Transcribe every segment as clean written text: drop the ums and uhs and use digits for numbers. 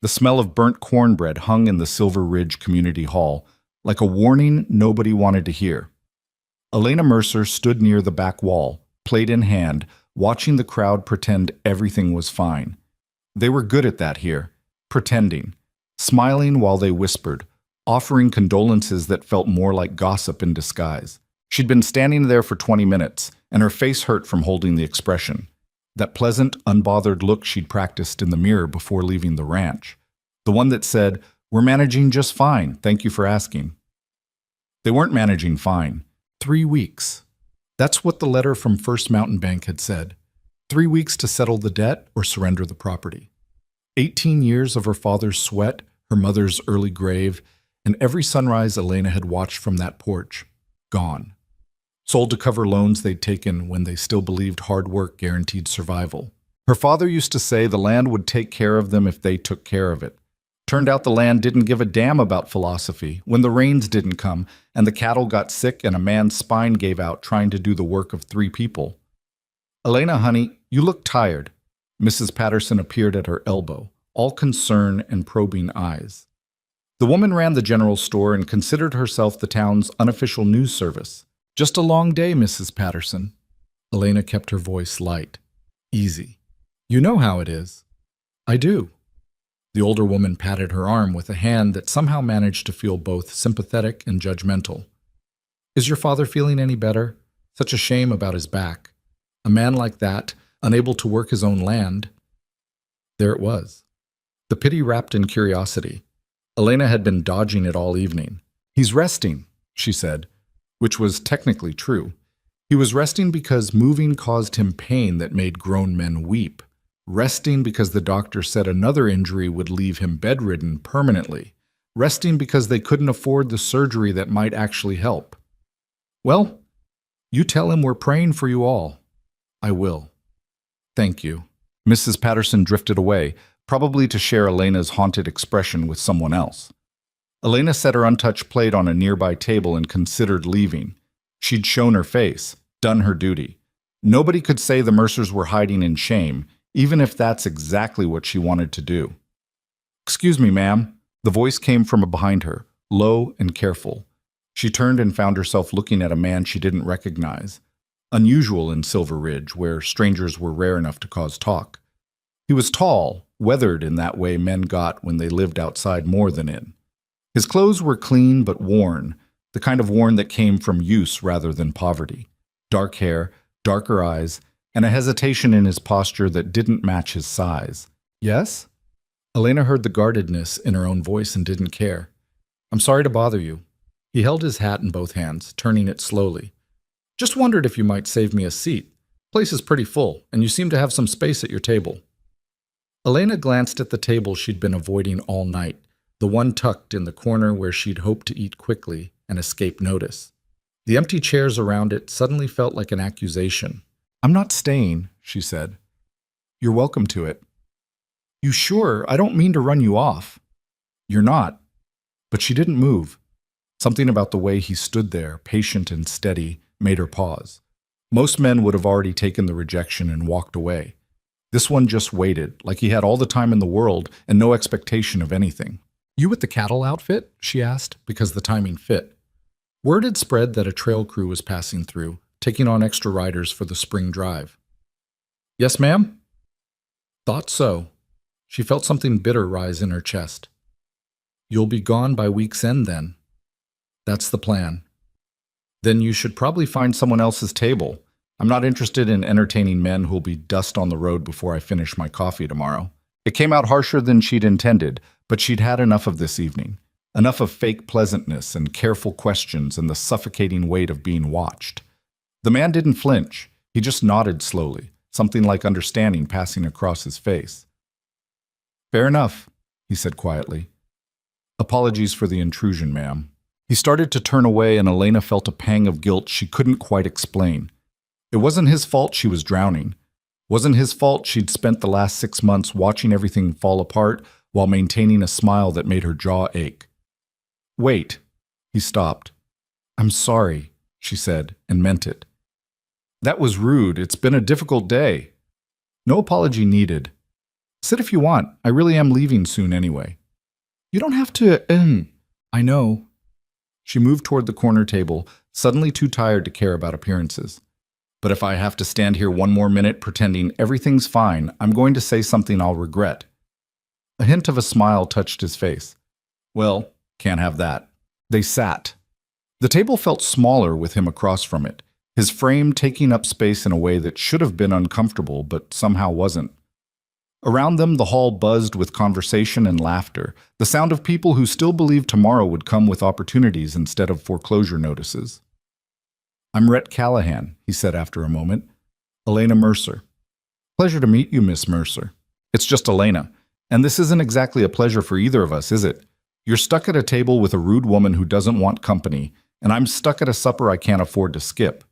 The smell of burnt cornbread hung in the Silver Ridge Community Hall, like a warning nobody wanted to hear. Elena Mercer stood near the back wall, plate in hand, watching the crowd pretend everything was fine. They were good at that here, pretending, smiling while they whispered, offering condolences that felt more like gossip in disguise. She'd been standing there for 20 minutes, and her face hurt from holding the expression. That pleasant, unbothered look she'd practiced in the mirror before leaving the ranch. The one that said, "We're managing just fine, thank you for asking." They weren't managing fine. 3 weeks. That's what the letter from First Mountain Bank had said. 3 weeks to settle the debt or surrender the property. 18 years of her father's sweat, her mother's early grave, and every sunrise Elena had watched from that porch. Gone. Sold to cover loans they'd taken when they still believed hard work guaranteed survival. Her father used to say the land would take care of them if they took care of it. Turned out the land didn't give a damn about philosophy when the rains didn't come and the cattle got sick and a man's spine gave out trying to do the work of 3 people. "Elena, honey, you look tired." Mrs. Patterson appeared at her elbow, all concern and probing eyes. The woman ran the general store and considered herself the town's unofficial news service. "Just a long day, Mrs. Patterson." Elena kept her voice light, easy. "You know how it is." "I do." The older woman patted her arm with a hand that somehow managed to feel both sympathetic and judgmental. "Is your father feeling any better? Such a shame about his back. A man like that, unable to work his own land." There it was. The pity wrapped in curiosity. Elena had been dodging it all evening. "He's resting," she said, which was technically true. He was resting because moving caused him pain that made grown men weep. Resting because the doctor said another injury would leave him bedridden permanently. Resting because they couldn't afford the surgery that might actually help. "Well, you tell him we're praying for you all." "I will." "Thank you." Mrs. Patterson drifted away, probably to share Elena's haunted expression with someone else. Elena set her untouched plate on a nearby table and considered leaving. She'd shown her face, done her duty. Nobody could say the Mercers were hiding in shame, even if that's exactly what she wanted to do. "Excuse me, ma'am." The voice came from behind her, low and careful. She turned and found herself looking at a man she didn't recognize. Unusual in Silver Ridge, where strangers were rare enough to cause talk. He was tall, weathered in that way men got when they lived outside more than in. His clothes were clean but worn, the kind of worn that came from use rather than poverty. Dark hair, darker eyes, and a hesitation in his posture that didn't match his size. "Yes?" Elena heard the guardedness in her own voice and didn't care. "I'm sorry to bother you." He held his hat in both hands, turning it slowly. "Just wondered if you might save me a seat. Place is pretty full, and you seem to have some space at your table." Elena glanced at the table she'd been avoiding all night, the one tucked in the corner where she'd hoped to eat quickly and escape notice. The empty chairs around it suddenly felt like an accusation. "I'm not staying," she said. "You're welcome to it." "You sure? I don't mean to run you off." "You're not." But she didn't move. Something about the way he stood there, patient and steady, made her pause. Most men would have already taken the rejection and walked away. This one just waited, like he had all the time in the world and no expectation of anything. "You with the cattle outfit?" she asked, because the timing fit. Word had spread that a trail crew was passing through, taking on extra riders for the spring drive. "Yes, ma'am?" "Thought so." She felt something bitter rise in her chest. "You'll be gone by week's end, then." "That's the plan." "Then you should probably find someone else's table. I'm not interested in entertaining men who'll be dust on the road before I finish my coffee tomorrow." It came out harsher than she'd intended, but she'd had enough of this evening. Enough of fake pleasantness and careful questions and the suffocating weight of being watched. The man didn't flinch. He just nodded slowly, something like understanding passing across his face. "Fair enough," he said quietly. "Apologies for the intrusion, ma'am." He started to turn away and Elena felt a pang of guilt she couldn't quite explain. It wasn't his fault she was drowning. Wasn't his fault she'd spent the last 6 months watching everything fall apart while maintaining a smile that made her jaw ache. "Wait." He stopped. "I'm sorry," she said, and meant it. "That was rude. It's been a difficult day." "No apology needed." Sit if you want. I really am leaving soon anyway. You don't have to, I know. She moved toward the corner table, suddenly too tired to care about appearances. But if I have to stand here one more minute pretending everything's fine, I'm going to say something I'll regret. A hint of a smile touched his face. Well, can't have that. They sat. The table felt smaller with him across from it, his frame taking up space in a way that should have been uncomfortable but somehow wasn't. Around them, the hall buzzed with conversation and laughter, the sound of people who still believed tomorrow would come with opportunities instead of foreclosure notices. I'm Rhett Callahan, he said after a moment. Elena Mercer. Pleasure to meet you, Miss Mercer. It's just Elena. And this isn't exactly a pleasure for either of us, is it? You're stuck at a table with a rude woman who doesn't want company, and I'm stuck at a supper I can't afford to skip.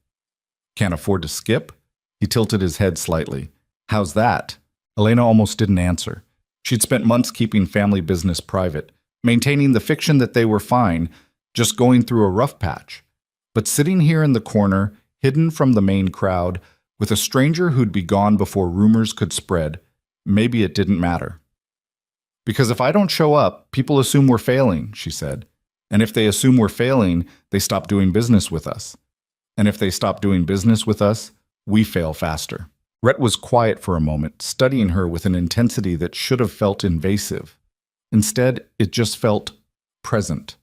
Can't afford to skip? He tilted his head slightly. How's that? Elena almost didn't answer. She'd spent months keeping family business private, maintaining the fiction that they were fine, just going through a rough patch. But sitting here in the corner, hidden from the main crowd, with a stranger who'd be gone before rumors could spread, maybe it didn't matter. Because if I don't show up, people assume we're failing, she said. And if they assume we're failing, they stop doing business with us. And if they stop doing business with us, we fail faster. Rhett was quiet for a moment, studying her with an intensity that should have felt invasive. Instead, it just felt present,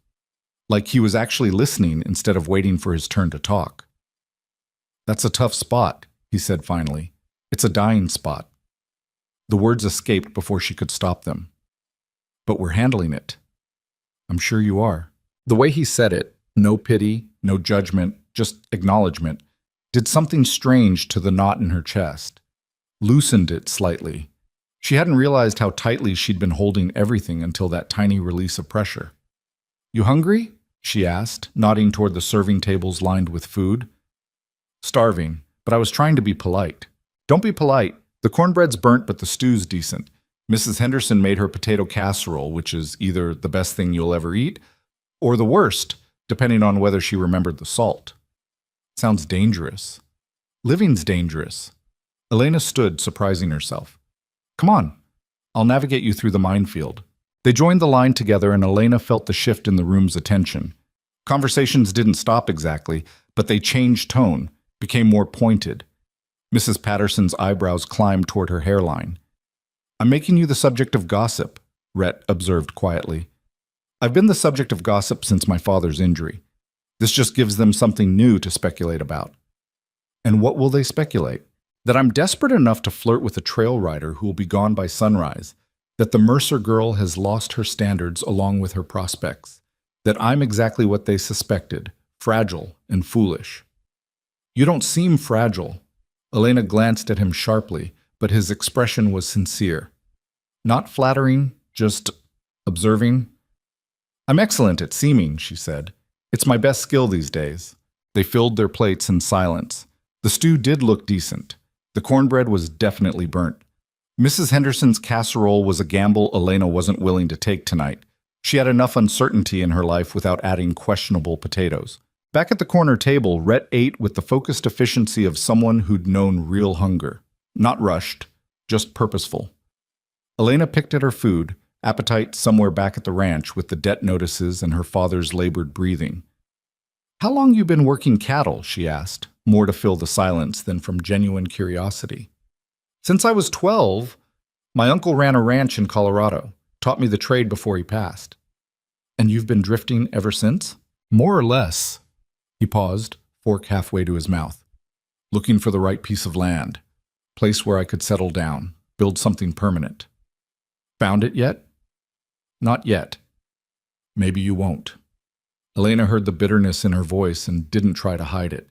like he was actually listening instead of waiting for his turn to talk. That's a tough spot, he said finally. It's a dying spot. The words escaped before she could stop them. But we're handling it. I'm sure you are. The way he said it, no pity, no judgment, just acknowledgement, did something strange to the knot in her chest, loosened it slightly. She hadn't realized how tightly she'd been holding everything until that tiny release of pressure. You hungry? She asked, nodding toward the serving tables lined with food. Starving, but I was trying to be polite. Don't be polite. The cornbread's burnt, but the stew's decent. Mrs. Henderson made her potato casserole, which is either the best thing you'll ever eat, or the worst, depending on whether she remembered the salt. Sounds dangerous. Living's dangerous. Elena stood, surprising herself. Come on, I'll navigate you through the minefield. They joined the line together and Elena felt the shift in the room's attention. Conversations didn't stop exactly, but they changed tone, became more pointed. Mrs. Patterson's eyebrows climbed toward her hairline. I'm making you the subject of gossip, Rhett observed quietly. I've been the subject of gossip since my father's injury. This just gives them something new to speculate about. And what will they speculate? That I'm desperate enough to flirt with a trail rider who will be gone by sunrise, that the Mercer girl has lost her standards along with her prospects, that I'm exactly what they suspected, fragile and foolish. You don't seem fragile. Elena glanced at him sharply, but his expression was sincere. Not flattering, just observing. I'm excellent at seeming, she said. It's my best skill these days. They filled their plates in silence. The stew did look decent. The cornbread was definitely burnt. Mrs. Henderson's casserole was a gamble Elena wasn't willing to take tonight. She had enough uncertainty in her life without adding questionable potatoes. Back at the corner table, Rhett ate with the focused efficiency of someone who'd known real hunger. Not rushed, just purposeful. Elena picked at her food, appetite somewhere back at the ranch with the debt notices and her father's labored breathing. How long you been working cattle? She asked, more to fill the silence than from genuine curiosity. Since I was 12, my uncle ran a ranch in Colorado, taught me the trade before he passed. And you've been drifting ever since? More or less. He paused, fork halfway to his mouth. Looking for the right piece of land, place where I could settle down, build something permanent. Found it yet? Not yet. Maybe you won't. Elena heard the bitterness in her voice and didn't try to hide it.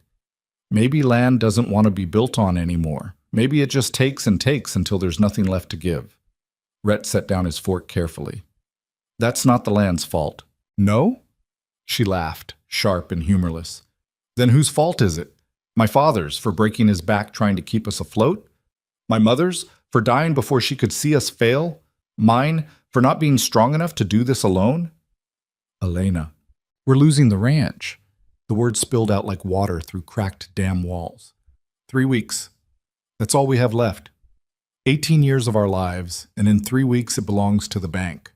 Maybe land doesn't want to be built on anymore. Maybe it just takes and takes until there's nothing left to give. Rhett set down his fork carefully. That's not the land's fault. No? She laughed, sharp and humorless. Then whose fault is it? My father's, for breaking his back trying to keep us afloat? My mother's, for dying before she could see us fail? Mine, for not being strong enough to do this alone? Elena, we're losing the ranch. The words spilled out like water through cracked dam walls. 3 weeks. That's all we have left. 18 years of our lives, and in 3 weeks it belongs to the bank.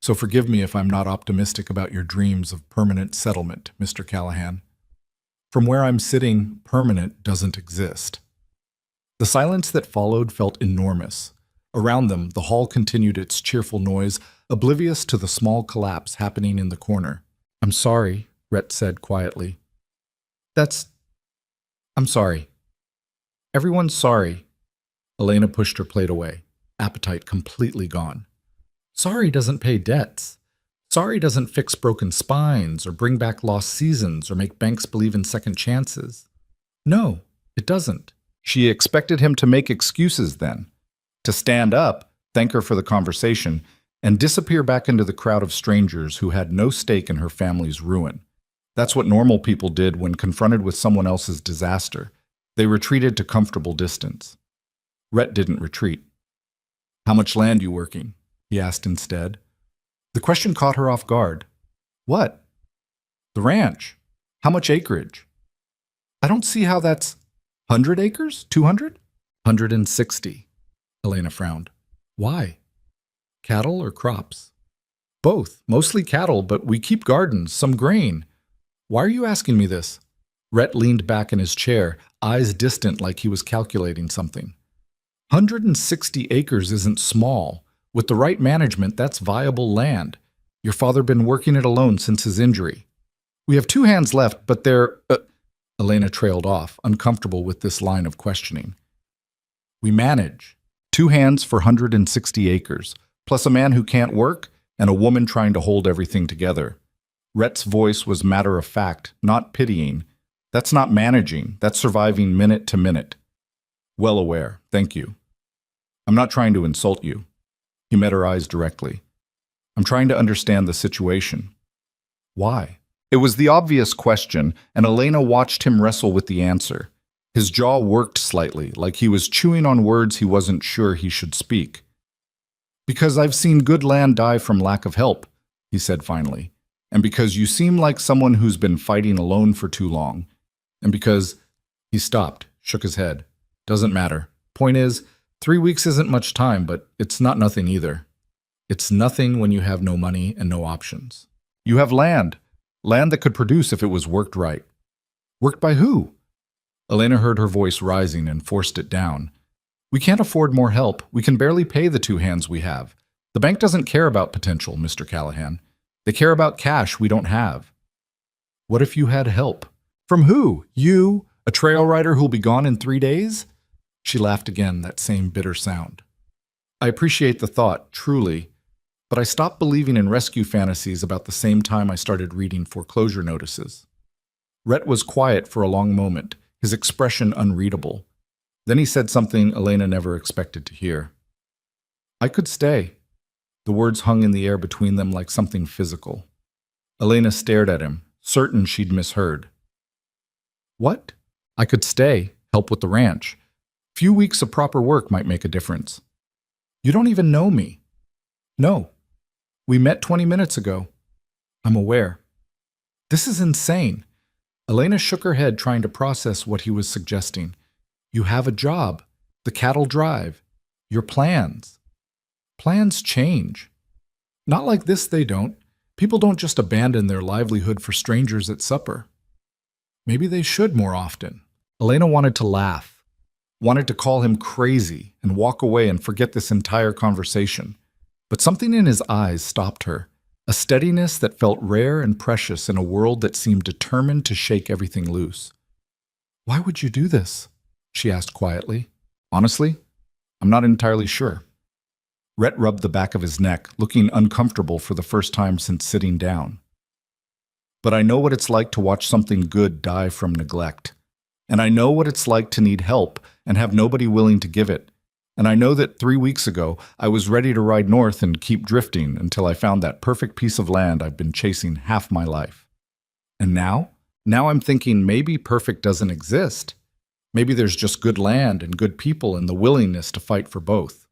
So forgive me if I'm not optimistic about your dreams of permanent settlement, Mr. Callahan. From where I'm sitting, permanent doesn't exist. The silence that followed felt enormous. Around them, the hall continued its cheerful noise, oblivious to the small collapse happening in the corner. "I'm sorry," Rhett said quietly. I'm sorry. Everyone's sorry." Elena pushed her plate away, appetite completely gone. Sorry doesn't pay debts. Sorry doesn't fix broken spines or bring back lost seasons or make banks believe in second chances. No, it doesn't. She expected him to make excuses then, to stand up, thank her for the conversation, and disappear back into the crowd of strangers who had no stake in her family's ruin. That's what normal people did when confronted with someone else's disaster. They retreated to comfortable distance. Rhett didn't retreat. "How much land you working?" he asked instead. The question caught her off guard. "What?" "The ranch. How much acreage?" "I don't see how that's 100 acres? 200? 160. Elena frowned. "Why? Cattle or crops?" "Both. Mostly cattle, but we keep gardens, some grain." "Why are you asking me this?" Rhett leaned back in his chair, eyes distant like he was calculating something. 160 acres isn't small. With the right management, that's viable land. Your father been working it alone since his injury. We have 2 hands left, but they're... Elena trailed off, uncomfortable with this line of questioning. "We manage. 2 hands for 160 acres, plus a man who can't work and a woman trying to hold everything together." Rhett's voice was matter of fact, not pitying. "That's not managing, that's surviving minute to minute." "Well aware, thank you. I'm not trying to insult you." He met her eyes directly. "I'm trying to understand the situation." "Why?" It was the obvious question, and Elena watched him wrestle with the answer. His jaw worked slightly, like he was chewing on words he wasn't sure he should speak. "Because I've seen good land die from lack of help," he said finally. "And because you seem like someone who's been fighting alone for too long. And because..." He stopped, shook his head. "Doesn't matter. Point is, 3 weeks isn't much time, but it's not nothing either. It's nothing when you have no money and no options. You have land. Land that could produce if it was worked right." "Worked by who?" Elena heard her voice rising and forced it down. "We can't afford more help. We can barely pay the 2 hands we have. The bank doesn't care about potential, Mr. Callahan. They care about cash we don't have." "What if you had help?" "From who? You? A trail rider who'll be gone in 3 days?" She laughed again, that same bitter sound. "I appreciate the thought, truly, but I stopped believing in rescue fantasies about the same time I started reading foreclosure notices." Rhett was quiet for a long moment, his expression unreadable. Then he said something Elena never expected to hear. "I could stay." The words hung in the air between them like something physical. Elena stared at him, certain she'd misheard. "What?" "I could stay, help with the ranch. Few weeks of proper work might make a difference." "You don't even know me." "No. We met 20 minutes ago." "I'm aware." "This is insane." Elena shook her head, trying to process what he was suggesting. "You have a job. The cattle drive. Your plans. Plans change. Not like this, they don't. People don't just abandon their livelihood for strangers at supper." "Maybe they should more often." Elena wanted to laugh, wanted to call him crazy and walk away and forget this entire conversation. But something in his eyes stopped her, a steadiness that felt rare and precious in a world that seemed determined to shake everything loose. "Why would you do this?" she asked quietly. "Honestly, I'm not entirely sure." Rhett rubbed the back of his neck, looking uncomfortable for the first time since sitting down. "But I know what it's like to watch something good die from neglect. And I know what it's like to need help and have nobody willing to give it. And I know that 3 weeks ago, I was ready to ride north and keep drifting until I found that perfect piece of land I've been chasing half my life. And now? Now I'm thinking maybe perfect doesn't exist. Maybe there's just good land and good people and the willingness to fight for both."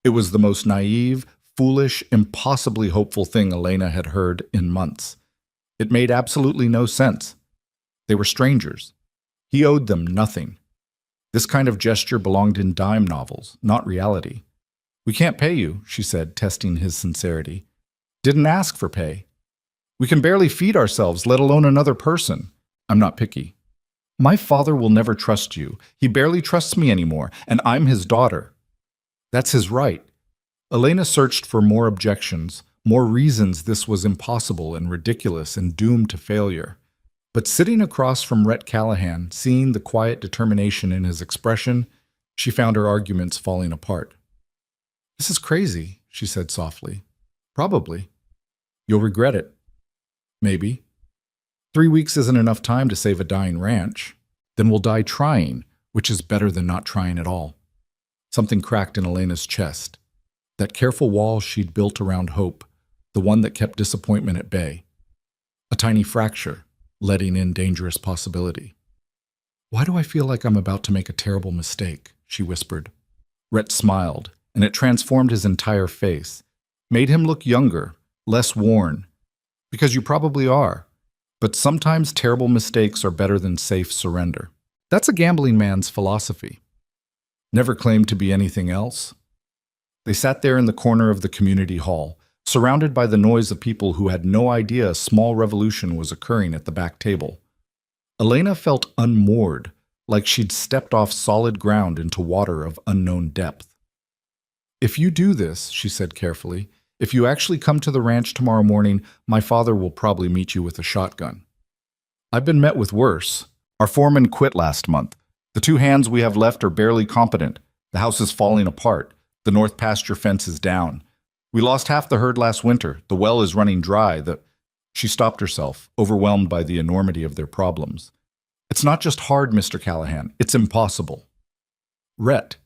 It was the most naive, foolish, impossibly hopeful thing Elena had heard in months. It made absolutely no sense. They were strangers. He owed them nothing. This kind of gesture belonged in dime novels, not reality. We can't pay you, she said, testing his sincerity. Didn't ask for pay. We can barely feed ourselves, let alone another person. I'm not picky. My father will never trust you. He barely trusts me anymore, and I'm his daughter. That's his right. Elena searched for more objections, more reasons this was impossible and ridiculous and doomed to failure. But sitting across from Rhett Callahan, seeing the quiet determination in his expression, she found her arguments falling apart. This is crazy, she said softly. Probably. You'll regret it. Maybe. 3 weeks isn't enough time to save a dying ranch. Then we'll die trying, which is better than not trying at all. Something cracked in Elena's chest. That careful wall she'd built around hope, the one that kept disappointment at bay. A tiny fracture, letting in dangerous possibility. Why do I feel like I'm about to make a terrible mistake? She whispered. Rhett smiled, and it transformed his entire face, made him look younger, less worn. Because you probably are. But sometimes terrible mistakes are better than safe surrender. That's a gambling man's philosophy. Never claimed to be anything else. They sat there in the corner of the community hall, surrounded by the noise of people who had no idea a small revolution was occurring at the back table. Elena felt unmoored, like she'd stepped off solid ground into water of unknown depth. If you do this, she said carefully, if you actually come to the ranch tomorrow morning, my father will probably meet you with a shotgun. I've been met with worse. Our foreman quit last month. The 2 hands we have left are barely competent. The house is falling apart. The north pasture fence is down. We lost half the herd last winter. The well is running dry. She stopped herself, overwhelmed by the enormity of their problems. It's not just hard, Mr. Callahan. It's impossible. Rhett,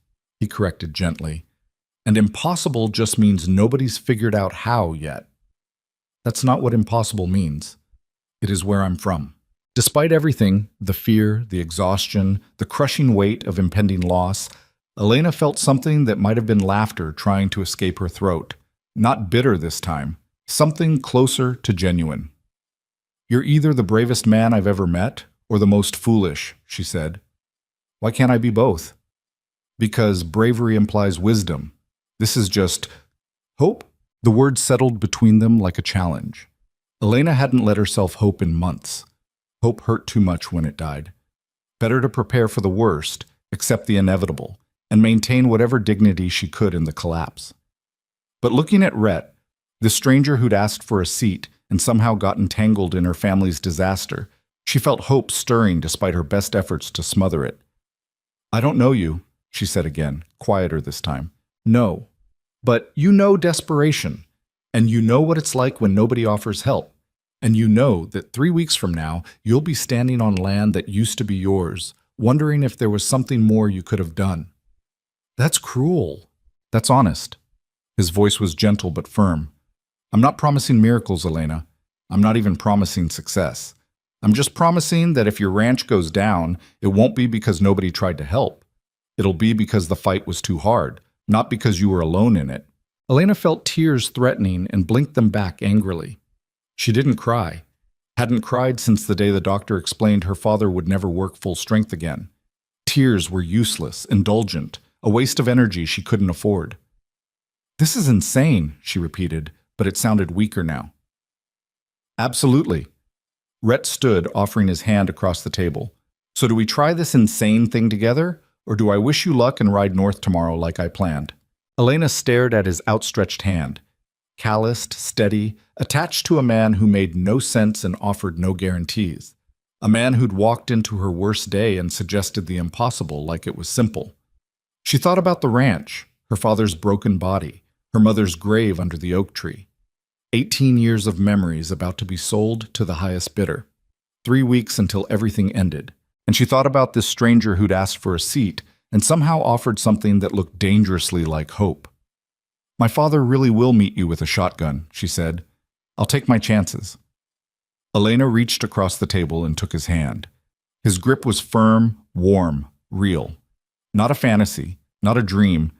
he corrected gently. And impossible just means nobody's figured out how yet. That's not what impossible means. It is where I'm from. Despite everything, the fear, the exhaustion, the crushing weight of impending loss, Elena felt something that might have been laughter trying to escape her throat. Not bitter this time, something closer to genuine. You're either the bravest man I've ever met or the most foolish, she said. Why can't I be both? Because bravery implies wisdom. This is just hope. The word settled between them like a challenge. Elena hadn't let herself hope in months. Hope hurt too much when it died. Better to prepare for the worst, accept the inevitable, and maintain whatever dignity she could in the collapse. But looking at Rhett, the stranger who'd asked for a seat and somehow got entangled in her family's disaster, she felt hope stirring despite her best efforts to smother it. I don't know you, she said again, quieter this time. No. But you know desperation, and you know what it's like when nobody offers help, and you know that 3 weeks from now you'll be standing on land that used to be yours, wondering if there was something more you could have done. That's cruel. That's honest. His voice was gentle but firm. I'm not promising miracles, Elena. I'm not even promising success. I'm just promising that if your ranch goes down, it won't be because nobody tried to help. It'll be because the fight was too hard. Not because you were alone in it. Elena felt tears threatening and blinked them back angrily. She didn't cry. Hadn't cried since the day the doctor explained her father would never work full strength again. Tears were useless, indulgent, a waste of energy she couldn't afford. This is insane, she repeated, but it sounded weaker now. Absolutely. Rhett stood, offering his hand across the table. So do we try this insane thing together? Or do I wish you luck and ride north tomorrow like I planned? Elena stared at his outstretched hand, calloused, steady, attached to a man who made no sense and offered no guarantees. A man who'd walked into her worst day and suggested the impossible like it was simple. She thought about the ranch, her father's broken body, her mother's grave under the oak tree. 18 years of memories about to be sold to the highest bidder. 3 weeks until everything ended. And she thought about this stranger who'd asked for a seat and somehow offered something that looked dangerously like hope. My father really will meet you with a shotgun, she said. I'll take my chances. Elena reached across the table and took his hand. His grip was firm, warm, real. Not a fantasy, not a dream,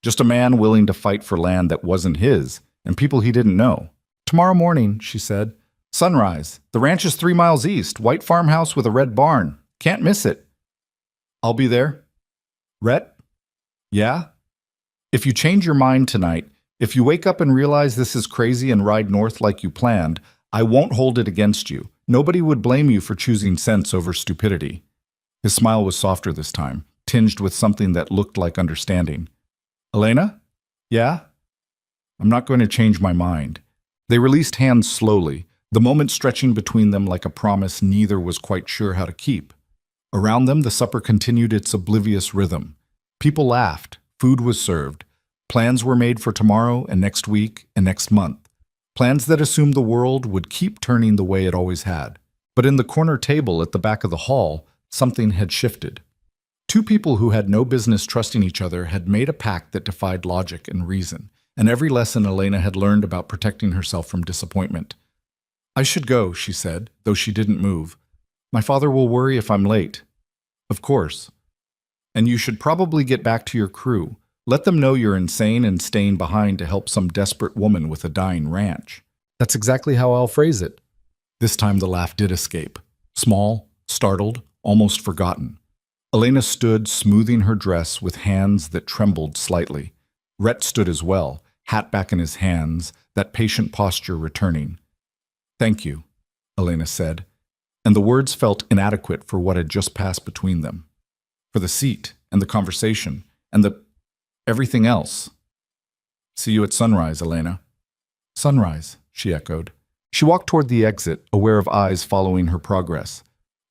just a man willing to fight for land that wasn't his and people he didn't know. Tomorrow morning, she said. Sunrise. The ranch is 3 miles east, white farmhouse with a red barn. Can't miss it. I'll be there. Rhett? Yeah? If you change your mind tonight, if you wake up and realize this is crazy and ride north like you planned, I won't hold it against you. Nobody would blame you for choosing sense over stupidity. His smile was softer this time, tinged with something that looked like understanding. Elena? Yeah? I'm not going to change my mind. They released hands slowly, the moment stretching between them like a promise neither was quite sure how to keep. Around them, the supper continued its oblivious rhythm. People laughed, food was served, plans were made for tomorrow and next week and next month. Plans that assumed the world would keep turning the way it always had. But in the corner table at the back of the hall, something had shifted. Two people who had no business trusting each other had made a pact that defied logic and reason, and every lesson Elena had learned about protecting herself from disappointment. I should go, she said, though she didn't move. My father will worry if I'm late. Of course. And you should probably get back to your crew. Let them know you're insane and staying behind to help some desperate woman with a dying ranch. That's exactly how I'll phrase it. This time the laugh did escape. Small, startled, almost forgotten. Elena stood, smoothing her dress with hands that trembled slightly. Rhett stood as well, hat back in his hands, that patient posture returning. Thank you, Elena said, and the words felt inadequate for what had just passed between them. For the seat, and the conversation, and the everything else. See you at sunrise, Elena. Sunrise, she echoed. She walked toward the exit, aware of eyes following her progress.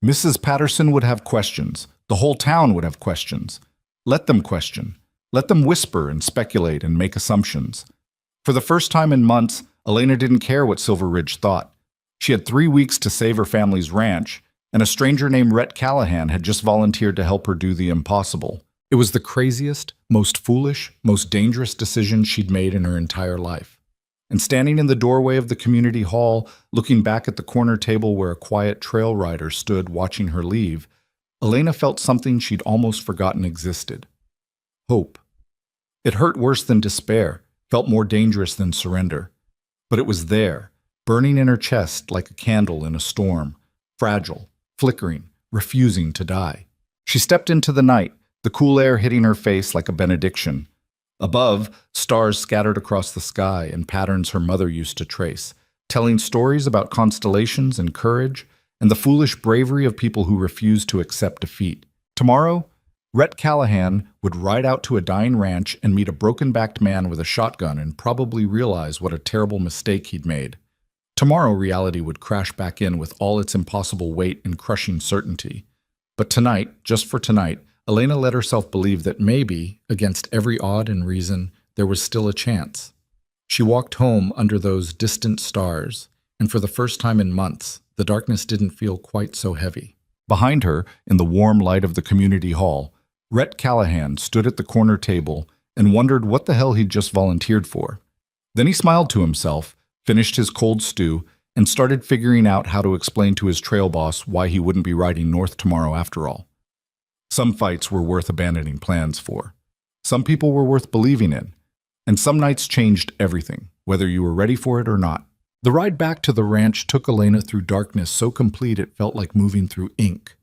Mrs. Patterson would have questions. The whole town would have questions. Let them question. Let them whisper and speculate and make assumptions. For the first time in months, Elena didn't care what Silver Ridge thought. She had 3 weeks to save her family's ranch, and a stranger named Rhett Callahan had just volunteered to help her do the impossible. It was the craziest, most foolish, most dangerous decision she'd made in her entire life. And standing in the doorway of the community hall, looking back at the corner table where a quiet trail rider stood watching her leave, Elena felt something she'd almost forgotten existed. Hope. It hurt worse than despair, felt more dangerous than surrender. But it was there, burning in her chest like a candle in a storm, fragile, flickering, refusing to die. She stepped into the night, the cool air hitting her face like a benediction. Above, stars scattered across the sky in patterns her mother used to trace, telling stories about constellations and courage and the foolish bravery of people who refuse to accept defeat. Tomorrow, Rhett Callahan would ride out to a dying ranch and meet a broken-backed man with a shotgun and probably realize what a terrible mistake he'd made. Tomorrow, reality would crash back in with all its impossible weight and crushing certainty. But tonight, just for tonight, Elena let herself believe that maybe, against every odd and reason, there was still a chance. She walked home under those distant stars, and for the first time in months, the darkness didn't feel quite so heavy. Behind her, in the warm light of the community hall, Rhett Callahan stood at the corner table and wondered what the hell he'd just volunteered for. Then he smiled to himself, finished his cold stew, and started figuring out how to explain to his trail boss why he wouldn't be riding north tomorrow after all. Some fights were worth abandoning plans for. Some people were worth believing in. And some nights changed everything, whether you were ready for it or not. The ride back to the ranch took Elena through darkness so complete it felt like moving through ink.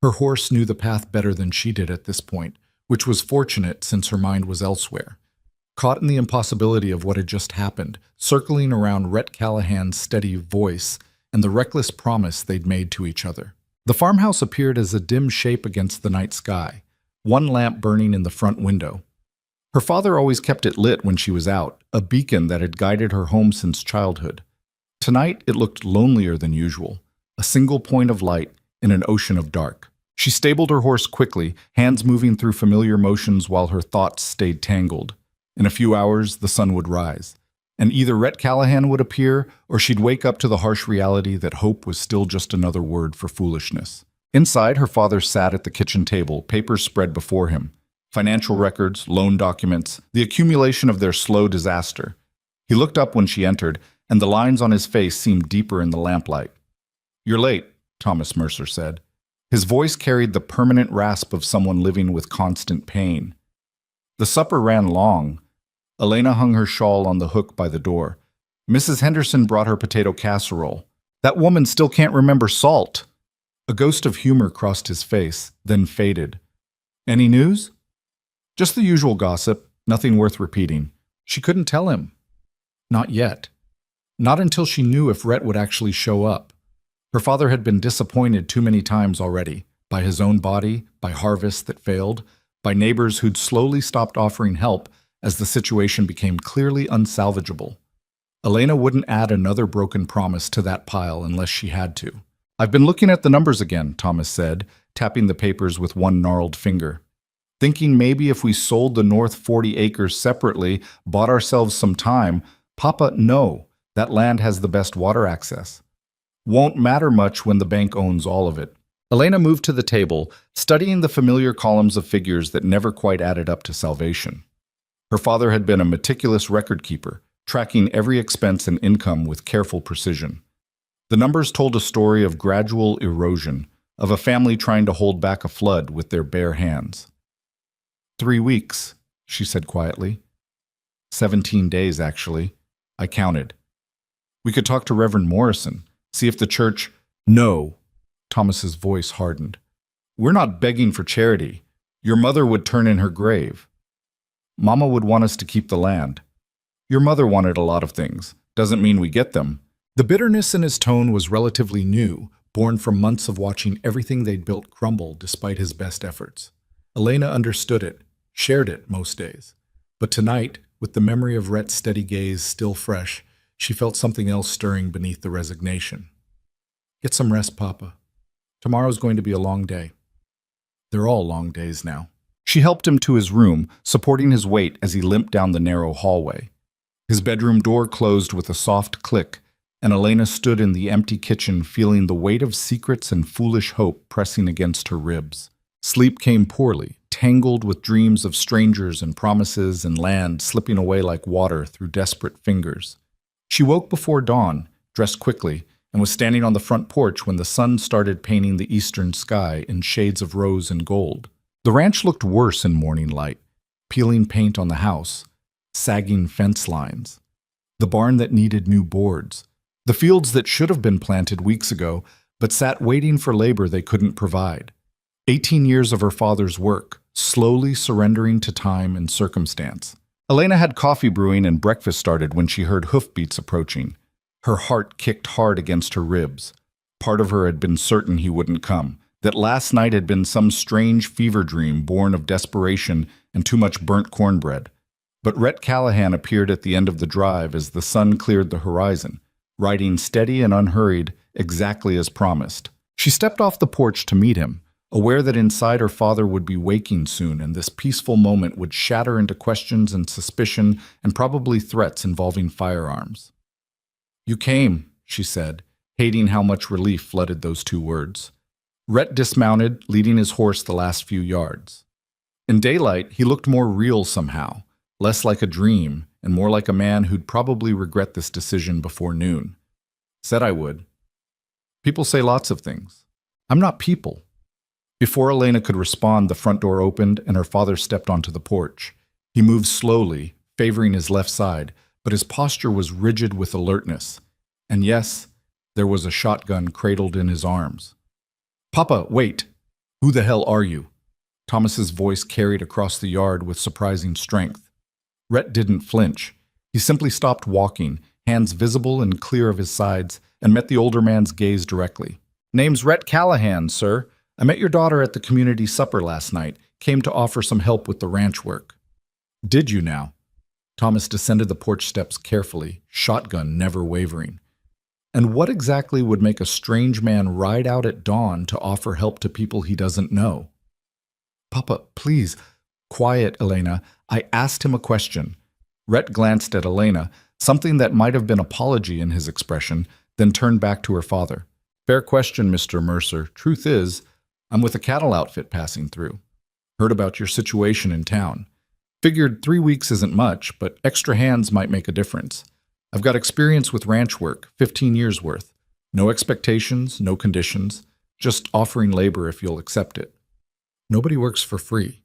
Her horse knew the path better than she did at this point, which was fortunate since her mind was elsewhere. Caught in the impossibility of what had just happened, circling around Rhett Callahan's steady voice and the reckless promise they'd made to each other. The farmhouse appeared as a dim shape against the night sky, one lamp burning in the front window. Her father always kept it lit when she was out, a beacon that had guided her home since childhood. Tonight it looked lonelier than usual, a single point of light in an ocean of dark. She stabled her horse quickly, hands moving through familiar motions while her thoughts stayed tangled. In a few hours, the sun would rise, and either Rhett Callahan would appear or she'd wake up to the harsh reality that hope was still just another word for foolishness. Inside, her father sat at the kitchen table, papers spread before him. Financial records, loan documents, the accumulation of their slow disaster. He looked up when she entered, and the lines on his face seemed deeper in the lamplight. "You're late," Thomas Mercer said. His voice carried the permanent rasp of someone living with constant pain. The supper ran long. Elena hung her shawl on the hook by the door. Mrs. Henderson brought her potato casserole. That woman still can't remember salt. A ghost of humor crossed his face, then faded. Any news? Just the usual gossip, nothing worth repeating. She couldn't tell him. Not yet. Not until she knew if Rhett would actually show up. Her father had been disappointed too many times already, by his own body, by harvests that failed, by neighbors who'd slowly stopped offering help as the situation became clearly unsalvageable. Elena wouldn't add another broken promise to that pile unless she had to. "I've been looking at the numbers again," Thomas said, tapping the papers with one gnarled finger. "Thinking maybe if we sold the north 40 acres separately, bought ourselves some time. Papa, no, that land has the best water access. Won't matter much when the bank owns all of it." Elena moved to the table, studying the familiar columns of figures that never quite added up to salvation. Her father had been a meticulous record keeper, tracking every expense and income with careful precision. The numbers told a story of gradual erosion, of a family trying to hold back a flood with their bare hands. 3 weeks, she said quietly. 17 days, actually. I counted. We could talk to Reverend Morrison, see if the church— No, Thomas's voice hardened. We're not begging for charity. Your mother would turn in her grave. Mama would want us to keep the land. Your mother wanted a lot of things. Doesn't mean we get them. The bitterness in his tone was relatively new, born from months of watching everything they'd built crumble despite his best efforts. Elena understood it, shared it most days. But tonight, with the memory of Rhett's steady gaze still fresh, she felt something else stirring beneath the resignation. Get some rest, Papa. Tomorrow's going to be a long day. They're all long days now. She helped him to his room, supporting his weight as he limped down the narrow hallway. His bedroom door closed with a soft click, and Elena stood in the empty kitchen feeling the weight of secrets and foolish hope pressing against her ribs. Sleep came poorly, tangled with dreams of strangers and promises and land slipping away like water through desperate fingers. She woke before dawn, dressed quickly, and was standing on the front porch when the sun started painting the eastern sky in shades of rose and gold. The ranch looked worse in morning light, peeling paint on the house, sagging fence lines, the barn that needed new boards, the fields that should have been planted weeks ago but sat waiting for labor they couldn't provide. 18 years of her father's work, slowly surrendering to time and circumstance. Elena had coffee brewing and breakfast started when she heard hoofbeats approaching. Her heart kicked hard against her ribs. Part of her had been certain he wouldn't come, that last night had been some strange fever dream born of desperation and too much burnt cornbread. But Rhett Callahan appeared at the end of the drive as the sun cleared the horizon, riding steady and unhurried, exactly as promised. She stepped off the porch to meet him, aware that inside her father would be waking soon and this peaceful moment would shatter into questions and suspicion and probably threats involving firearms. "You came," she said, hating how much relief flooded those two words. Rhett dismounted, leading his horse the last few yards. In daylight, he looked more real somehow, less like a dream and more like a man who'd probably regret this decision before noon. "Said I would. People say lots of things. I'm not people." Before Elena could respond, the front door opened and her father stepped onto the porch. He moved slowly, favoring his left side, but his posture was rigid with alertness. And yes, there was a shotgun cradled in his arms. "Papa, wait! Who the hell are you?" Thomas's voice carried across the yard with surprising strength. Rhett didn't flinch. He simply stopped walking, hands visible and clear of his sides, and met the older man's gaze directly. "Name's Rhett Callahan, sir. I met your daughter at the community supper last night. Came to offer some help with the ranch work." "Did you now?" Thomas descended the porch steps carefully, shotgun never wavering. And what exactly would make a strange man ride out at dawn to offer help to people he doesn't know? "Papa, please." "Quiet, Elena. I asked him a question." Rhett glanced at Elena, something that might have been apology in his expression, then turned back to her father. "Fair question, Mr. Mercer. Truth is, I'm with a cattle outfit passing through. Heard about your situation in town. Figured 3 weeks isn't much, but extra hands might make a difference. I've got experience with ranch work, 15 years worth. No expectations, no conditions, just offering labor if you'll accept it." "Nobody works for free."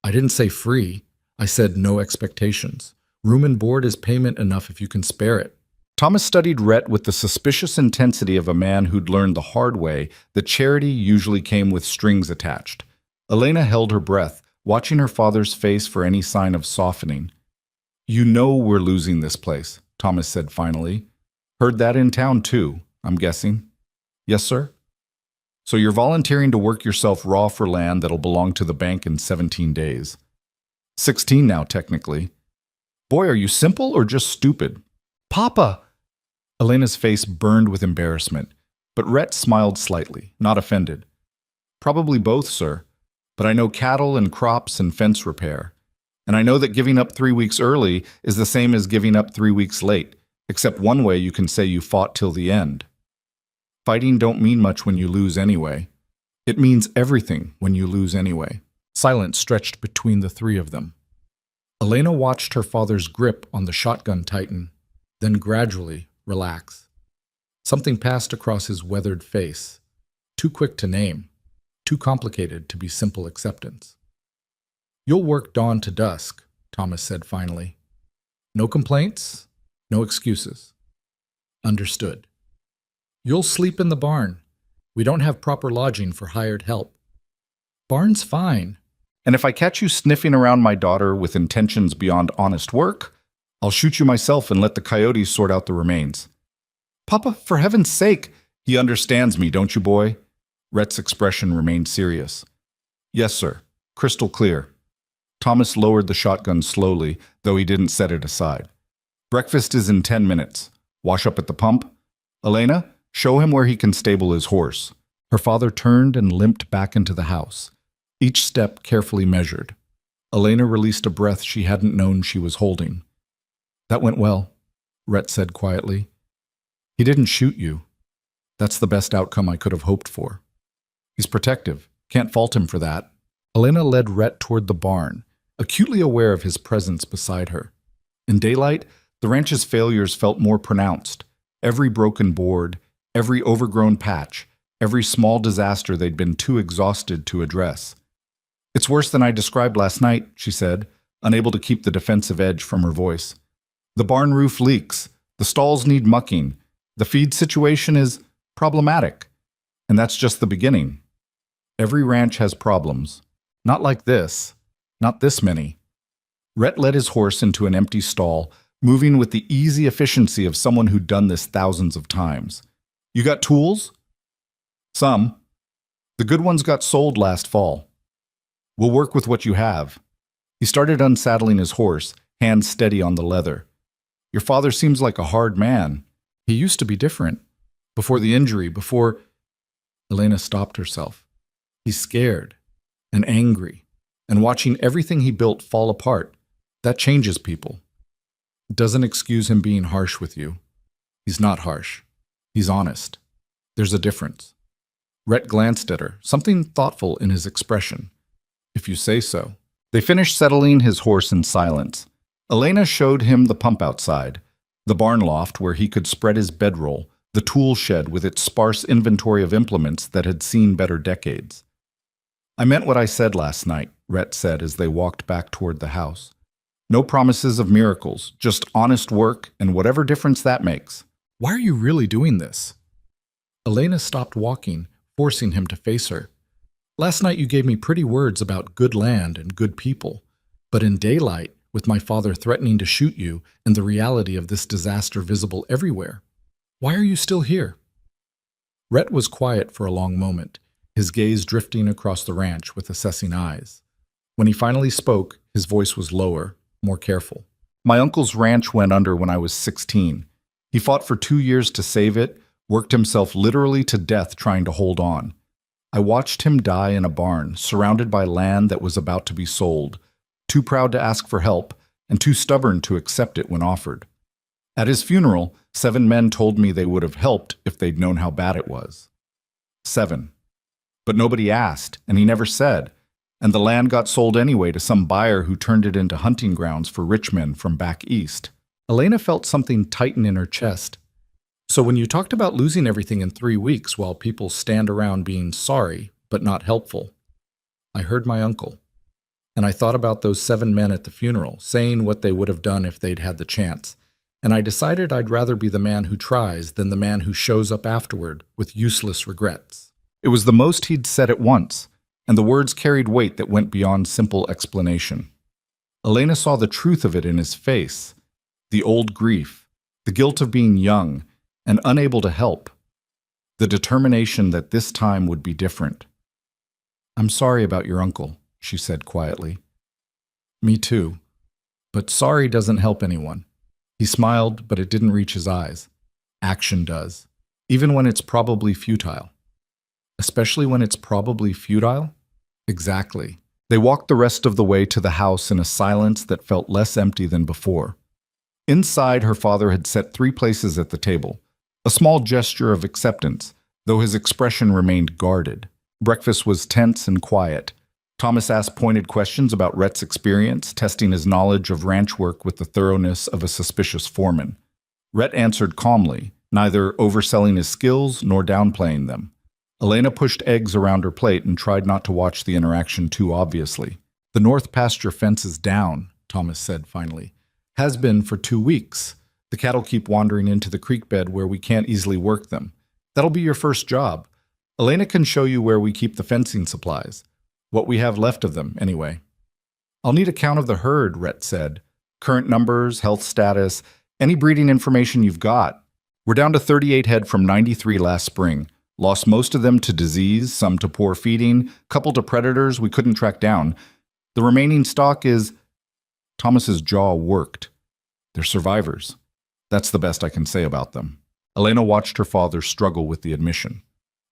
"I didn't say free. I said no expectations. Room and board is payment enough if you can spare it." Thomas studied Rhett with the suspicious intensity of a man who'd learned the hard way that charity usually came with strings attached. Elena held her breath, watching her father's face for any sign of softening. "You know we're losing this place," Thomas said finally. "Heard that in town too, I'm guessing." "Yes, sir." "So you're volunteering to work yourself raw for land that'll belong to the bank in 17 days. 16 now, technically. Boy, are you simple or just stupid?" "Papa!" Elena's face burned with embarrassment, but Rhett smiled slightly, not offended. "Probably both, sir. But I know cattle and crops and fence repair. And I know that giving up 3 weeks early is the same as giving up 3 weeks late, except one way you can say you fought till the end. Fighting don't mean much when you lose anyway. It means everything when you lose anyway." Silence stretched between the three of them. Elena watched her father's grip on the shotgun tighten, then gradually relax. Something passed across his weathered face, too quick to name, too complicated to be simple acceptance. "You'll work dawn to dusk," Thomas said finally. "No complaints, no excuses." "Understood." "You'll sleep in the barn. We don't have proper lodging for hired help." "Barn's fine." "And if I catch you sniffing around my daughter with intentions beyond honest work, I'll shoot you myself and let the coyotes sort out the remains." "Papa, for heaven's sake!" "He understands me, don't you, boy?" Rhett's expression remained serious. "Yes, sir. Crystal clear." Thomas lowered the shotgun slowly, though he didn't set it aside. "Breakfast is in 10 minutes. Wash up at the pump. Elena, show him where he can stable his horse." Her father turned and limped back into the house, each step carefully measured. Elena released a breath she hadn't known she was holding. "That went well," Rhett said quietly. "He didn't shoot you. That's the best outcome I could have hoped for. He's protective. Can't fault him for that." Elena led Rhett toward the barn, acutely aware of his presence beside her. In daylight, the ranch's failures felt more pronounced. Every broken board, every overgrown patch, every small disaster they'd been too exhausted to address. "It's worse than I described last night," she said, unable to keep the defensive edge from her voice. "The barn roof leaks. The stalls need mucking. The feed situation is problematic. And that's just the beginning. Every ranch has problems. Not like this. Not this many." Rhett led his horse into an empty stall, moving with the easy efficiency of someone who'd done this thousands of times. "You got tools?" "Some. The good ones got sold last fall. We'll work with what you have." He started unsaddling his horse, hands steady on the leather. "Your father seems like a hard man. He used to be different. Before the injury, before—" Elena stopped herself. "He's scared and angry and watching everything he built fall apart. That changes people. It doesn't excuse him being harsh with you. He's not harsh. He's honest. There's a difference." Rhett glanced at her, something thoughtful in his expression. "If you say so." They finished settling his horse in silence. Elena showed him the pump outside, the barn loft where he could spread his bedroll, the tool shed with its sparse inventory of implements that had seen better decades. "I meant what I said last night," Rhett said as they walked back toward the house. "No promises of miracles, just honest work and whatever difference that makes." "Why are you really doing this?" Elena stopped walking, forcing him to face her. "Last night you gave me pretty words about good land and good people, but in daylight, with my father threatening to shoot you and the reality of this disaster visible everywhere, why are you still here?" Rhett was quiet for a long moment, his gaze drifting across the ranch with assessing eyes. When he finally spoke, his voice was lower, more careful. "My uncle's ranch went under when I was 16. He fought for 2 years to save it, worked himself literally to death trying to hold on. I watched him die in a barn, surrounded by land that was about to be sold, too proud to ask for help and too stubborn to accept it when offered. At his funeral, 7 men told me they would have helped if they'd known how bad it was. 7. But nobody asked, and he never said, and the land got sold anyway to some buyer who turned it into hunting grounds for rich men from back east." Elena felt something tighten in her chest. "So when you talked about losing everything in 3 weeks while people stand around being sorry, but not helpful, I heard my uncle. And I thought about those 7 men at the funeral, saying what they would have done if they'd had the chance. And I decided I'd rather be the man who tries than the man who shows up afterward with useless regrets." It was the most he'd said at once, and the words carried weight that went beyond simple explanation. Elena saw the truth of it in his face, the old grief, the guilt of being young and unable to help, the determination that this time would be different. "I'm sorry about your uncle," she said quietly. "Me too. But sorry doesn't help anyone." He smiled, but it didn't reach his eyes. Action does, even when it's probably futile. Especially when it's probably futile? Exactly. They walked the rest of the way to the house in a silence that felt less empty than before. Inside, her father had set 3 places at the table, a small gesture of acceptance, though his expression remained guarded. Breakfast was tense and quiet. Thomas asked pointed questions about Rhett's experience, testing his knowledge of ranch work with the thoroughness of a suspicious foreman. Rhett answered calmly, neither overselling his skills nor downplaying them. Elena pushed eggs around her plate and tried not to watch the interaction too obviously. "The north pasture fence is down," Thomas said finally. "Has been for 2 weeks. The cattle keep wandering into the creek bed where we can't easily work them. That'll be your first job. Elena can show you where we keep the fencing supplies. What we have left of them, anyway." "I'll need a count of the herd," Rhett said. "Current numbers, health status, any breeding information you've got. We're down to 38 head from 93 last spring. Lost most of them to disease, some to poor feeding, couple to predators we couldn't track down. The remaining stock is—" Thomas's jaw worked. "They're survivors. That's the best I can say about them." Elena watched her father struggle with the admission.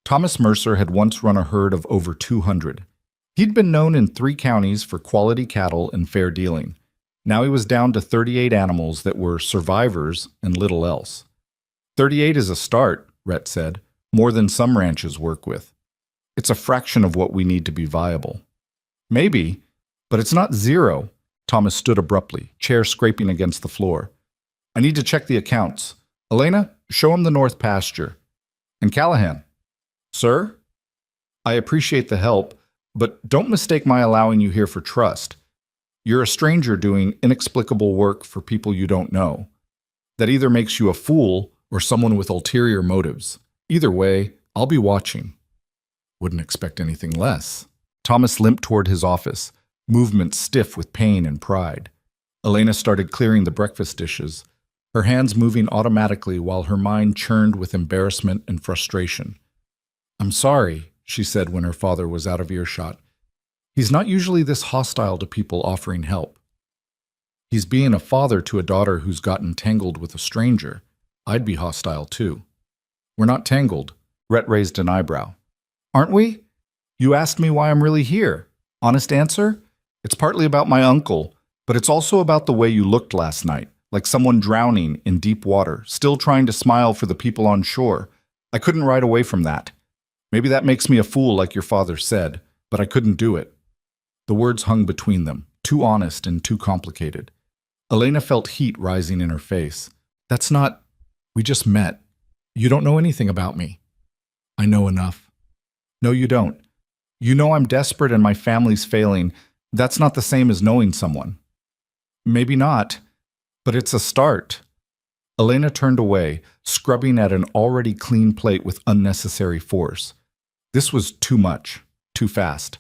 Thomas Mercer had once run a herd of over 200. He'd been known in 3 counties for quality cattle and fair dealing. Now he was down to 38 animals that were survivors and little else. 38 is a start, Rhett said, more than some ranches work with. It's a fraction of what we need to be viable. Maybe, but it's not 0. Thomas stood abruptly, chair scraping against the floor. "I need to check the accounts. Elena, show him the north pasture. And Callahan." "Sir?" "I appreciate the help, but don't mistake my allowing you here for trust. You're a stranger doing inexplicable work for people you don't know. That either makes you a fool or someone with ulterior motives. Either way, I'll be watching." "Wouldn't expect anything less." Thomas limped toward his office, movement stiff with pain and pride. Elena started clearing the breakfast dishes, her hands moving automatically while her mind churned with embarrassment and frustration. "I'm sorry," she said when her father was out of earshot. "He's not usually this hostile to people offering help. He's being a father to a daughter who's gotten tangled with a stranger. I'd be hostile too." "We're not tangled." Rhett raised an eyebrow. "Aren't we? You asked me why I'm really here. Honest answer? It's partly about my uncle, but it's also about the way you looked last night, like someone drowning in deep water, still trying to smile for the people on shore. I couldn't ride away from that. Maybe that makes me a fool like your father said, but I couldn't do it." The words hung between them, too honest and too complicated. Elena felt heat rising in her face. "That's not— We just met. You don't know anything about me." "I know enough." "No, you don't. You know I'm desperate and my family's failing. That's not the same as knowing someone." "Maybe not, but it's a start." Elena turned away, scrubbing at an already clean plate with unnecessary force. This was too much, too fast.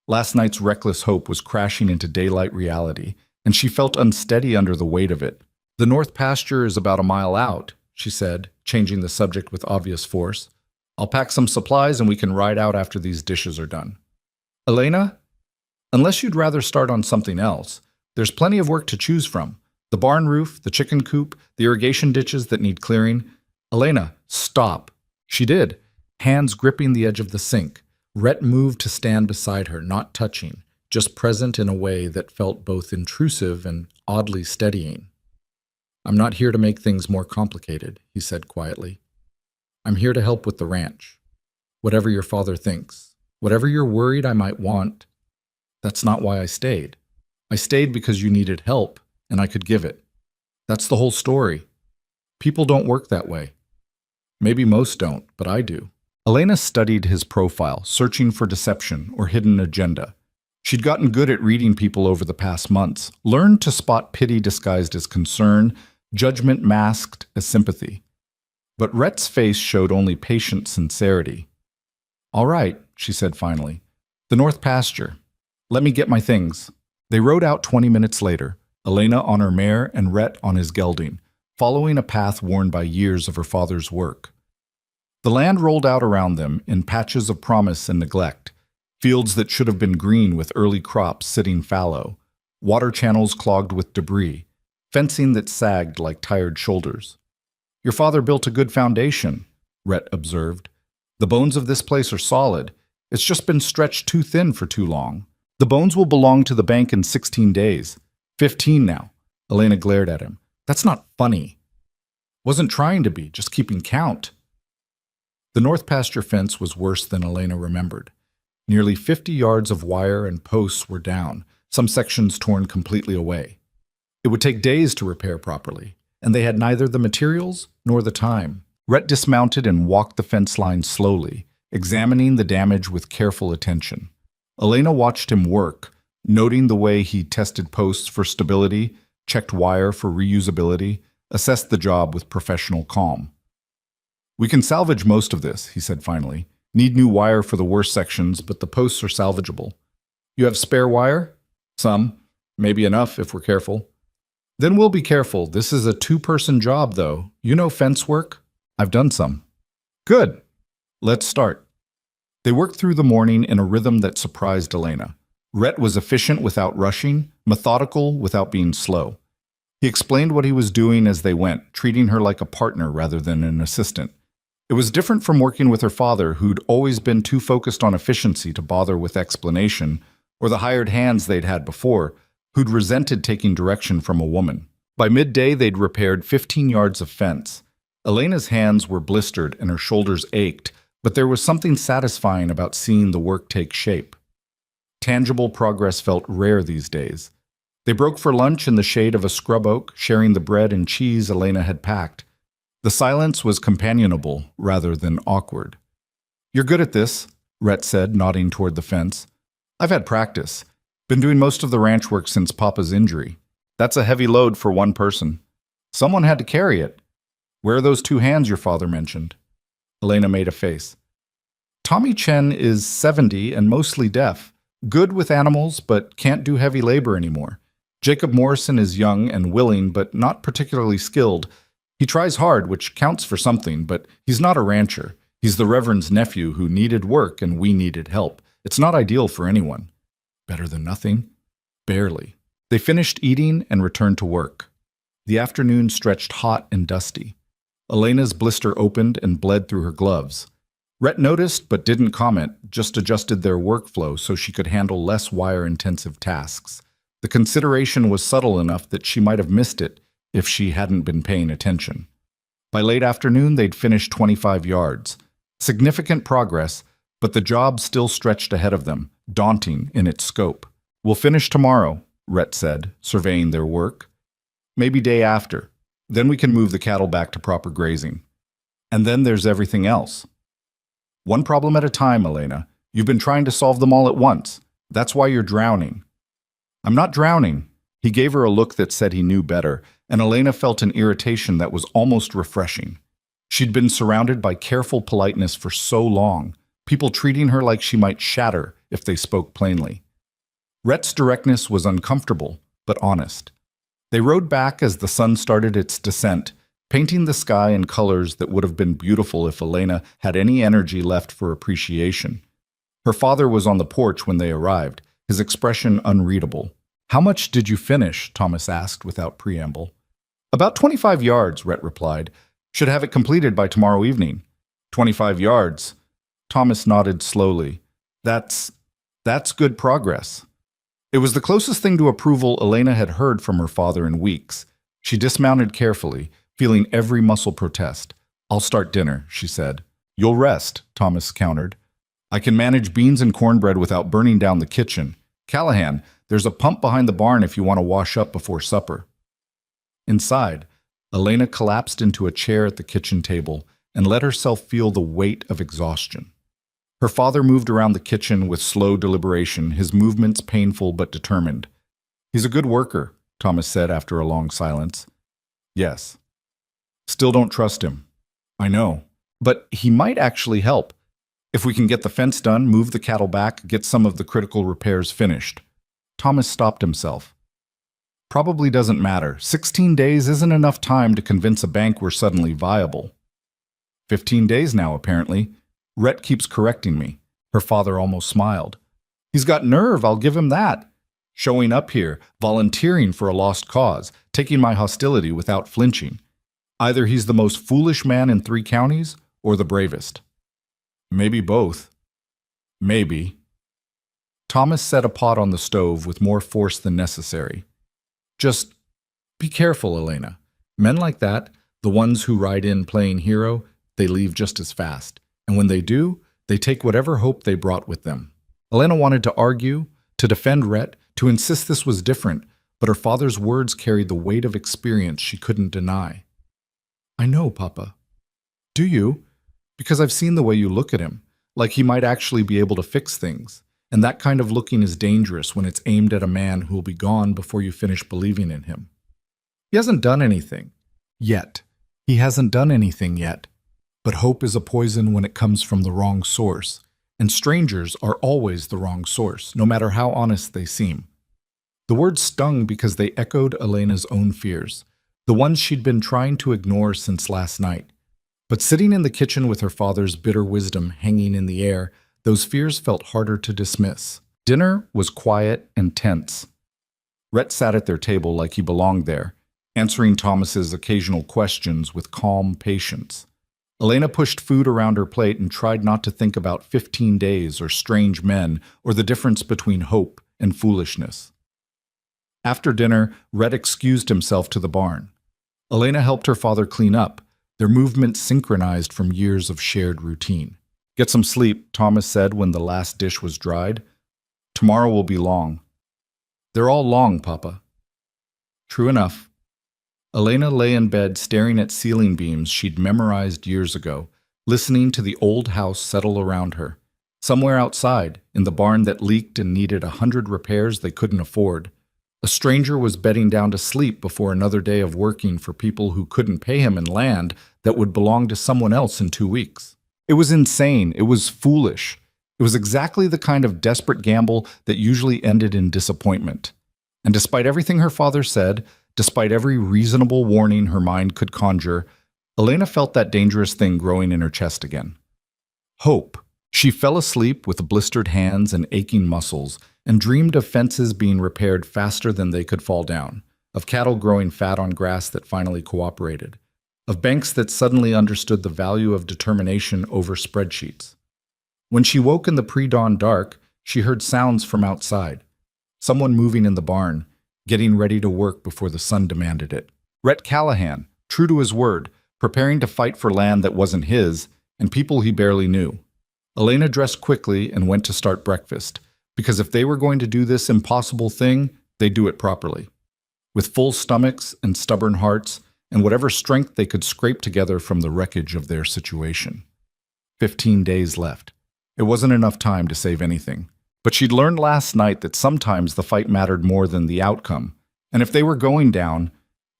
Last night's reckless hope was crashing into daylight reality, and she felt unsteady under the weight of it. "The north pasture is about a mile out," she said, changing the subject with obvious force. "I'll pack some supplies and we can ride out after these dishes are done." "Elena? Unless you'd rather start on something else, there's plenty of work to choose from. The barn roof, the chicken coop, the irrigation ditches that need clearing." "Elena, stop." She did, hands gripping the edge of the sink. Rhett moved to stand beside her, not touching, just present in a way that felt both intrusive and oddly steadying. "I'm not here to make things more complicated," he said quietly. "I'm here to help with the ranch. Whatever your father thinks, whatever you're worried I might want, that's not why I stayed. I stayed because you needed help, and I could give it. That's the whole story. People don't work that way. Maybe most don't, but I do." Elena studied his profile, searching for deception or hidden agenda. She'd gotten good at reading people over the past months, learned to spot pity disguised as concern, judgment masked as sympathy. But Rhett's face showed only patient sincerity. "All right," she said finally. The north pasture. Let me get my things. They rode out 20 minutes later, Elena on her mare and Rhett on his gelding, following a path worn by years of her father's work. The land rolled out around them in patches of promise and neglect, fields that should have been green with early crops sitting fallow, water channels clogged with debris, fencing that sagged like tired shoulders. Your father built a good foundation, Rhett observed. The bones of this place are solid. It's just been stretched too thin for too long. The bones will belong to the bank in 16 days. 15 now. Elena glared at him. That's not funny. Wasn't trying to be, just keeping count. The north pasture fence was worse than Elena remembered. Nearly 50 yards of wire and posts were down, some sections torn completely away. It would take days to repair properly, and they had neither the materials nor the time. Rhett dismounted and walked the fence line slowly, examining the damage with careful attention. Elena watched him work, noting the way he tested posts for stability, checked wire for reusability, assessed the job with professional calm. We can salvage most of this, he said finally. Need new wire for the worst sections, but the posts are salvageable. You have spare wire? Some. Maybe enough if we're careful. Then we'll be careful. This is a two-person job, though. You know fence work? I've done some. Good. Let's start. They worked through the morning in a rhythm that surprised Elena. Rhett was efficient without rushing, methodical without being slow. He explained what he was doing as they went, treating her like a partner rather than an assistant. It was different from working with her father, who'd always been too focused on efficiency to bother with explanation, or the hired hands they'd had before, who'd resented taking direction from a woman. By midday, they'd repaired 15 yards of fence. Elena's hands were blistered and her shoulders ached, but there was something satisfying about seeing the work take shape. Tangible progress felt rare these days. They broke for lunch in the shade of a scrub oak, sharing the bread and cheese Elena had packed. The silence was companionable rather than awkward. You're good at this, Rhett said, nodding toward the fence. I've had practice. Been doing most of the ranch work since Papa's injury. That's a heavy load for one person. Someone had to carry it. Where are those two hands your father mentioned? Elena made a face. Tommy Chen is 70 and mostly deaf. Good with animals, but can't do heavy labor anymore. Jacob Morrison is young and willing, but not particularly skilled. He tries hard, which counts for something, but he's not a rancher. He's the Reverend's nephew who needed work and we needed help. It's not ideal for anyone. Better than nothing? Barely. They finished eating and returned to work. The afternoon stretched hot and dusty. Elena's blister opened and bled through her gloves. Rhett noticed but didn't comment, just adjusted their workflow so she could handle less wire-intensive tasks. The consideration was subtle enough that she might have missed it if she hadn't been paying attention. By late afternoon, they'd finished 25 yards. Significant progress, but the job still stretched ahead of them, daunting in its scope. We'll finish tomorrow, Rhett said, surveying their work. Maybe day after. Then we can move the cattle back to proper grazing. And then there's everything else. One problem at a time, Elena. You've been trying to solve them all at once. That's why you're drowning. I'm not drowning. He gave her a look that said he knew better, and Elena felt an irritation that was almost refreshing. She'd been surrounded by careful politeness for so long, people treating her like she might shatter if they spoke plainly. Rhett's directness was uncomfortable, but honest. They rode back as the sun started its descent, painting the sky in colors that would have been beautiful if Elena had any energy left for appreciation. Her father was on the porch when they arrived, his expression unreadable. How much did you finish? Thomas asked without preamble. About 25 yards, Rhett replied. Should have it completed by tomorrow evening. 25 yards. Thomas nodded slowly. That's good progress. It was the closest thing to approval Elena had heard from her father in weeks. She dismounted carefully, feeling every muscle protest. I'll start dinner, she said. You'll rest, Thomas countered. I can manage beans and cornbread without burning down the kitchen. Callahan, there's a pump behind the barn if you want to wash up before supper. Inside, Elena collapsed into a chair at the kitchen table and let herself feel the weight of exhaustion. Her father moved around the kitchen with slow deliberation, his movements painful but determined. He's a good worker, Thomas said after a long silence. Yes. Still don't trust him. I know. But he might actually help. If we can get the fence done, move the cattle back, get some of the critical repairs finished. Thomas stopped himself. Probably doesn't matter. 16 days isn't enough time to convince a bank we're suddenly viable. 15 days now, apparently. Rhett keeps correcting me. Her father almost smiled. He's got nerve, I'll give him that. Showing up here, volunteering for a lost cause, taking my hostility without flinching. Either he's the most foolish man in 3 counties, or the bravest. Maybe both. Maybe. Thomas set a pot on the stove with more force than necessary. Just be careful, Elena. Men like that, the ones who ride in playing hero, they leave just as fast. And when they do, they take whatever hope they brought with them. Elena wanted to argue, to defend Rhett, to insist this was different, but her father's words carried the weight of experience she couldn't deny. I know, Papa. Do you? Because I've seen the way you look at him, like he might actually be able to fix things. And that kind of looking is dangerous when it's aimed at a man who will be gone before you finish believing in him. He hasn't done anything. Yet. He hasn't done anything yet. But hope is a poison when it comes from the wrong source. And strangers are always the wrong source, no matter how honest they seem. The words stung because they echoed Elena's own fears, the ones she'd been trying to ignore since last night. But sitting in the kitchen with her father's bitter wisdom hanging in the air, those fears felt harder to dismiss. Dinner was quiet and tense. Rhett sat at their table like he belonged there, answering Thomas's occasional questions with calm patience. Elena pushed food around her plate and tried not to think about 15 days or strange men or the difference between hope and foolishness. After dinner, Rhett excused himself to the barn. Elena helped her father clean up, their movements synchronized from years of shared routine. Get some sleep, Thomas said when the last dish was dried. Tomorrow will be long. They're all long, Papa. True enough. Elena lay in bed staring at ceiling beams she'd memorized years ago, listening to the old house settle around her. Somewhere outside, in the barn that leaked and needed 100 repairs they couldn't afford, a stranger was bedding down to sleep before another day of working for people who couldn't pay him in land that would belong to someone else in 2 weeks. It was insane. It was foolish. It was exactly the kind of desperate gamble that usually ended in disappointment. And despite everything her father said, despite every reasonable warning her mind could conjure, Elena felt that dangerous thing growing in her chest again. Hope. She fell asleep with blistered hands and aching muscles and dreamed of fences being repaired faster than they could fall down, of cattle growing fat on grass that finally cooperated, of banks that suddenly understood the value of determination over spreadsheets. When she woke in the pre-dawn dark, she heard sounds from outside. Someone moving in the barn, getting ready to work before the sun demanded it. Rhett Callahan, true to his word, preparing to fight for land that wasn't his and people he barely knew. Elena dressed quickly and went to start breakfast, because if they were going to do this impossible thing, they'd do it properly. With full stomachs and stubborn hearts, and whatever strength they could scrape together from the wreckage of their situation. 15 days left. It wasn't enough time to save anything. But she'd learned last night that sometimes the fight mattered more than the outcome. And if they were going down,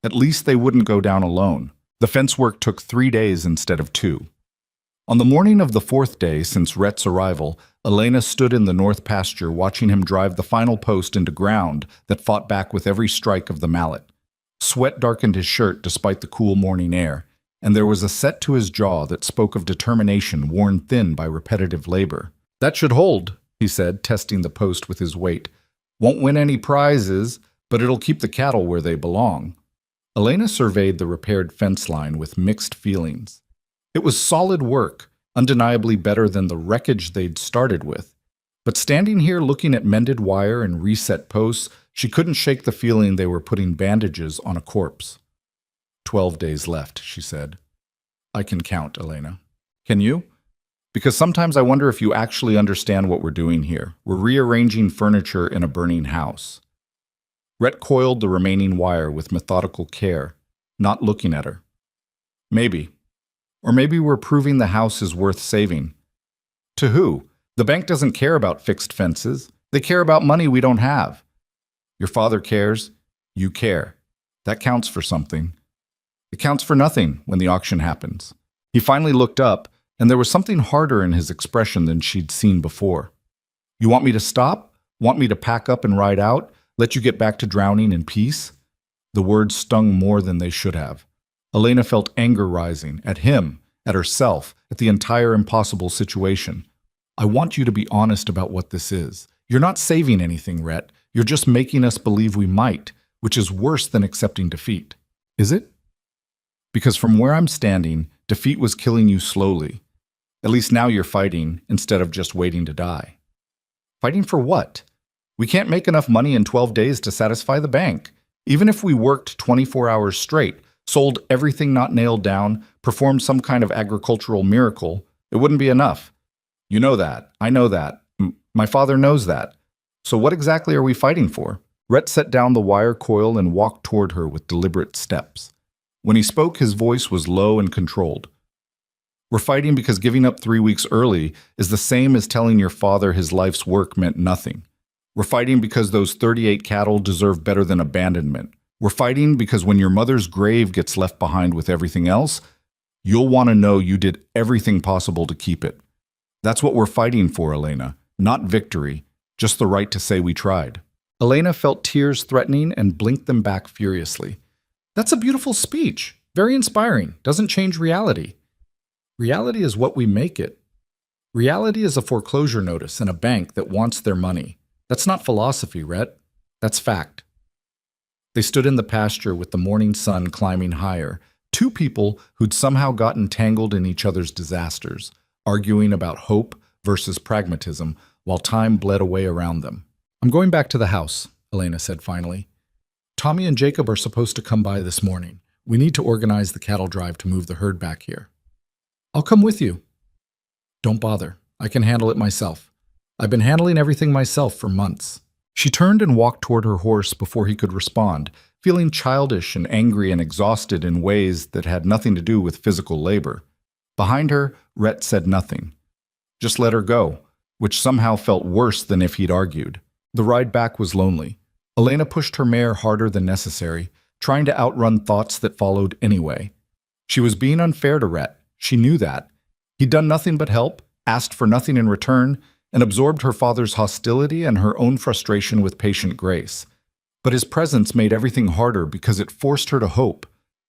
at least they wouldn't go down alone. The fence work took 3 days instead of 2. On the morning of the 4th day since Rhett's arrival, Elena stood in the north pasture watching him drive the final post into ground that fought back with every strike of the mallet. Sweat darkened his shirt despite the cool morning air, and there was a set to his jaw that spoke of determination worn thin by repetitive labor. That should hold, he said, testing the post with his weight. Won't win any prizes, but it'll keep the cattle where they belong. Elena surveyed the repaired fence line with mixed feelings. It was solid work, undeniably better than the wreckage they'd started with. But standing here looking at mended wire and reset posts, she couldn't shake the feeling they were putting bandages on a corpse. 12 days left, she said. I can count, Elena. Can you? Because sometimes I wonder if you actually understand what we're doing here. We're rearranging furniture in a burning house. Rhett coiled the remaining wire with methodical care, not looking at her. Maybe. Or maybe we're proving the house is worth saving. To who? The bank doesn't care about fixed fences. They care about money we don't have. Your father cares. You care. That counts for something. It counts for nothing when the auction happens. He finally looked up, and there was something harder in his expression than she'd seen before. You want me to stop? Want me to pack up and ride out? Let you get back to drowning in peace? The words stung more than they should have. Elena felt anger rising, at him, at herself, at the entire impossible situation. I want you to be honest about what this is. You're not saving anything, Rhett. You're just making us believe we might, which is worse than accepting defeat. Is it? Because from where I'm standing, defeat was killing you slowly. At least now you're fighting instead of just waiting to die. Fighting for what? We can't make enough money in 12 days to satisfy the bank. Even if we worked 24 hours straight, sold everything not nailed down, performed some kind of agricultural miracle, it wouldn't be enough. You know that. I know that. My father knows that. So what exactly are we fighting for? Rhett set down the wire coil and walked toward her with deliberate steps. When he spoke, his voice was low and controlled. We're fighting because giving up 3 weeks early is the same as telling your father his life's work meant nothing. We're fighting because those 38 cattle deserve better than abandonment. We're fighting because when your mother's grave gets left behind with everything else, you'll want to know you did everything possible to keep it. That's what we're fighting for, Elena. Not victory, just the right to say we tried. Elena felt tears threatening and blinked them back furiously. That's a beautiful speech. Very inspiring. Doesn't change reality. Reality is what we make it. Reality is a foreclosure notice and a bank that wants their money. That's not philosophy, Rhett. That's fact. They stood in the pasture with the morning sun climbing higher, two people who'd somehow gotten tangled in each other's disasters, arguing about hope versus pragmatism while time bled away around them. I'm going back to the house, Elena said finally. Tommy and Jacob are supposed to come by this morning. We need to organize the cattle drive to move the herd back here. I'll come with you. Don't bother. I can handle it myself. I've been handling everything myself for months. She turned and walked toward her horse before he could respond, feeling childish and angry and exhausted in ways that had nothing to do with physical labor. Behind her, Rhett said nothing. Just let her go, which somehow felt worse than if he'd argued. The ride back was lonely. Elena pushed her mare harder than necessary, trying to outrun thoughts that followed anyway. She was being unfair to Rhett. She knew that. He'd done nothing but help, asked for nothing in return, and absorbed her father's hostility and her own frustration with patient grace. But his presence made everything harder because it forced her to hope,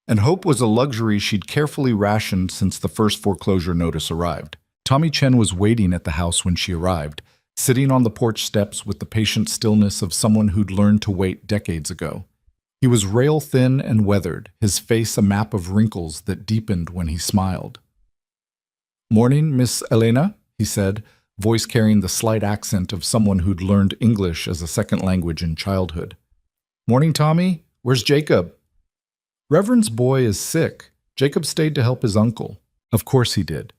and hope was a luxury she'd carefully rationed since the first foreclosure notice arrived. Tommy Chen was waiting at the house when she arrived, sitting on the porch steps with the patient stillness of someone who'd learned to wait decades ago. He was rail-thin and weathered, his face a map of wrinkles that deepened when he smiled. "Morning, Miss Elena," he said, voice carrying the slight accent of someone who'd learned English as a second language in childhood. "Morning, Tommy. Where's Jacob?" "Reverend's boy is sick. Jacob stayed to help his uncle." Of course he did.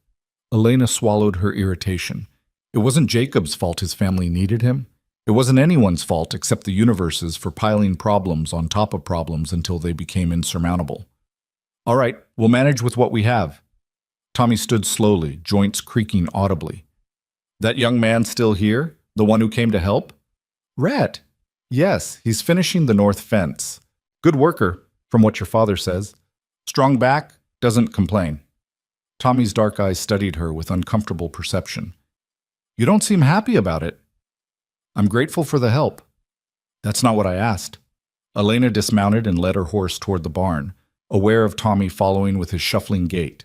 Elena swallowed her irritation. It wasn't Jacob's fault his family needed him. It wasn't anyone's fault except the universe's for piling problems on top of problems until they became insurmountable. "All right, we'll manage with what we have." Tommy stood slowly, joints creaking audibly. "That young man still here? The one who came to help?" "Rhett." "Yes, he's finishing the north fence. Good worker, from what your father says. Strong back, doesn't complain." Tommy's dark eyes studied her with uncomfortable perception. "You don't seem happy about it." "I'm grateful for the help." "That's not what I asked." Elena dismounted and led her horse toward the barn, aware of Tommy following with his shuffling gait.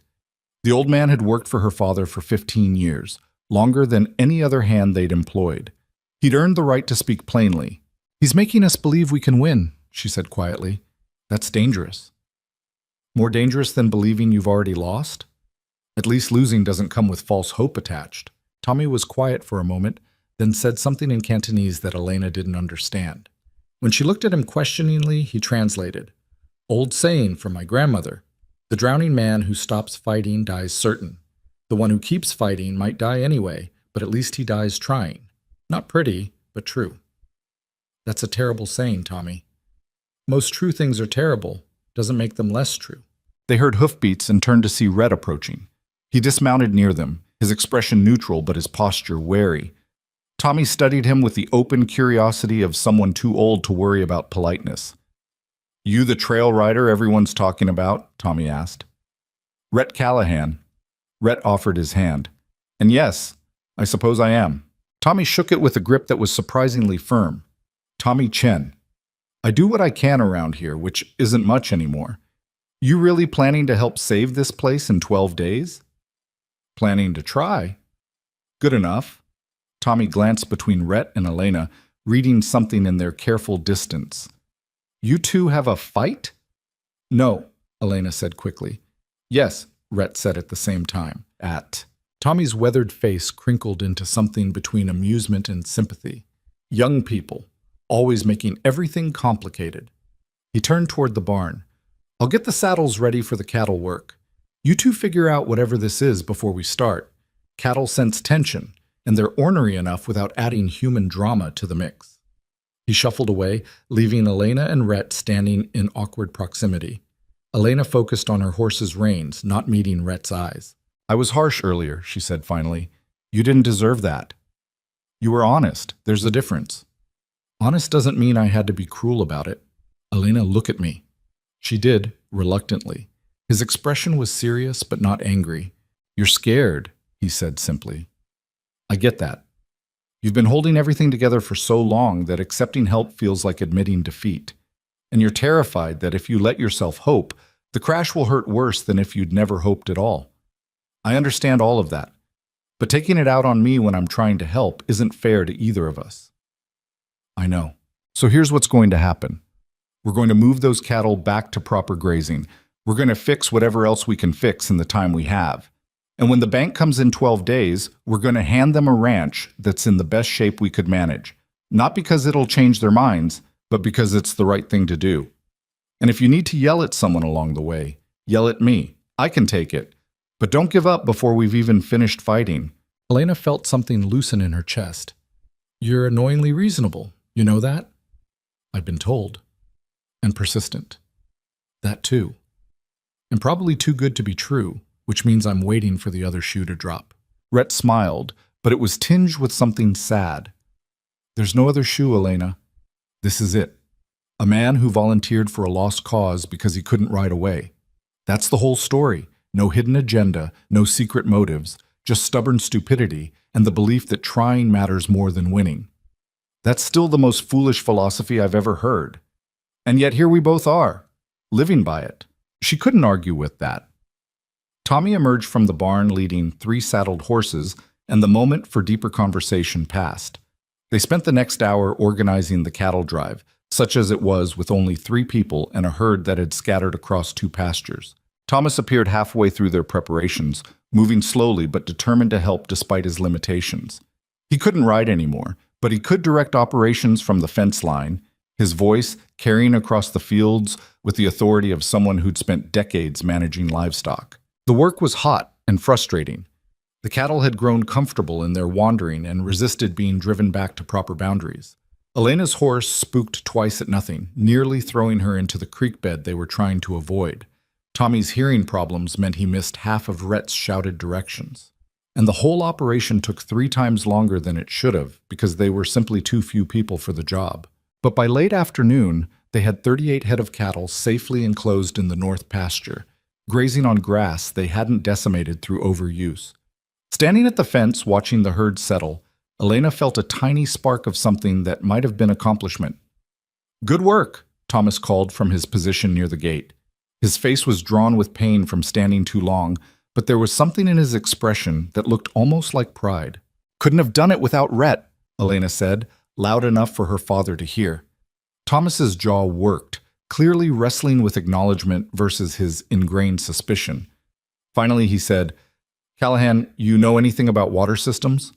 The old man had worked for her father for 15 years, longer than any other hand they'd employed. He'd earned the right to speak plainly. "He's making us believe we can win," she said quietly. "That's dangerous." "More dangerous than believing you've already lost?" "At least losing doesn't come with false hope attached." Tommy was quiet for a moment, then said something in Cantonese that Elena didn't understand. When she looked at him questioningly, he translated. "Old saying from my grandmother. The drowning man who stops fighting dies certain. The one who keeps fighting might die anyway, but at least he dies trying. Not pretty, but true." "That's a terrible saying, Tommy." "Most true things are terrible. Doesn't make them less true." They heard hoofbeats and turned to see Rhett approaching. He dismounted near them, his expression neutral but his posture wary. Tommy studied him with the open curiosity of someone too old to worry about politeness. "You the trail rider everyone's talking about?" Tommy asked. "Rhett Callahan." Rhett offered his hand. And yes, I suppose I am. Tommy shook it with a grip that was surprisingly firm. Tommy Chen. I do what I can around here, which isn't much anymore. You really planning to help save this place in 12 days? Planning to try. Good enough. Tommy glanced between Rhett and Elena, reading something in their careful distance. You two have a fight? No, Elena said quickly. Yes, Rhett said at the same time. Tommy's weathered face crinkled into something between amusement and sympathy. Young people, always making everything complicated. He turned toward the barn. I'll get the saddles ready for the cattle work. You two figure out whatever this is before we start. Cattle sense tension, and they're ornery enough without adding human drama to the mix. He shuffled away, leaving Elena and Rhett standing in awkward proximity. Elena focused on her horse's reins, not meeting Rhett's eyes. I was harsh earlier, she said finally. You didn't deserve that. You were honest. There's a difference. Honest doesn't mean I had to be cruel about it. Elena, look at me. She did, reluctantly. His expression was serious but not angry. You're scared, he said simply. I get that. You've been holding everything together for so long that accepting help feels like admitting defeat. And you're terrified that if you let yourself hope, the crash will hurt worse than if you'd never hoped at all. I understand all of that. But taking it out on me when I'm trying to help isn't fair to either of us. I know. So here's what's going to happen. We're going to move those cattle back to proper grazing. We're going to fix whatever else we can fix in the time we have. And when the bank comes in 12 days, we're going to hand them a ranch that's in the best shape we could manage. Not because it'll change their minds, but because it's the right thing to do. And if you need to yell at someone along the way, yell at me. I can take it. But don't give up before we've even finished fighting. Elena felt something loosen in her chest. You're annoyingly reasonable. You know that? I've been told. And persistent. That too. And probably too good to be true, which means I'm waiting for the other shoe to drop. Rhett smiled, but it was tinged with something sad. There's no other shoe, Elena. This is it. A man who volunteered for a lost cause because he couldn't ride away. That's the whole story. No hidden agenda, no secret motives, just stubborn stupidity and the belief that trying matters more than winning. That's still the most foolish philosophy I've ever heard. And yet here we both are, living by it. She couldn't argue with that. Tommy emerged from the barn leading 3 saddled horses, and the moment for deeper conversation passed. They spent the next hour organizing the cattle drive, such as it was with only 3 people and a herd that had scattered across 2 pastures. Thomas appeared halfway through their preparations, moving slowly but determined to help despite his limitations. He couldn't ride anymore, but he could direct operations from the fence line, his voice carrying across the fields with the authority of someone who'd spent decades managing livestock. The work was hot and frustrating. The cattle had grown comfortable in their wandering and resisted being driven back to proper boundaries. Elena's horse spooked twice at nothing, nearly throwing her into the creek bed they were trying to avoid. Tommy's hearing problems meant he missed half of Rhett's shouted directions. And the whole operation took 3 times longer than it should have because they were simply too few people for the job. But by late afternoon, they had 38 head of cattle safely enclosed in the north pasture, grazing on grass they hadn't decimated through overuse. Standing at the fence watching the herd settle, Elena felt a tiny spark of something that might have been accomplishment. Good work, Thomas called from his position near the gate. His face was drawn with pain from standing too long, but there was something in his expression that looked almost like pride. Couldn't have done it without Rhett, Elena said, loud enough for her father to hear. Thomas's jaw worked, clearly wrestling with acknowledgement versus his ingrained suspicion. Finally, he said, Callahan, you know anything about water systems?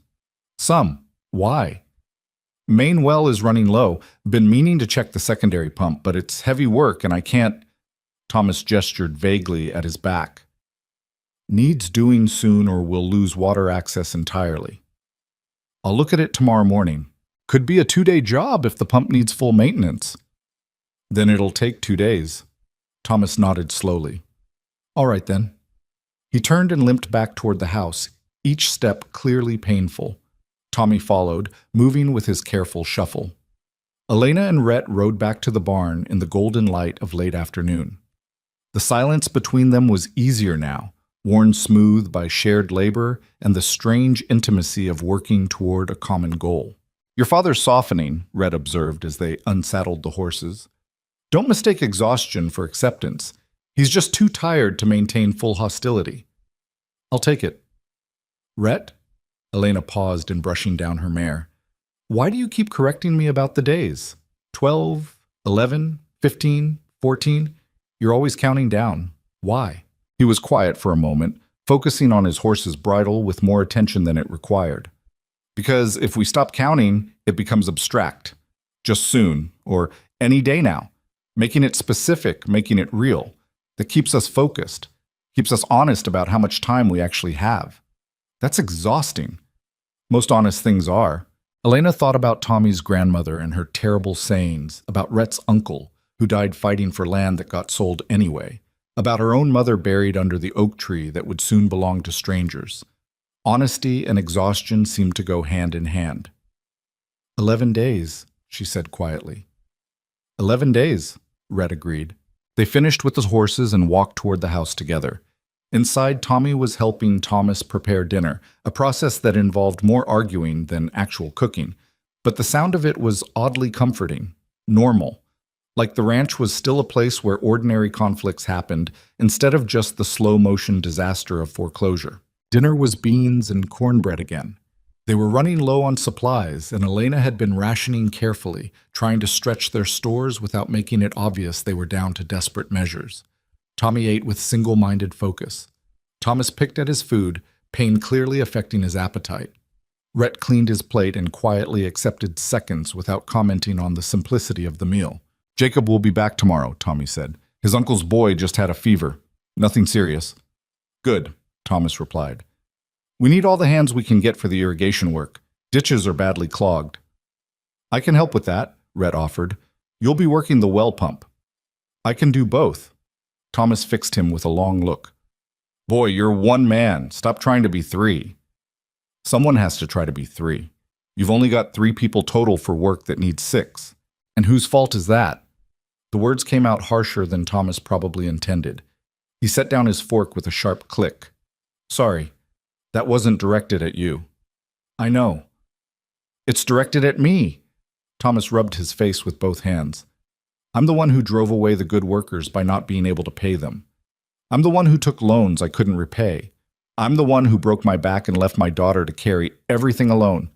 Some. Why? Main well is running low. Been meaning to check the secondary pump, but it's heavy work and I can't. Thomas gestured vaguely at his back. Needs doing soon or we'll lose water access entirely. I'll look at it tomorrow morning. Could be a 2-day job if the pump needs full maintenance. Then it'll take 2 days. Thomas nodded slowly. All right then. He turned and limped back toward the house, each step clearly painful. Tommy followed, moving with his careful shuffle. Elena and Rhett rode back to the barn in the golden light of late afternoon. The silence between them was easier now, worn smooth by shared labor and the strange intimacy of working toward a common goal. Your father's softening, Red observed as they unsaddled the horses. Don't mistake exhaustion for acceptance. He's just too tired to maintain full hostility. I'll take it. Rhett? Elena paused in brushing down her mare. Why do you keep correcting me about the days? 12, 11, 15, 14? You're always counting down. Why? He was quiet for a moment, focusing on his horse's bridle with more attention than it required. Because if we stop counting, it becomes abstract. Just soon, or any day now. Making it specific, making it real. That keeps us focused, keeps us honest about how much time we actually have. That's exhausting. Most honest things are. Elena thought about Tommy's grandmother and her terrible sayings, about Rhett's uncle, who died fighting for land that got sold anyway, about her own mother buried under the oak tree that would soon belong to strangers. Honesty and exhaustion seemed to go hand in hand. 11 days, she said quietly. 11 days, Rhett agreed. They finished with the horses and walked toward the house together. Inside, Tommy was helping Thomas prepare dinner, a process that involved more arguing than actual cooking. But the sound of it was oddly comforting, normal, like the ranch was still a place where ordinary conflicts happened instead of just the slow-motion disaster of foreclosure. Dinner was beans and cornbread again. They were running low on supplies, and Elena had been rationing carefully, trying to stretch their stores without making it obvious they were down to desperate measures. Tommy ate with single-minded focus. Thomas picked at his food, pain clearly affecting his appetite. Rhett cleaned his plate and quietly accepted seconds without commenting on the simplicity of the meal. Jacob will be back tomorrow, Tommy said. His uncle's boy just had a fever. Nothing serious. Good, Thomas replied. We need all the hands we can get for the irrigation work. Ditches are badly clogged. I can help with that, Rhett offered. You'll be working the well pump. I can do both. Thomas fixed him with a long look. Boy, you're one man. Stop trying to be three. Someone has to try to be three. You've only got 3 people total for work that needs 6. And whose fault is that? The words came out harsher than Thomas probably intended. He set down his fork with a sharp click. Sorry, that wasn't directed at you. I know. It's directed at me. Thomas rubbed his face with both hands. I'm the one who drove away the good workers by not being able to pay them. I'm the one who took loans I couldn't repay. I'm the one who broke my back and left my daughter to carry everything alone.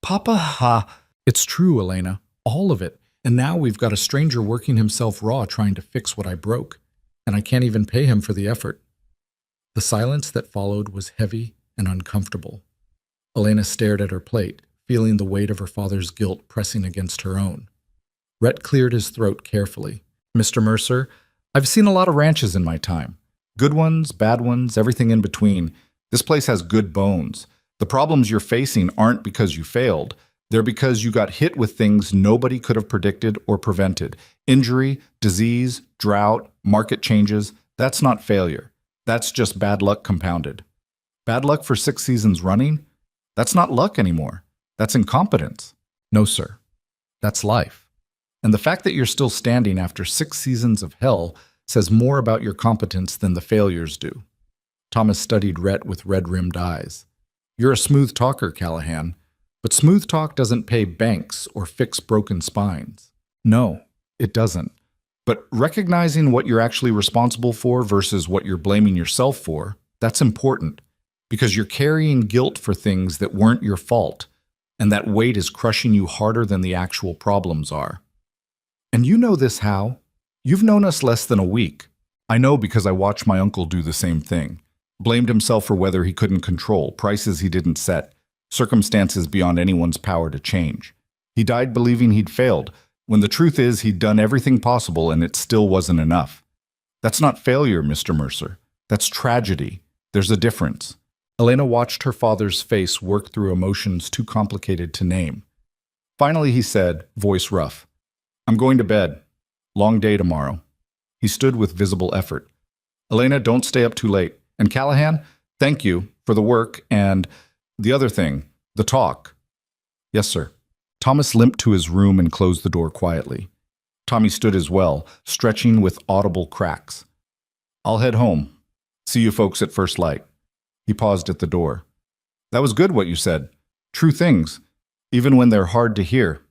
Papa, ha! It's true, Elena. All of it. And now we've got a stranger working himself raw trying to fix what I broke. And I can't even pay him for the effort. The silence that followed was heavy and uncomfortable. Elena stared at her plate, feeling the weight of her father's guilt pressing against her own. Rhett cleared his throat carefully. Mr. Mercer, I've seen a lot of ranches in my time. Good ones, bad ones, everything in between. This place has good bones. The problems you're facing aren't because you failed. They're because you got hit with things nobody could have predicted or prevented. Injury, disease, drought, market changes. That's not failure. That's just bad luck compounded. Bad luck for 6 seasons running? That's not luck anymore. That's incompetence. No, sir. That's life. And the fact that you're still standing after 6 seasons of hell says more about your competence than the failures do. Thomas studied Rhett with red-rimmed eyes. You're a smooth talker, Callahan, but smooth talk doesn't pay banks or fix broken spines. No, it doesn't. But recognizing what you're actually responsible for versus what you're blaming yourself for, that's important, because you're carrying guilt for things that weren't your fault, and that weight is crushing you harder than the actual problems are. And you know this how? You've known us less than a week. I know because I watched my uncle do the same thing. Blamed himself for weather he couldn't control, prices he didn't set, circumstances beyond anyone's power to change. He died believing he'd failed, when the truth is he'd done everything possible and it still wasn't enough. That's not failure, Mr. Mercer. That's tragedy. There's a difference. Elena watched her father's face work through emotions too complicated to name. Finally he said, voice rough, I'm going to bed. Long day tomorrow. He stood with visible effort. Elena, don't stay up too late. And Callahan, thank you for the work and the other thing, the talk. Yes, sir. Thomas limped to his room and closed the door quietly. Tommy stood as well, stretching with audible cracks. I'll head home. See you folks at first light. He paused at the door. That was good what you said. True things, even when they're hard to hear.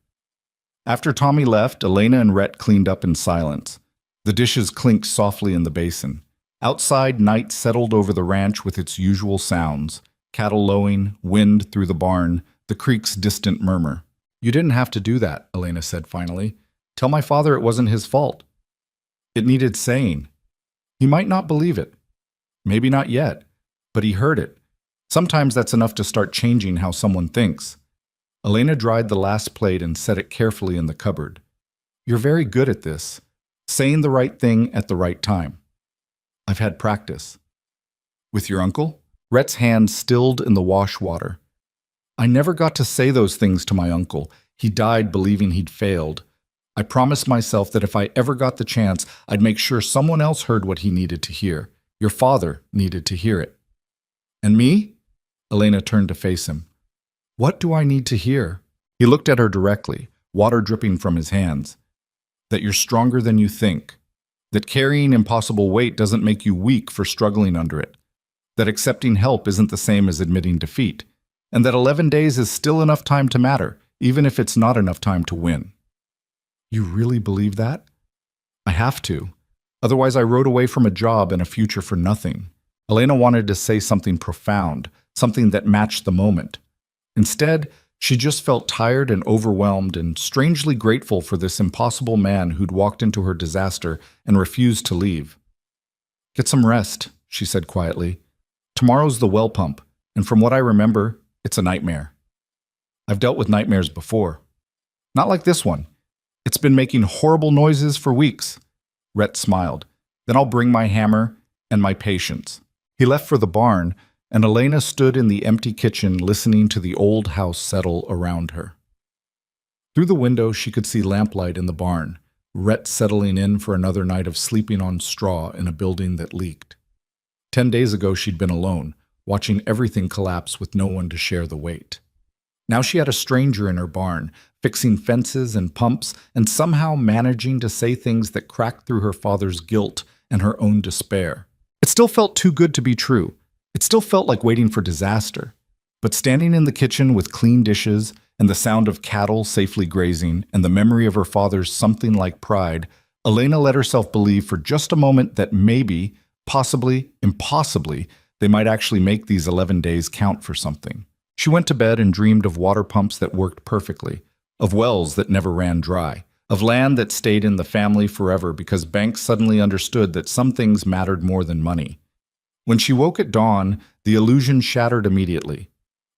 After Tommy left, Elena and Rhett cleaned up in silence. The dishes clinked softly in the basin. Outside, night settled over the ranch with its usual sounds. Cattle lowing, wind through the barn, the creek's distant murmur. You didn't have to do that, Elena said finally. Tell my father it wasn't his fault. It needed saying. He might not believe it. Maybe not yet, but he heard it. Sometimes that's enough to start changing how someone thinks. Elena dried the last plate and set it carefully in the cupboard. You're very good at this, saying the right thing at the right time. I've had practice. With your uncle? Rhett's hand stilled in the wash water. I never got to say those things to my uncle. He died believing he'd failed. I promised myself that if I ever got the chance, I'd make sure someone else heard what he needed to hear. Your father needed to hear it. And me? Elena turned to face him. What do I need to hear? He looked at her directly, water dripping from his hands. That you're stronger than you think. That carrying impossible weight doesn't make you weak for struggling under it. That accepting help isn't the same as admitting defeat. And that 11 days is still enough time to matter, even if it's not enough time to win. You really believe that? I have to. Otherwise I rode away from a job and a future for nothing. Elena wanted to say something profound, something that matched the moment. Instead, she just felt tired and overwhelmed and strangely grateful for this impossible man who'd walked into her disaster and refused to leave. Get some rest, she said quietly. Tomorrow's the well pump, and from what I remember, it's a nightmare. I've dealt with nightmares before. Not like this one. It's been making horrible noises for weeks. Rhett smiled. Then I'll bring my hammer and my patience. He left for the barn, and Elena stood in the empty kitchen listening to the old house settle around her. Through the window, she could see lamplight in the barn, Rhett settling in for another night of sleeping on straw in a building that leaked. 10 days ago, she'd been alone, watching everything collapse with no one to share the weight. Now she had a stranger in her barn, fixing fences and pumps, and somehow managing to say things that cracked through her father's guilt and her own despair. It still felt too good to be true. It still felt like waiting for disaster. But standing in the kitchen with clean dishes and the sound of cattle safely grazing and the memory of her father's something like pride, Elena let herself believe for just a moment that maybe, possibly, impossibly, they might actually make these 11 days count for something. She went to bed and dreamed of water pumps that worked perfectly, of wells that never ran dry, of land that stayed in the family forever because banks suddenly understood that some things mattered more than money. When she woke at dawn, the illusion shattered immediately.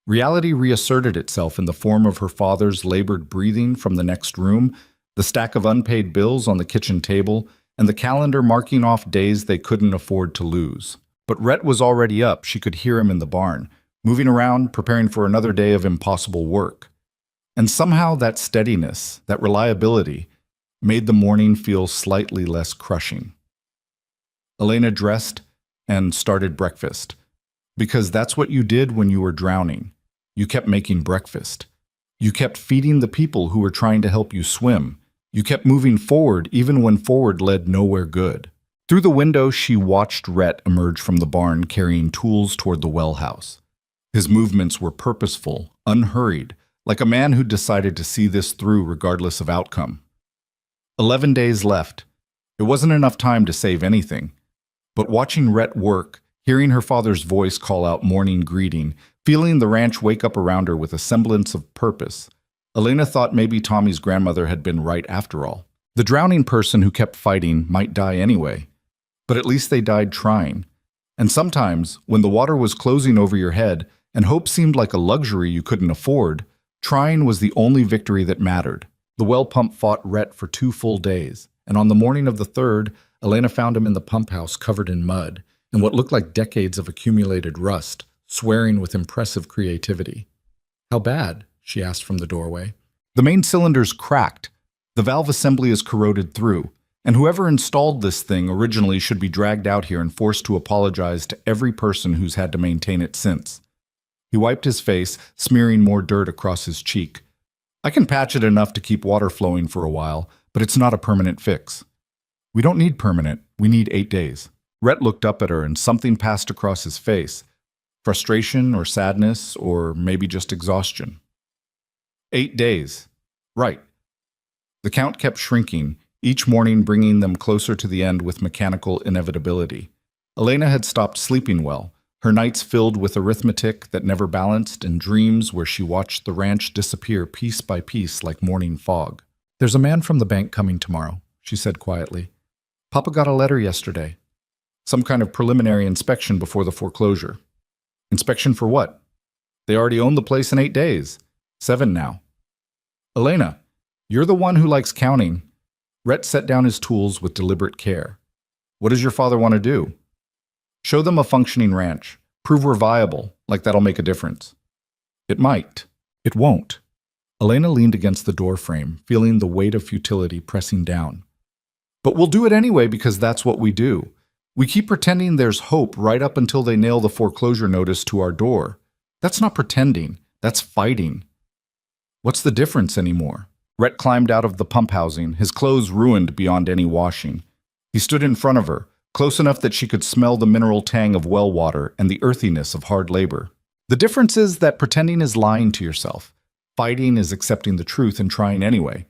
Reality reasserted itself in the form of her father's labored breathing from the next room, the stack of unpaid bills on the kitchen table, and the calendar marking off days they couldn't afford to lose. But Rhett was already up. She could hear him in the barn, moving around, preparing for another day of impossible work. And somehow that steadiness, that reliability, made the morning feel slightly less crushing. Elena dressed and started breakfast, because that's what you did when you were drowning. You kept making breakfast. You kept feeding the people who were trying to help you swim. You kept moving forward even when forward led nowhere good. Through the window, she watched Rhett emerge from the barn carrying tools toward the well house. His movements were purposeful, unhurried, like a man who decided to see this through regardless of outcome. 11 days left. It wasn't enough time to save anything. But watching Rhett work, hearing her father's voice call out morning greeting, feeling the ranch wake up around her with a semblance of purpose, Elena thought maybe Tommy's grandmother had been right after all. The drowning person who kept fighting might die anyway, but at least they died trying. And sometimes, when the water was closing over your head and hope seemed like a luxury you couldn't afford, trying was the only victory that mattered. The well pump fought Rhett for 2 full days, and on the morning of the 3rd, Elena found him in the pump house covered in mud and what looked like decades of accumulated rust, swearing with impressive creativity. How bad? She asked from the doorway. The main cylinder's cracked. The valve assembly is corroded through, and whoever installed this thing originally should be dragged out here and forced to apologize to every person who's had to maintain it since. He wiped his face, smearing more dirt across his cheek. I can patch it enough to keep water flowing for a while, but it's not a permanent fix. We don't need permanent, we need 8 days. Rhett looked up at her and something passed across his face. Frustration or sadness or maybe just exhaustion. 8 days. Right. The count kept shrinking, each morning bringing them closer to the end with mechanical inevitability. Elena had stopped sleeping well, her nights filled with arithmetic that never balanced and dreams where she watched the ranch disappear piece by piece like morning fog. "There's a man from the bank coming tomorrow," she said quietly. "Papa got a letter yesterday. Some kind of preliminary inspection before the foreclosure." "Inspection for what? They already own the place in 8 days. 7 now." "Elena, you're the one who likes counting." Rhett set down his tools with deliberate care. "What does your father want to do?" "Show them a functioning ranch. Prove we're viable, like that'll make a difference." "It might. It won't." Elena leaned against the door frame, feeling the weight of futility pressing down. "But we'll do it anyway because that's what we do. We keep pretending there's hope right up until they nail the foreclosure notice to our door. That's not pretending. That's fighting." "What's the difference anymore?" Rhett climbed out of the pump housing, his clothes ruined beyond any washing. He stood in front of her, close enough that she could smell the mineral tang of well water and the earthiness of hard labor. "The difference is that pretending is lying to yourself. Fighting is accepting the truth and trying anyway.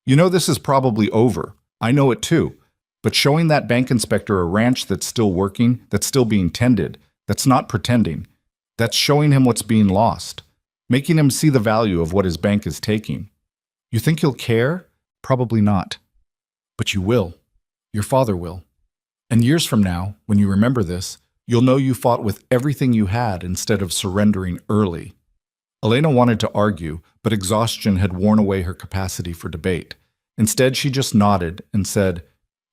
You know this is probably over. I know it too. But showing that bank inspector a ranch that's still working, that's still being tended, that's not pretending. That's showing him what's being lost. Making him see the value of what his bank is taking. You think he'll care? Probably not. But you will. Your father will. And years from now, when you remember this, you'll know you fought with everything you had instead of surrendering early." Elena wanted to argue, but exhaustion had worn away her capacity for debate. Instead, she just nodded and said,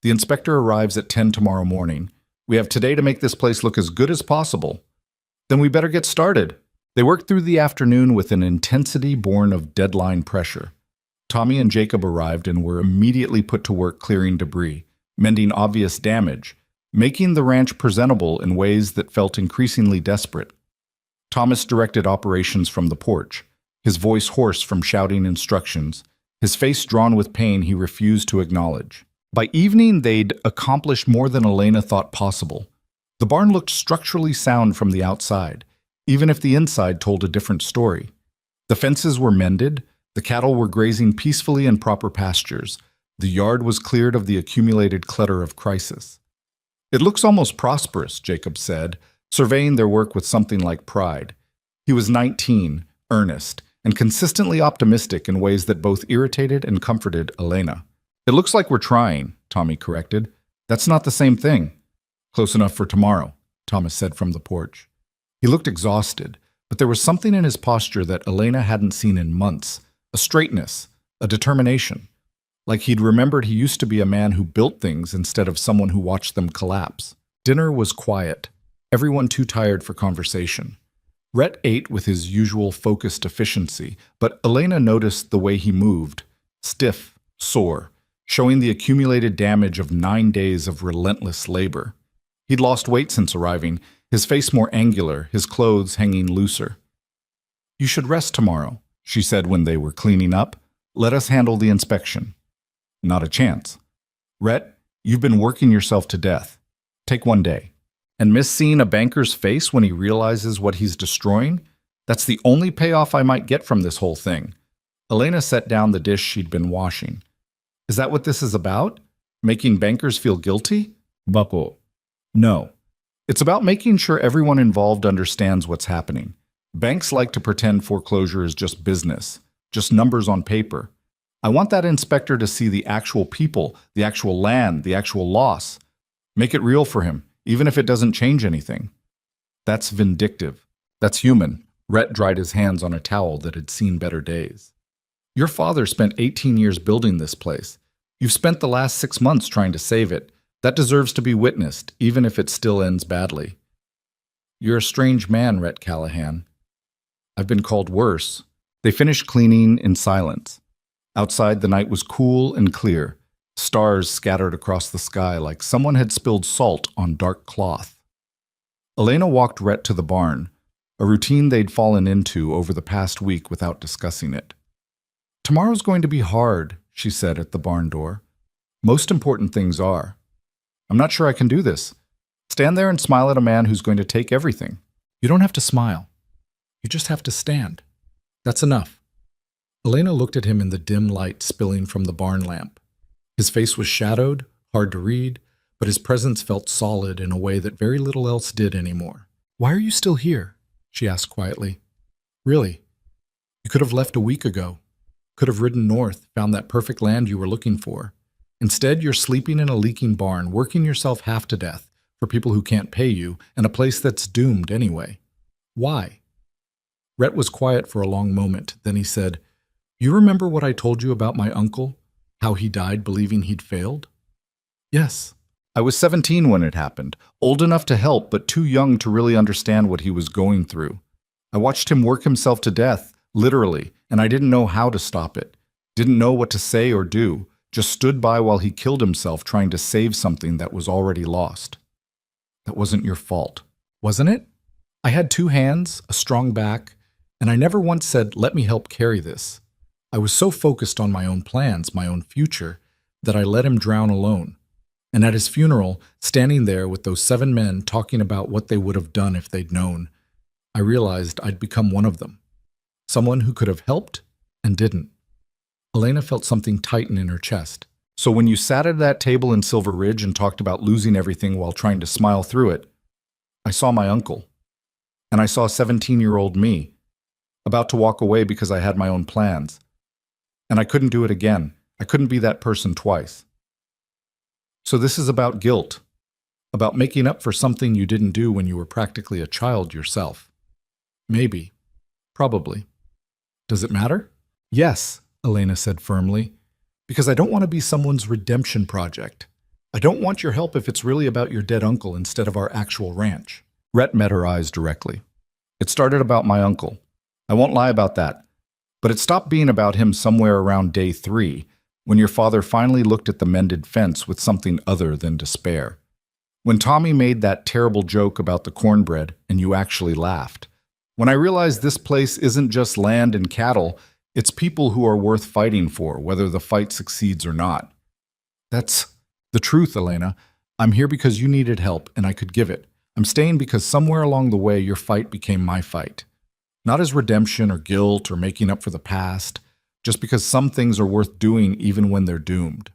"The inspector arrives at 10 tomorrow morning. We have today to make this place look as good as possible. Then we better get started." They worked through the afternoon with an intensity born of deadline pressure. Tommy and Jacob arrived and were immediately put to work clearing debris, mending obvious damage, making the ranch presentable in ways that felt increasingly desperate. Thomas directed operations from the porch, his voice hoarse from shouting instructions, his face drawn with pain he refused to acknowledge. By evening, they'd accomplished more than Elena thought possible. The barn looked structurally sound from the outside, even if the inside told a different story. The fences were mended, the cattle were grazing peacefully in proper pastures, the yard was cleared of the accumulated clutter of crisis. "It looks almost prosperous," Jacob said, surveying their work with something like pride. He was 19, earnest, and consistently optimistic in ways that both irritated and comforted Elena. "It looks like we're trying," Tommy corrected. "That's not the same thing." "Close enough for tomorrow," Thomas said from the porch. He looked exhausted, but there was something in his posture that Elena hadn't seen in months, a straightness, a determination. Like he'd remembered he used to be a man who built things instead of someone who watched them collapse. Dinner was quiet, everyone too tired for conversation. Rhett ate with his usual focused efficiency, but Elena noticed the way he moved, stiff, sore, showing the accumulated damage of 9 days of relentless labor. He'd lost weight since arriving, his face more angular, his clothes hanging looser. "You should rest tomorrow," she said when they were cleaning up. "Let us handle the inspection." "Not a chance." "Rhett, you've been working yourself to death. Take 1 day." "And miss seeing a banker's face when he realizes what he's destroying? That's the only payoff I might get from this whole thing." Elena set down the dish she'd been washing. "Is that what this is about? Making bankers feel guilty?" "Buckle." "No. It's about making sure everyone involved understands what's happening. Banks like to pretend foreclosure is just business, just numbers on paper. I want that inspector to see the actual people, the actual land, the actual loss. Make it real for him, even if it doesn't change anything." "That's vindictive. That's human." Rhett dried his hands on a towel that had seen better days. "Your father spent 18 years building this place. You've spent the last 6 months trying to save it. That deserves to be witnessed, even if it still ends badly." "You're a strange man, Rhett Callahan." "I've been called worse." They finished cleaning in silence. Outside, the night was cool and clear, stars scattered across the sky like someone had spilled salt on dark cloth. Elena walked Rhett to the barn, a routine they'd fallen into over the past week without discussing it. "Tomorrow's going to be hard," she said at the barn door. "Most important things are. I'm not sure I can do this. Stand there and smile at a man who's going to take everything. You don't have to smile. You just have to stand. That's enough. Elena looked at him in the dim light spilling from the barn lamp. His face was shadowed, hard to read, but his presence felt solid in a way that very little else did anymore. Why are you still here? She asked quietly. Really? You could have left a week ago. Could have ridden north, found that perfect land you were looking for. Instead, you're sleeping in a leaking barn, working yourself half to death for people who can't pay you, and a place that's doomed anyway. Why? Rhett was quiet for a long moment. Then he said, You remember what I told you about my uncle? How he died believing he'd failed? Yes. I was 17 when it happened, old enough to help, but too young to really understand what he was going through. I watched him work himself to death, literally, and I didn't know how to stop it. Didn't know what to say or do, just stood by while he killed himself trying to save something that was already lost. That wasn't your fault, wasn't it? I had 2 hands, a strong back, and I never once said, let me help carry this. I was so focused on my own plans, my own future, that I let him drown alone. And at his funeral, standing there with those 7 men talking about what they would have done if they'd known, I realized I'd become one of them. Someone who could have helped and didn't. Elena felt something tighten in her chest. So when you sat at that table in Silver Ridge and talked about losing everything while trying to smile through it, I saw my uncle. And I saw 17-year-old me, about to walk away because I had my own plans. And I couldn't do it again. I couldn't be that person twice. So this is about guilt, about making up for something you didn't do when you were practically a child yourself. Maybe. Probably. Does it matter? Yes, Elena said firmly, because I don't want to be someone's redemption project. I don't want your help if it's really about your dead uncle instead of our actual ranch. Rhett met her eyes directly. It started about my uncle. I won't lie about that. But it stopped being about him somewhere around day 3, when your father finally looked at the mended fence with something other than despair. When Tommy made that terrible joke about the cornbread and you actually laughed. When I realized this place isn't just land and cattle, it's people who are worth fighting for, whether the fight succeeds or not. That's the truth, Elena. I'm here because you needed help and I could give it. I'm staying because somewhere along the way your fight became my fight. Not as redemption or guilt or making up for the past, just because some things are worth doing even when they're doomed.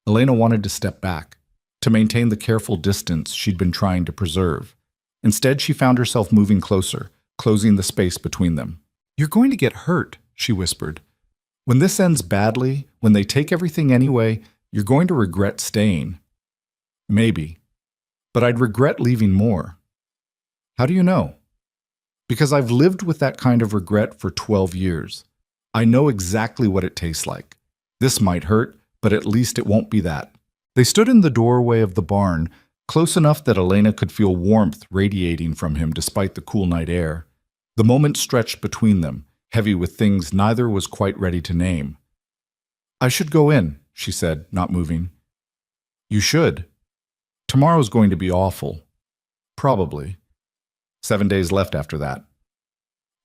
Elena wanted to step back, to maintain the careful distance she'd been trying to preserve. Instead, she found herself moving closer, closing the space between them. You're going to get hurt, she whispered. When this ends badly, when they take everything anyway, you're going to regret staying. Maybe. But I'd regret leaving more. How do you know? Because I've lived with that kind of regret for 12 years. I know exactly what it tastes like. This might hurt, but at least it won't be that. They stood in the doorway of the barn, close enough that Elena could feel warmth radiating from him despite the cool night air. The moment stretched between them, heavy with things neither was quite ready to name. I should go in, she said, not moving. You should. Tomorrow's going to be awful. Probably. 7 days left after that.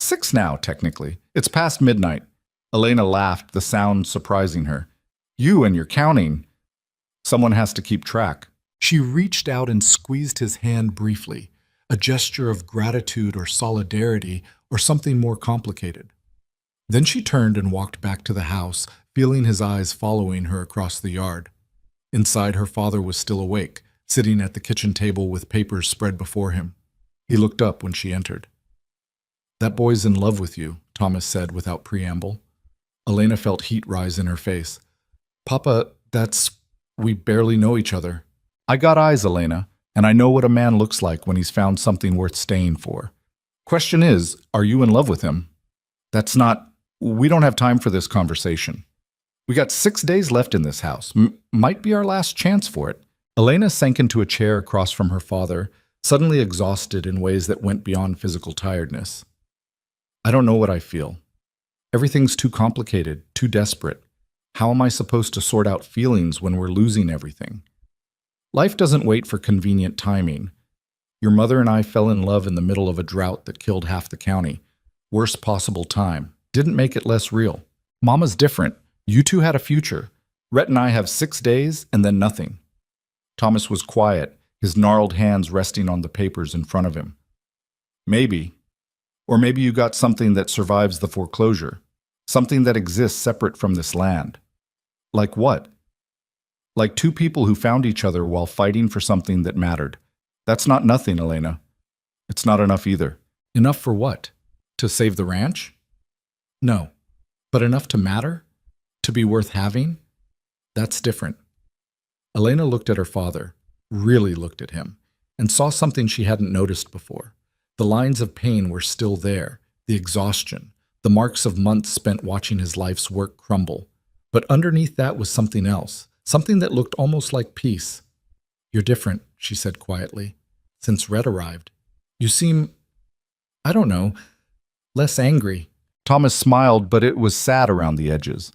6 now, technically. It's past midnight. Elena laughed, the sound surprising her. You and your counting. Someone has to keep track. She reached out and squeezed his hand briefly, a gesture of gratitude or solidarity or something more complicated. Then she turned and walked back to the house, feeling his eyes following her across the yard. Inside, her father was still awake, sitting at the kitchen table with papers spread before him. He looked up when she entered. That boy's in love with you, Thomas said without preamble. Elena felt heat rise in her face. Papa, we barely know each other. I got eyes, Elena, and I know what a man looks like when he's found something worth staying for. Question is, are you in love with him? We don't have time for this conversation. We got 6 days left in this house. Might be our last chance for it. Elena sank into a chair across from her father, suddenly exhausted in ways that went beyond physical tiredness. I don't know what I feel. Everything's too complicated, too desperate. How am I supposed to sort out feelings when we're losing everything? Life doesn't wait for convenient timing. Your mother and I fell in love in the middle of a drought that killed half the county. Worst possible time. Didn't make it less real. Mama's different. You two had a future. Rhett and I have 6 days and then nothing. Thomas was quiet, his gnarled hands resting on the papers in front of him. Maybe. Or maybe you got something that survives the foreclosure, something that exists separate from this land. Like what? Like two people who found each other while fighting for something that mattered. That's not nothing, Elena. It's not enough either. Enough for what? To save the ranch? No. But enough to matter? To be worth having? That's different. Elena looked at her father, really looked at him, and saw something she hadn't noticed before. The lines of pain were still there, the exhaustion, the marks of months spent watching his life's work crumble. But underneath that was something else, something that looked almost like peace. "You're different," she said quietly, "since Rhett arrived. You seem, I don't know, less angry." Thomas smiled, but it was sad around the edges.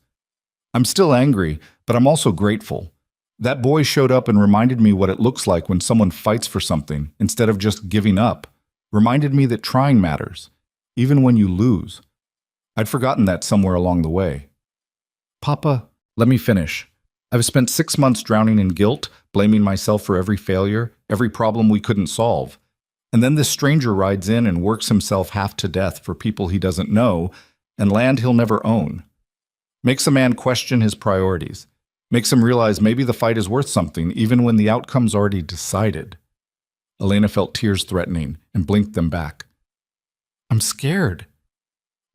"I'm still angry, but I'm also grateful. That boy showed up and reminded me what it looks like when someone fights for something instead of just giving up. Reminded me that trying matters, even when you lose. I'd forgotten that somewhere along the way." "Papa, let me finish. I've spent 6 months drowning in guilt, blaming myself for every failure, every problem we couldn't solve. And then this stranger rides in and works himself half to death for people he doesn't know and land he'll never own. Makes a man question his priorities. Makes him realize maybe the fight is worth something, even when the outcome's already decided." Elena felt tears threatening and blinked them back. "I'm scared.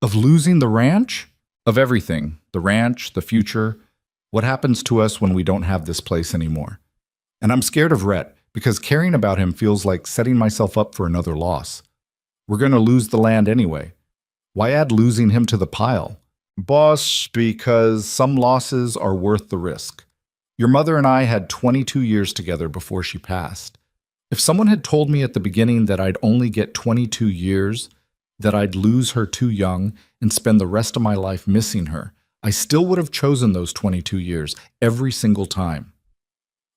Of losing the ranch? Of everything. The ranch, the future. What happens to us when we don't have this place anymore? And I'm scared of Rhett, because caring about him feels like setting myself up for another loss. We're going to lose the land anyway. Why add losing him to the pile? Boss, because some losses are worth the risk. Your mother and I had 22 years together before she passed. If someone had told me at the beginning that I'd only get 22 years, that I'd lose her too young and spend the rest of my life missing her, I still would have chosen those 22 years every single time.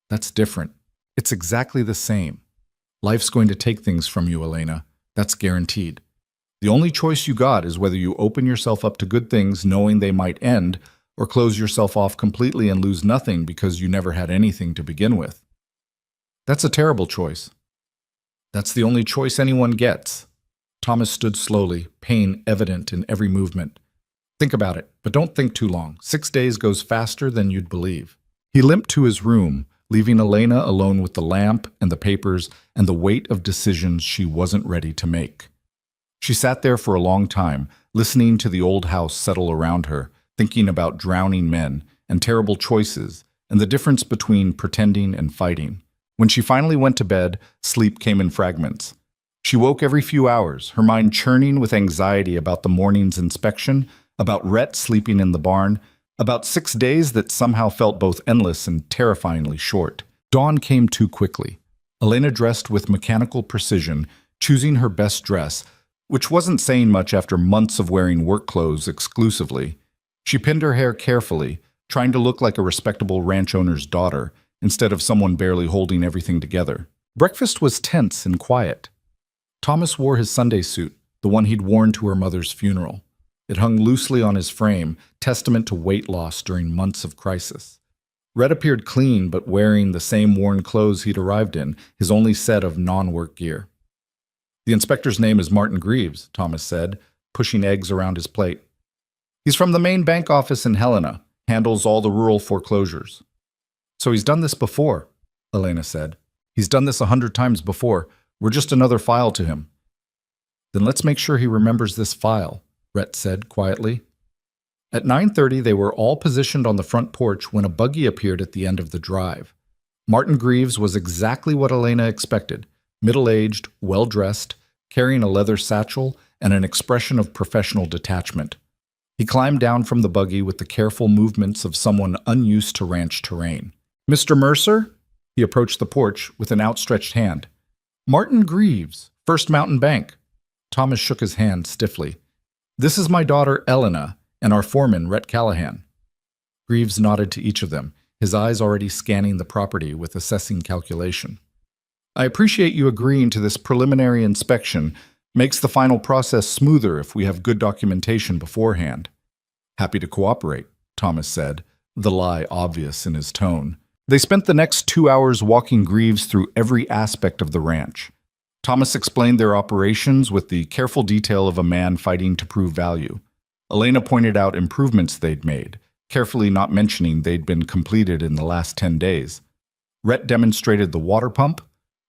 That's different. It's exactly the same. Life's going to take things from you, Elena. That's guaranteed. The only choice you got is whether you open yourself up to good things knowing they might end, or close yourself off completely and lose nothing because you never had anything to begin with. That's a terrible choice. That's the only choice anyone gets." Thomas stood slowly, pain evident in every movement. "Think about it, but don't think too long. 6 days goes faster than you'd believe." He limped to his room, leaving Elena alone with the lamp and the papers and the weight of decisions she wasn't ready to make. She sat there for a long time, listening to the old house settle around her, thinking about drowning men and terrible choices and the difference between pretending and fighting. When she finally went to bed, sleep came in fragments. She woke every few hours, her mind churning with anxiety about the morning's inspection, about Rhett sleeping in the barn, about 6 days that somehow felt both endless and terrifyingly short. Dawn came too quickly. Elena dressed with mechanical precision, choosing her best dress, which wasn't saying much after months of wearing work clothes exclusively. She pinned her hair carefully, trying to look like a respectable ranch owner's daughter, instead of someone barely holding everything together. Breakfast was tense and quiet. Thomas wore his Sunday suit, the one he'd worn to her mother's funeral. It hung loosely on his frame, testament to weight loss during months of crisis. Rhett appeared clean, but wearing the same worn clothes he'd arrived in, his only set of non-work gear. "The inspector's name is Martin Greaves," Thomas said, pushing eggs around his plate. "He's from the main bank office in Helena, handles all the rural foreclosures." "So he's done this before," Elena said. "He's done this 100 times before. We're just another file to him." "Then let's make sure he remembers this file," Rhett said quietly. At 9:30, they were all positioned on the front porch when a buggy appeared at the end of the drive. Martin Greaves was exactly what Elena expected, middle-aged, well-dressed, carrying a leather satchel and an expression of professional detachment. He climbed down from the buggy with the careful movements of someone unused to ranch terrain. "Mr. Mercer?" He approached the porch with an outstretched hand. "Martin Greaves, First Mountain Bank." Thomas shook his hand stiffly. "This is my daughter, Elena, and our foreman, Rhett Callahan." Greaves nodded to each of them, his eyes already scanning the property with assessing calculation. "I appreciate you agreeing to this preliminary inspection. Makes the final process smoother if we have good documentation beforehand." "Happy to cooperate," Thomas said, the lie obvious in his tone. They spent the next 2 hours walking Greaves through every aspect of the ranch. Thomas explained their operations with the careful detail of a man fighting to prove value. Elena pointed out improvements they'd made, carefully not mentioning they'd been completed in the last 10 days. Rhett demonstrated the water pump,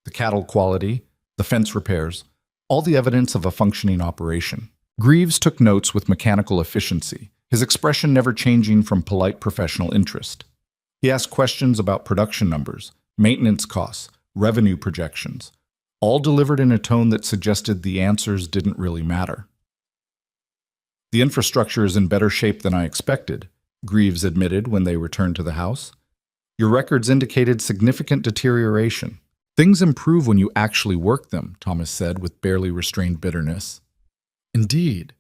the cattle quality, the fence repairs, all the evidence of a functioning operation. Greaves took notes with mechanical efficiency, his expression never changing from polite professional interest. He asked questions about production numbers, maintenance costs, revenue projections, all delivered in a tone that suggested the answers didn't really matter. The infrastructure is in better shape than I expected, Greaves admitted when they returned to the house. Your records indicated significant deterioration. Things improve when you actually work them, Thomas said with barely restrained bitterness. Indeed.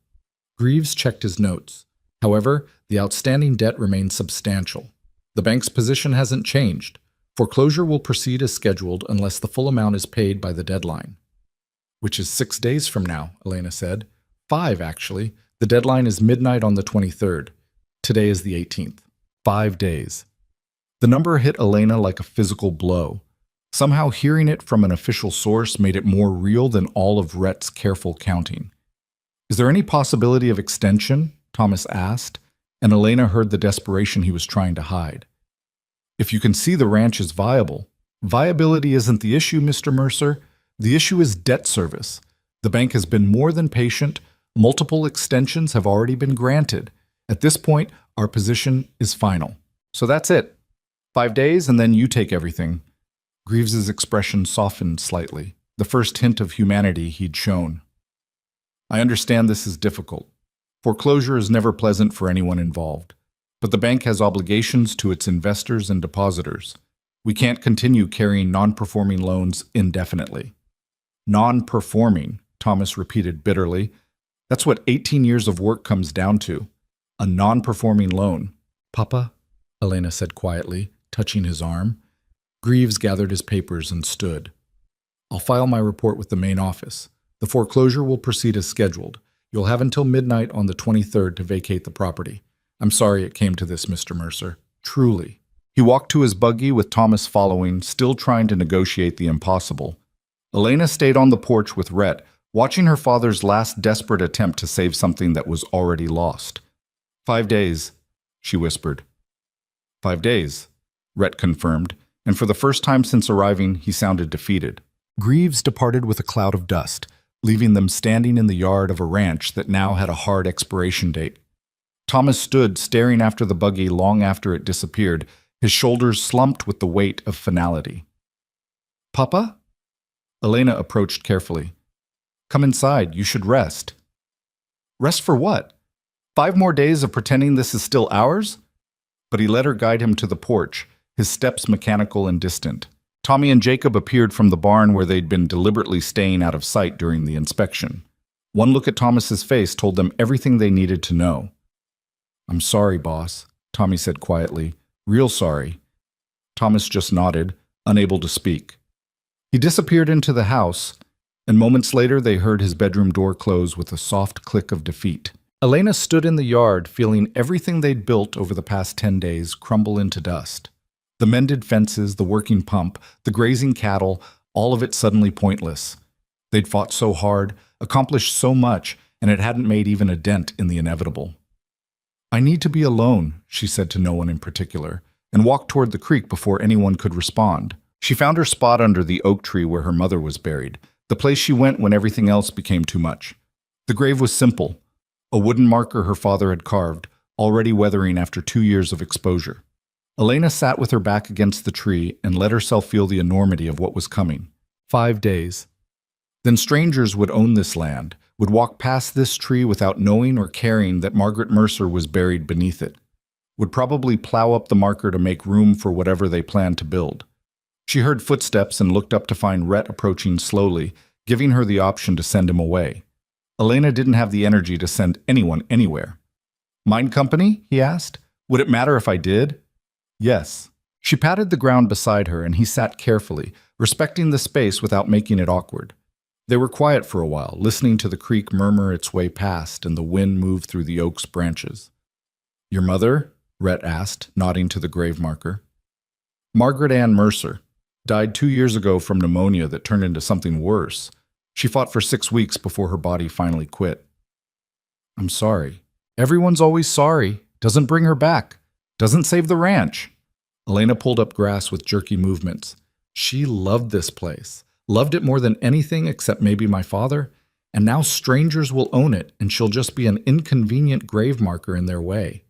Greaves checked his notes. However, the outstanding debt remains substantial. The bank's position hasn't changed. Foreclosure will proceed as scheduled unless the full amount is paid by the deadline. Which is 6 days from now, Elena said. 5, actually. The deadline is midnight on the 23rd. Today is the 18th. 5 days. The number hit Elena like a physical blow. Somehow hearing it from an official source made it more real than all of Rhett's careful counting. Is there any possibility of extension? Thomas asked, and Elena heard the desperation he was trying to hide. If you can see the ranch is viable. Viability isn't the issue, Mr. Mercer. The issue is debt service. The bank has been more than patient. Multiple extensions have already been granted. At this point, our position is final. So that's it. 5 days and then you take everything. Greaves's expression softened slightly, the first hint of humanity he'd shown. I understand this is difficult. Foreclosure is never pleasant for anyone involved, but the bank has obligations to its investors and depositors. We can't continue carrying non-performing loans indefinitely. Non-performing, Thomas repeated bitterly. That's what 18 years of work comes down to. A non-performing loan. Papa, Elena said quietly, touching his arm. Greaves gathered his papers and stood. I'll file my report with the main office. The foreclosure will proceed as scheduled. You'll have until midnight on the 23rd to vacate the property. I'm sorry it came to this, Mr. Mercer. Truly. He walked to his buggy with Thomas following, still trying to negotiate the impossible. Elena stayed on the porch with Rhett, watching her father's last desperate attempt to save something that was already lost. 5 days, she whispered. 5 days, Rhett confirmed, and for the first time since arriving, he sounded defeated. Greaves departed with a cloud of dust, leaving them standing in the yard of a ranch that now had a hard expiration date. Thomas stood staring after the buggy long after it disappeared, his shoulders slumped with the weight of finality. Papa? Elena approached carefully. Come inside, you should rest. Rest for what? 5 more days of pretending this is still ours? But he let her guide him to the porch, his steps mechanical and distant. Tommy and Jacob appeared from the barn where they'd been deliberately staying out of sight during the inspection. One look at Thomas's face told them everything they needed to know. I'm sorry, boss, Tommy said quietly. Real sorry. Thomas just nodded, unable to speak. He disappeared into the house, and moments later they heard his bedroom door close with a soft click of defeat. Elena stood in the yard, feeling everything they'd built over the past 10 days crumble into dust. The mended fences, the working pump, the grazing cattle, all of it suddenly pointless. They'd fought so hard, accomplished so much, and it hadn't made even a dent in the inevitable. I need to be alone, she said to no one in particular, and walked toward the creek before anyone could respond. She found her spot under the oak tree where her mother was buried, the place she went when everything else became too much. The grave was simple, a wooden marker her father had carved, already weathering after 2 years of exposure. Elena sat with her back against the tree and let herself feel the enormity of what was coming. 5 days. Then strangers would own this land, would walk past this tree without knowing or caring that Margaret Mercer was buried beneath it, would probably plow up the marker to make room for whatever they planned to build. She heard footsteps and looked up to find Rhett approaching slowly, giving her the option to send him away. Elena didn't have the energy to send anyone anywhere. Mine company? He asked. Would it matter if I did? Yes. She patted the ground beside her and he sat carefully, respecting the space without making it awkward. They were quiet for a while, listening to the creek murmur its way past and the wind move through the oak's branches. Your mother? Rhett asked, nodding to the grave marker. Margaret Ann Mercer died 2 years ago from pneumonia that turned into something worse. She fought for 6 weeks before her body finally quit. I'm sorry. Everyone's always sorry. Doesn't bring her back. Doesn't save the ranch. Elena pulled up grass with jerky movements. She loved this place. Loved it more than anything except maybe my father. And now strangers will own it, and she'll just be an inconvenient grave marker in their way.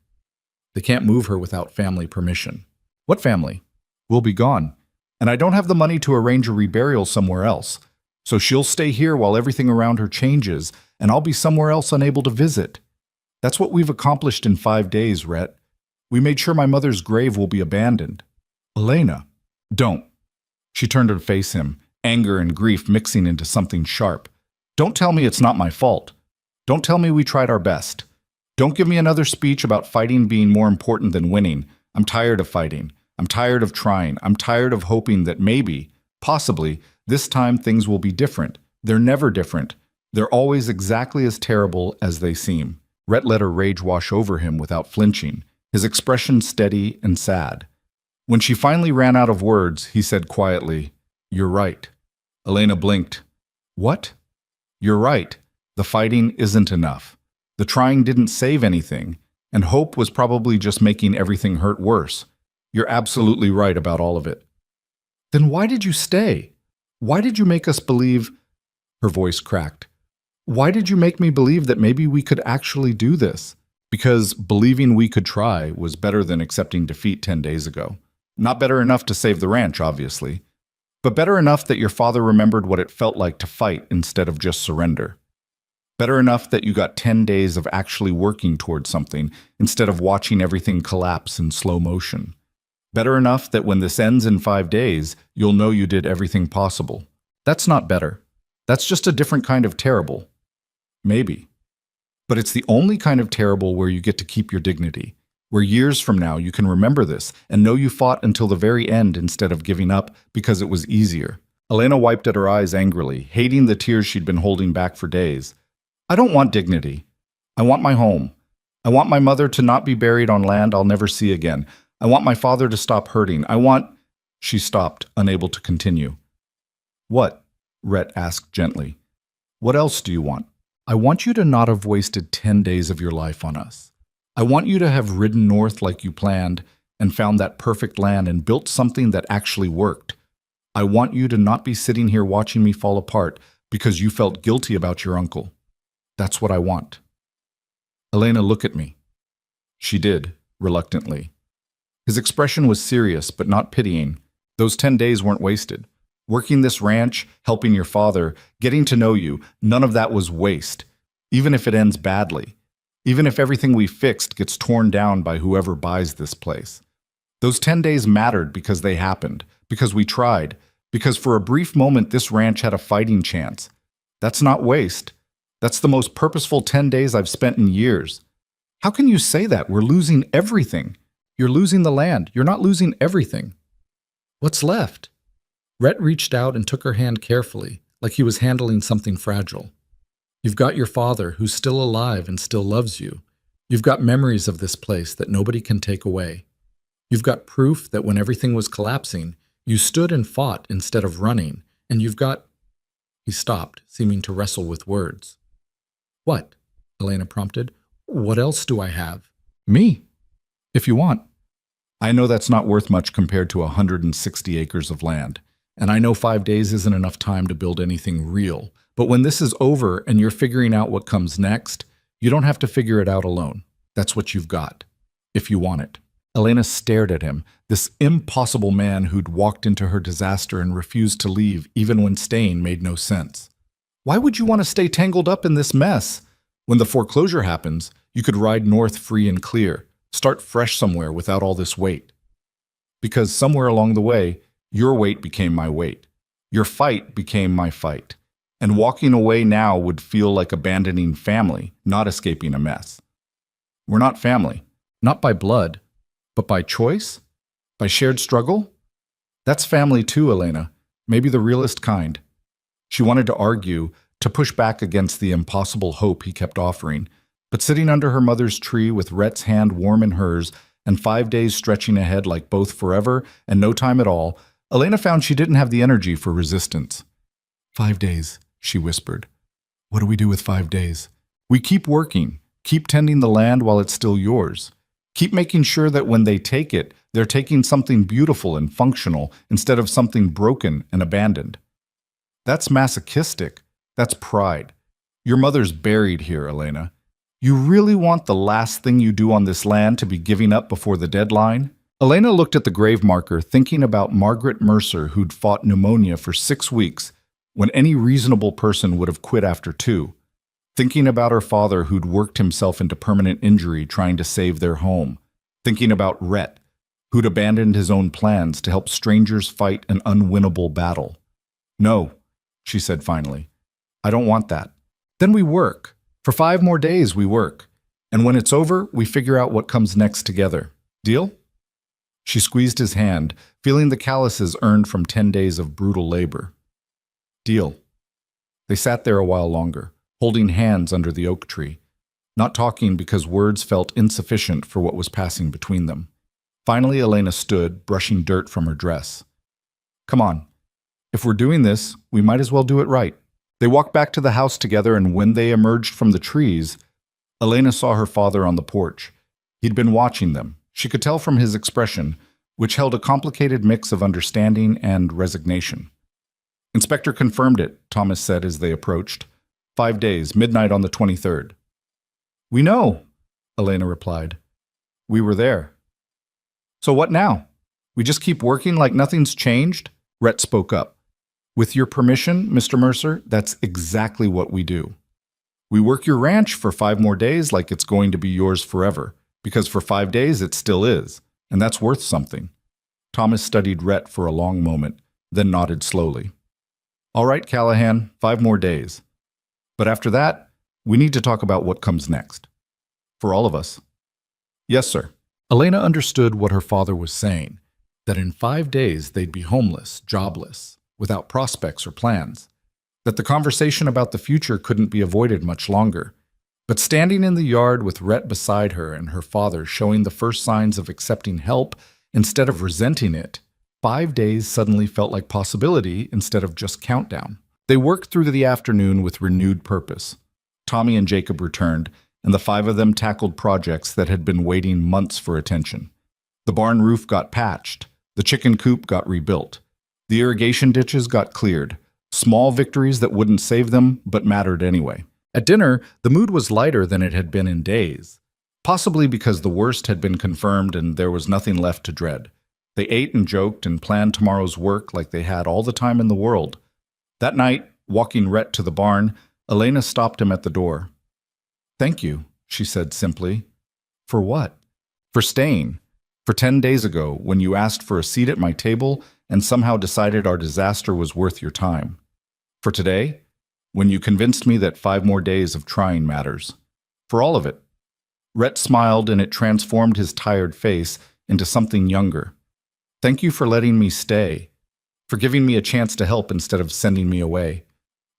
They can't move her without family permission. What family? We'll be gone. And I don't have the money to arrange a reburial somewhere else. So she'll stay here while everything around her changes, and I'll be somewhere else unable to visit. That's what we've accomplished in 5 days, Rhett. We made sure my mother's grave will be abandoned. Elena, don't. She turned to face him, anger and grief mixing into something sharp. Don't tell me it's not my fault. Don't tell me we tried our best. Don't give me another speech about fighting being more important than winning. I'm tired of fighting. I'm tired of trying. I'm tired of hoping that maybe, possibly, this time things will be different. They're never different. They're always exactly as terrible as they seem. Rhett let her rage wash over him without flinching, his expression steady and sad. When she finally ran out of words, he said quietly, "You're right." Elena blinked. What? You're right. The fighting isn't enough. The trying didn't save anything, and hope was probably just making everything hurt worse. You're absolutely right about all of it. Then why did you stay? Why did you make us believe? Her voice cracked. Why did you make me believe that maybe we could actually do this? Because believing we could try was better than accepting defeat 10 days ago. Not better enough to save the ranch, obviously, but better enough that your father remembered what it felt like to fight instead of just surrender. Better enough that you got 10 days of actually working towards something instead of watching everything collapse in slow motion. Better enough that when this ends in 5 days, you'll know you did everything possible. That's not better. That's just a different kind of terrible. Maybe. But it's the only kind of terrible where you get to keep your dignity, where years from now you can remember this and know you fought until the very end instead of giving up because it was easier. Elena wiped at her eyes angrily, hating the tears she'd been holding back for days. I don't want dignity. I want my home. I want my mother to not be buried on land I'll never see again. I want my father to stop hurting. I want... She stopped, unable to continue. What? Rhett asked gently. What else do you want? I want you to not have wasted 10 days of your life on us. I want you to have ridden north like you planned and found that perfect land and built something that actually worked. I want you to not be sitting here watching me fall apart because you felt guilty about your uncle. That's what I want. Elena, look at me. She did, reluctantly. His expression was serious but not pitying. Those 10 days weren't wasted. Working this ranch, helping your father, getting to know you, none of that was waste, even if it ends badly. Even if everything we fixed gets torn down by whoever buys this place. Those 10 days mattered because they happened, because we tried, because for a brief moment this ranch had a fighting chance. That's not waste. That's the most purposeful 10 days I've spent in years. How can you say that? We're losing everything. You're losing the land. You're not losing everything. What's left? Rhett reached out and took her hand carefully, like he was handling something fragile. You've got your father, who's still alive and still loves you. You've got memories of this place that nobody can take away. You've got proof that when everything was collapsing, you stood and fought instead of running, and you've got... He stopped, seeming to wrestle with words. What? Elena prompted. What else do I have? Me, if you want. I know that's not worth much compared to 160 acres of land. And I know 5 days isn't enough time to build anything real. But when this is over and you're figuring out what comes next, you don't have to figure it out alone. That's what you've got, if you want it. Elena stared at him, this impossible man who'd walked into her disaster and refused to leave even when staying made no sense. Why would you want to stay tangled up in this mess? When the foreclosure happens, you could ride north free and clear, start fresh somewhere without all this weight. Because somewhere along the way, your weight became my weight. Your fight became my fight. And walking away now would feel like abandoning family, not escaping a mess. We're not family, not by blood, but by choice, by shared struggle. That's family too, Elena, maybe the realest kind. She wanted to argue, to push back against the impossible hope he kept offering, but sitting under her mother's tree with Rhett's hand warm in hers and 5 days stretching ahead like both forever and no time at all, Elena found she didn't have the energy for resistance. 5 days, she whispered. What do we do with 5 days? We keep working, keep tending the land while it's still yours. Keep making sure that when they take it, they're taking something beautiful and functional instead of something broken and abandoned. That's masochistic. That's pride. Your mother's buried here, Elena. You really want the last thing you do on this land to be giving up before the deadline? Elena looked at the grave marker, thinking about Margaret Mercer, who'd fought pneumonia for 6 weeks, when any reasonable person would have quit after 2. Thinking about her father, who'd worked himself into permanent injury trying to save their home. Thinking about Rhett, who'd abandoned his own plans to help strangers fight an unwinnable battle. No, she said finally. I don't want that. Then we work. For 5 more days we work. And when it's over, we figure out what comes next together. Deal? She squeezed his hand, feeling the calluses earned from 10 days of brutal labor. Deal. They sat there a while longer, holding hands under the oak tree, not talking because words felt insufficient for what was passing between them. Finally, Elena stood, brushing dirt from her dress. Come on. If we're doing this, we might as well do it right. They walked back to the house together, and when they emerged from the trees, Elena saw her father on the porch. He'd been watching them. She could tell from his expression, which held a complicated mix of understanding and resignation. Inspector confirmed it, Thomas said as they approached. 5 days, midnight on the 23rd. We know, Elena replied. We were there. So what now? We just keep working like nothing's changed? Rhett spoke up. With your permission, Mr. Mercer, that's exactly what we do. We work your ranch for 5 more days like it's going to be yours forever, because for 5 days it still is, and that's worth something. Thomas studied Rhett for a long moment, then nodded slowly. All right, Callahan, 5 more days. But after that, we need to talk about what comes next. For all of us. Yes, sir. Elena understood what her father was saying, that in 5 days they'd be homeless, jobless, without prospects or plans, that the conversation about the future couldn't be avoided much longer. But standing in the yard with Rhett beside her and her father showing the first signs of accepting help instead of resenting it, 5 days suddenly felt like possibility instead of just countdown. They worked through the afternoon with renewed purpose. Tommy and Jacob returned, and the 5 of them tackled projects that had been waiting months for attention. The barn roof got patched, the chicken coop got rebuilt, the irrigation ditches got cleared, small victories that wouldn't save them but mattered anyway. At dinner, the mood was lighter than it had been in days, possibly because the worst had been confirmed and there was nothing left to dread. They ate and joked and planned tomorrow's work like they had all the time in the world. That night, walking Rhett to the barn, Elena stopped him at the door. Thank you, she said simply. For what? For staying. For 10 days ago, when you asked for a seat at my table and somehow decided our disaster was worth your time. For today, when you convinced me that 5 more days of trying matters. For all of it. Rhett smiled, and it transformed his tired face into something younger. Thank you for letting me stay. For giving me a chance to help instead of sending me away.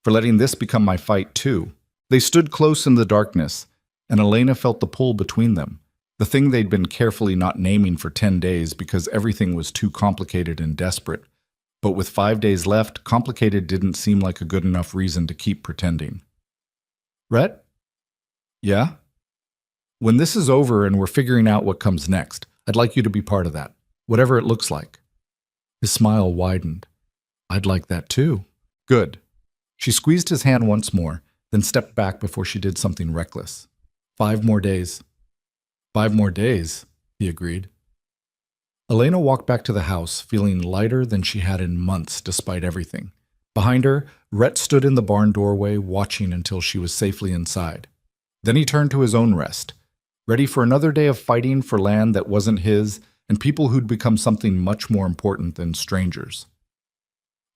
For letting this become my fight, too. They stood close in the darkness, and Elena felt the pull between them, the thing they'd been carefully not naming for 10 days because everything was too complicated and desperate. But with 5 days left, complicated didn't seem like a good enough reason to keep pretending. Rhett? Yeah? When this is over and we're figuring out what comes next, I'd like you to be part of that, whatever it looks like. His smile widened. I'd like that too. Good. She squeezed his hand once more, then stepped back before she did something reckless. 5 more days. 5 more days, he agreed. Elena walked back to the house, feeling lighter than she had in months despite everything. Behind her, Rhett stood in the barn doorway, watching until she was safely inside. Then he turned to his own rest, ready for another day of fighting for land that wasn't his and people who'd become something much more important than strangers.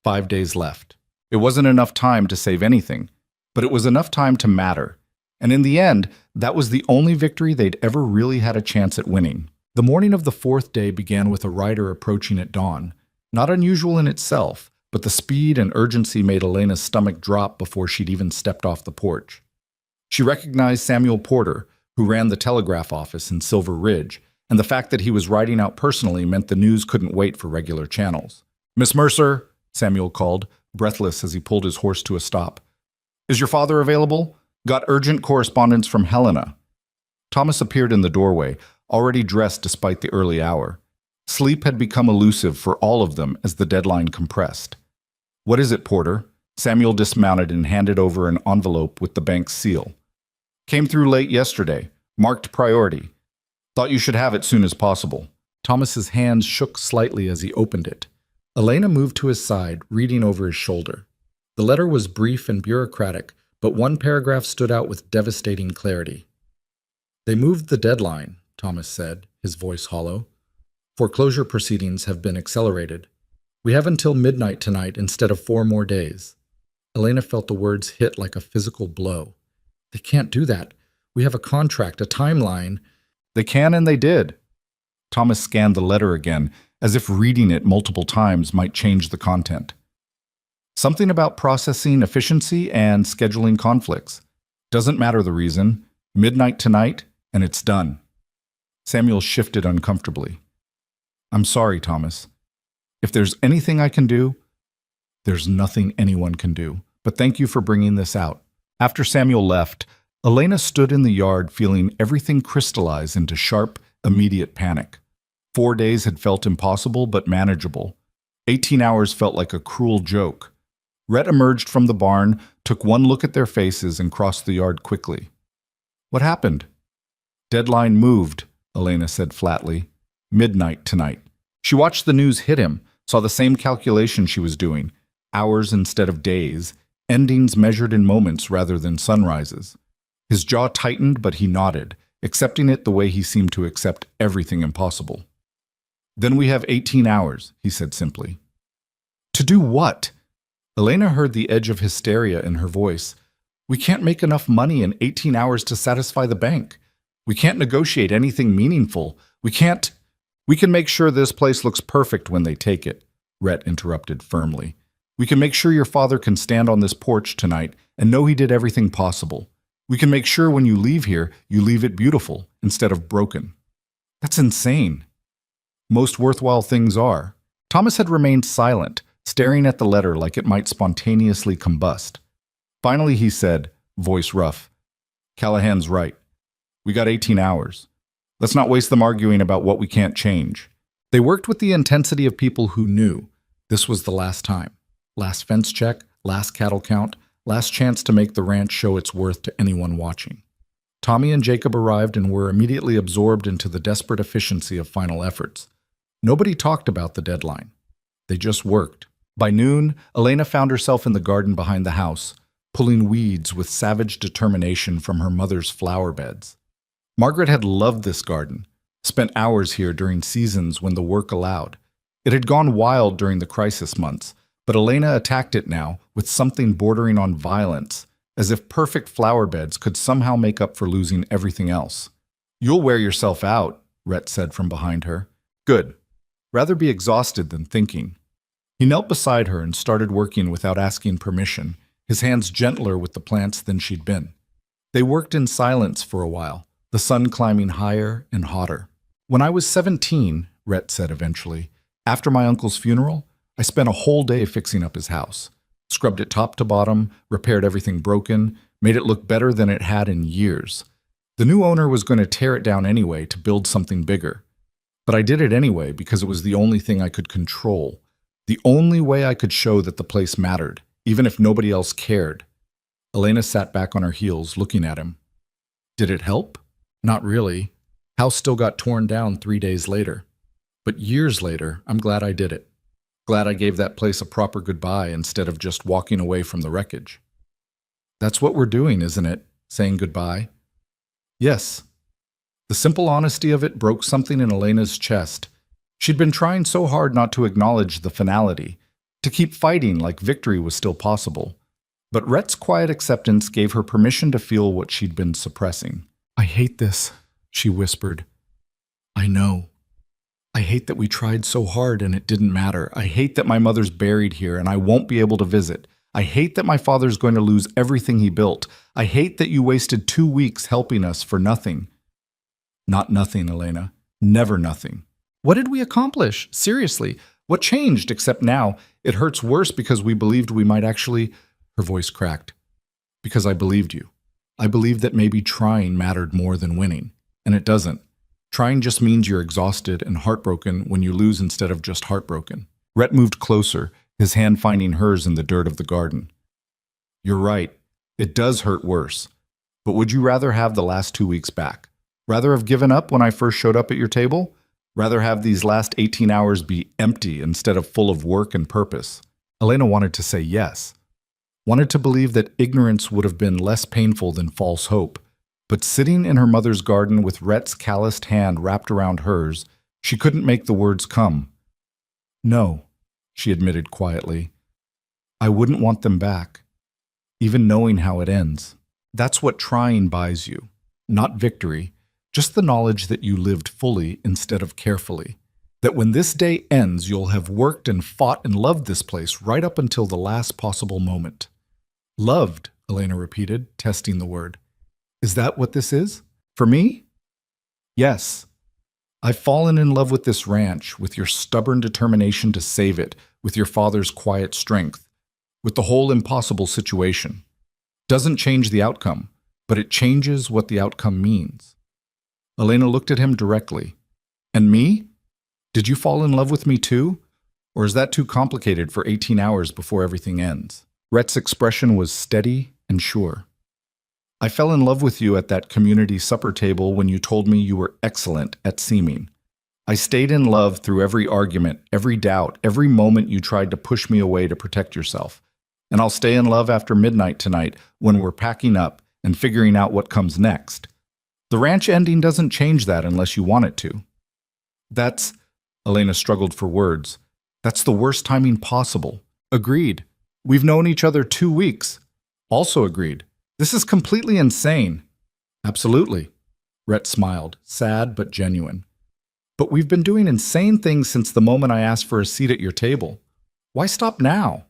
5 days left. It wasn't enough time to save anything, but it was enough time to matter. And in the end, that was the only victory they'd ever really had a chance at winning. The morning of the 4th day began with a rider approaching at dawn. Not unusual in itself, but the speed and urgency made Elena's stomach drop before she'd even stepped off the porch. She recognized Samuel Porter, who ran the telegraph office in Silver Ridge, and the fact that he was riding out personally meant the news couldn't wait for regular channels. "Miss Mercer," Samuel called, breathless as he pulled his horse to a stop. "Is your father available? Got urgent correspondence from Helena." Thomas appeared in the doorway, already dressed despite the early hour. Sleep had become elusive for all of them as the deadline compressed. "What is it, Porter?" Samuel dismounted and handed over an envelope with the bank's seal. "Came through late yesterday. Marked priority. Thought you should have it soon as possible." Thomas's hands shook slightly as he opened it. Elena moved to his side, reading over his shoulder. The letter was brief and bureaucratic, but one paragraph stood out with devastating clarity. "They moved the deadline," Thomas said, his voice hollow. "Foreclosure proceedings have been accelerated. We have until midnight tonight instead of 4 more days." Elena felt the words hit like a physical blow. "They can't do that. We have a contract, a timeline." "They can and they did." Thomas scanned the letter again, as if reading it multiple times might change the content. Something about processing efficiency and scheduling conflicts. Doesn't matter the reason. Midnight tonight, and it's done. Samuel shifted uncomfortably. "I'm sorry, Thomas. If there's anything I can do..." "There's nothing anyone can do, but thank you for bringing this out." After Samuel left, Elena stood in the yard feeling everything crystallize into sharp, immediate panic. 4 days had felt impossible but manageable. 18 hours felt like a cruel joke. Rhett emerged from the barn, took one look at their faces, and crossed the yard quickly. "What happened?" "Deadline moved," Elena said flatly. "Midnight tonight." She watched the news hit him, saw the same calculation she was doing, hours instead of days, endings measured in moments rather than sunrises. His jaw tightened, but he nodded, accepting it the way he seemed to accept everything impossible. "Then we have 18 hours, he said simply. "To do what?" Elena heard the edge of hysteria in her voice. "We can't make enough money in 18 hours to satisfy the bank. We can't negotiate anything meaningful. We can't..." "We can make sure this place looks perfect when they take it," Rhett interrupted firmly. "We can make sure your father can stand on this porch tonight and know he did everything possible. We can make sure when you leave here, you leave it beautiful instead of broken." "That's insane." "Most worthwhile things are." Thomas had remained silent, staring at the letter like it might spontaneously combust. Finally he said, voice rough, "Callahan's right. We got 18 hours. Let's not waste them arguing about what we can't change." They worked with the intensity of people who knew this was the last time. Last fence check, last cattle count, last chance to make the ranch show its worth to anyone watching. Tommy and Jacob arrived and were immediately absorbed into the desperate efficiency of final efforts. Nobody talked about the deadline. They just worked. By noon, Elena found herself in the garden behind the house, pulling weeds with savage determination from her mother's flower beds. Margaret had loved this garden, spent hours here during seasons when the work allowed. It had gone wild during the crisis months, but Elena attacked it now with something bordering on violence, as if perfect flower beds could somehow make up for losing everything else. "You'll wear yourself out," Rhett said from behind her. "Good. Rather be exhausted than thinking." He knelt beside her and started working without asking permission, his hands gentler with the plants than she'd been. They worked in silence for a while, the sun climbing higher and hotter. "When I was 17, Rhett said eventually, after my uncle's funeral, I spent a whole day fixing up his house. Scrubbed it top to bottom, repaired everything broken, made it look better than it had in years. The new owner was going to tear it down anyway to build something bigger. But I did it anyway because it was the only thing I could control, the only way I could show that the place mattered, even if nobody else cared." Elena sat back on her heels, looking at him. "Did it help?" "Not really. House still got torn down 3 days later. But years later, I'm glad I did it. Glad I gave that place a proper goodbye instead of just walking away from the wreckage." "That's what we're doing, isn't it? Saying goodbye?" "Yes." The simple honesty of it broke something in Elena's chest. She'd been trying so hard not to acknowledge the finality, to keep fighting like victory was still possible. But Rhett's quiet acceptance gave her permission to feel what she'd been suppressing. "I hate this," she whispered. "I know. I hate that we tried so hard and it didn't matter. I hate that my mother's buried here and I won't be able to visit. I hate that my father's going to lose everything he built. I hate that you wasted 2 weeks helping us for nothing." "Not nothing, Elena. Never nothing. What did we accomplish? Seriously, what changed except now it hurts worse because we believed we might actually... Her voice cracked. Because I believed you. I believed that maybe trying mattered more than winning. And it doesn't. Trying just means you're exhausted and heartbroken when you lose instead of just heartbroken. Rhett moved closer, his hand finding hers in the dirt of the garden. You're right. It does hurt worse. But would you rather have the last 2 weeks back? Rather have given up when I first showed up at your table? Rather have these last 18 hours be empty instead of full of work and purpose? Elena wanted to say yes. Wanted to believe that ignorance would have been less painful than false hope. But sitting in her mother's garden with Rhett's calloused hand wrapped around hers, she couldn't make the words come. No, she admitted quietly. I wouldn't want them back, even knowing how it ends. That's what trying buys you. Not victory, just the knowledge that you lived fully instead of carefully. That when this day ends, you'll have worked and fought and loved this place right up until the last possible moment. Loved, Elena repeated, testing the word. Is that what this is? For me? Yes. I've fallen in love with this ranch, with your stubborn determination to save it, with your father's quiet strength, with the whole impossible situation. Doesn't change the outcome, but it changes what the outcome means. Elena looked at him directly. And me? Did you fall in love with me too? Or is that too complicated for 18 hours before everything ends? Rhett's expression was steady and sure. I fell in love with you at that community supper table when you told me you were excellent at seeming. I stayed in love through every argument, every doubt, every moment you tried to push me away to protect yourself. And I'll stay in love after midnight tonight when we're packing up and figuring out what comes next. The ranch ending doesn't change that unless you want it to. That's... Elena struggled for words. That's the worst timing possible. Agreed. We've known each other 2 weeks. Also agreed. This is completely insane. Absolutely. Rhett smiled, sad but genuine. But we've been doing insane things since the moment I asked for a seat at your table. Why stop now?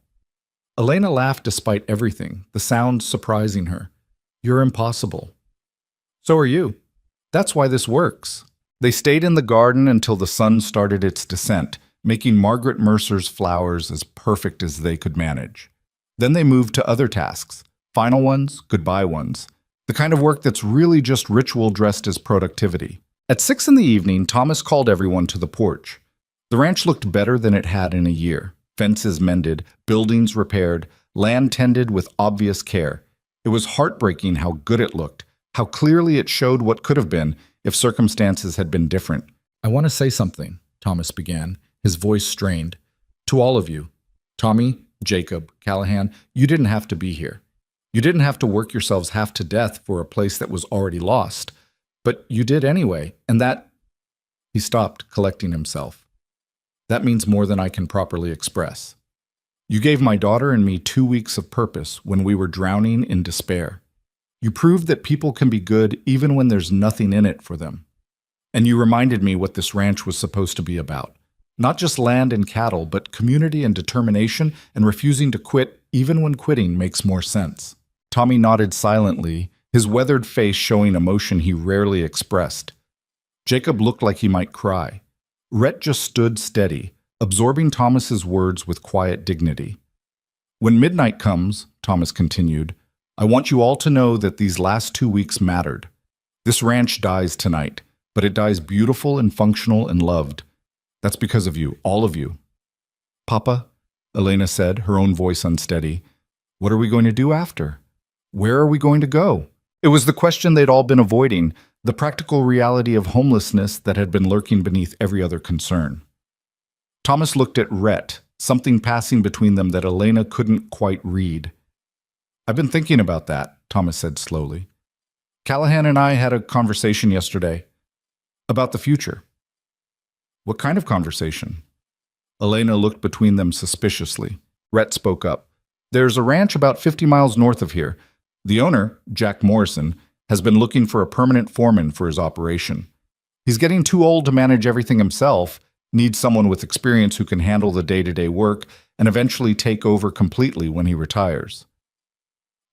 Elena laughed despite everything, the sound surprising her. You're impossible. So are you. That's why this works. They stayed in the garden until the sun started its descent, making Margaret Mercer's flowers as perfect as they could manage. Then they moved to other tasks, final ones, goodbye ones, the kind of work that's really just ritual dressed as productivity. At 6 in the evening, Thomas called everyone to the porch. The ranch looked better than it had in a year. Fences mended, buildings repaired, land tended with obvious care. It was heartbreaking how good it looked, how clearly it showed what could have been if circumstances had been different. I want to say something, Thomas began, his voice strained. To all of you, Tommy, Jacob, Callahan, you didn't have to be here. You didn't have to work yourselves half to death for a place that was already lost. But you did anyway, and that... He stopped, collecting himself. That means more than I can properly express. You gave my daughter and me 2 weeks of purpose when we were drowning in despair. You proved that people can be good even when there's nothing in it for them. And you reminded me what this ranch was supposed to be about. Not just land and cattle, but community and determination and refusing to quit even when quitting makes more sense. Tommy nodded silently, his weathered face showing emotion he rarely expressed. Jacob looked like he might cry. Rhett just stood steady, absorbing Thomas's words with quiet dignity. When midnight comes, Thomas continued, I want you all to know that these last 2 weeks mattered. This ranch dies tonight, but it dies beautiful and functional and loved. That's because of you, all of you. Papa, Elena said, her own voice unsteady, what are we going to do after? Where are we going to go? It was the question they'd all been avoiding, the practical reality of homelessness that had been lurking beneath every other concern. Thomas looked at Rhett, something passing between them that Elena couldn't quite read. I've been thinking about that, Thomas said slowly. Callahan and I had a conversation yesterday about the future. What kind of conversation? Elena looked between them suspiciously. Rhett spoke up. There's a ranch about 50 miles north of here. The owner, Jack Morrison, has been looking for a permanent foreman for his operation. He's getting too old to manage everything himself, needs someone with experience who can handle the day-to-day work and eventually take over completely when he retires.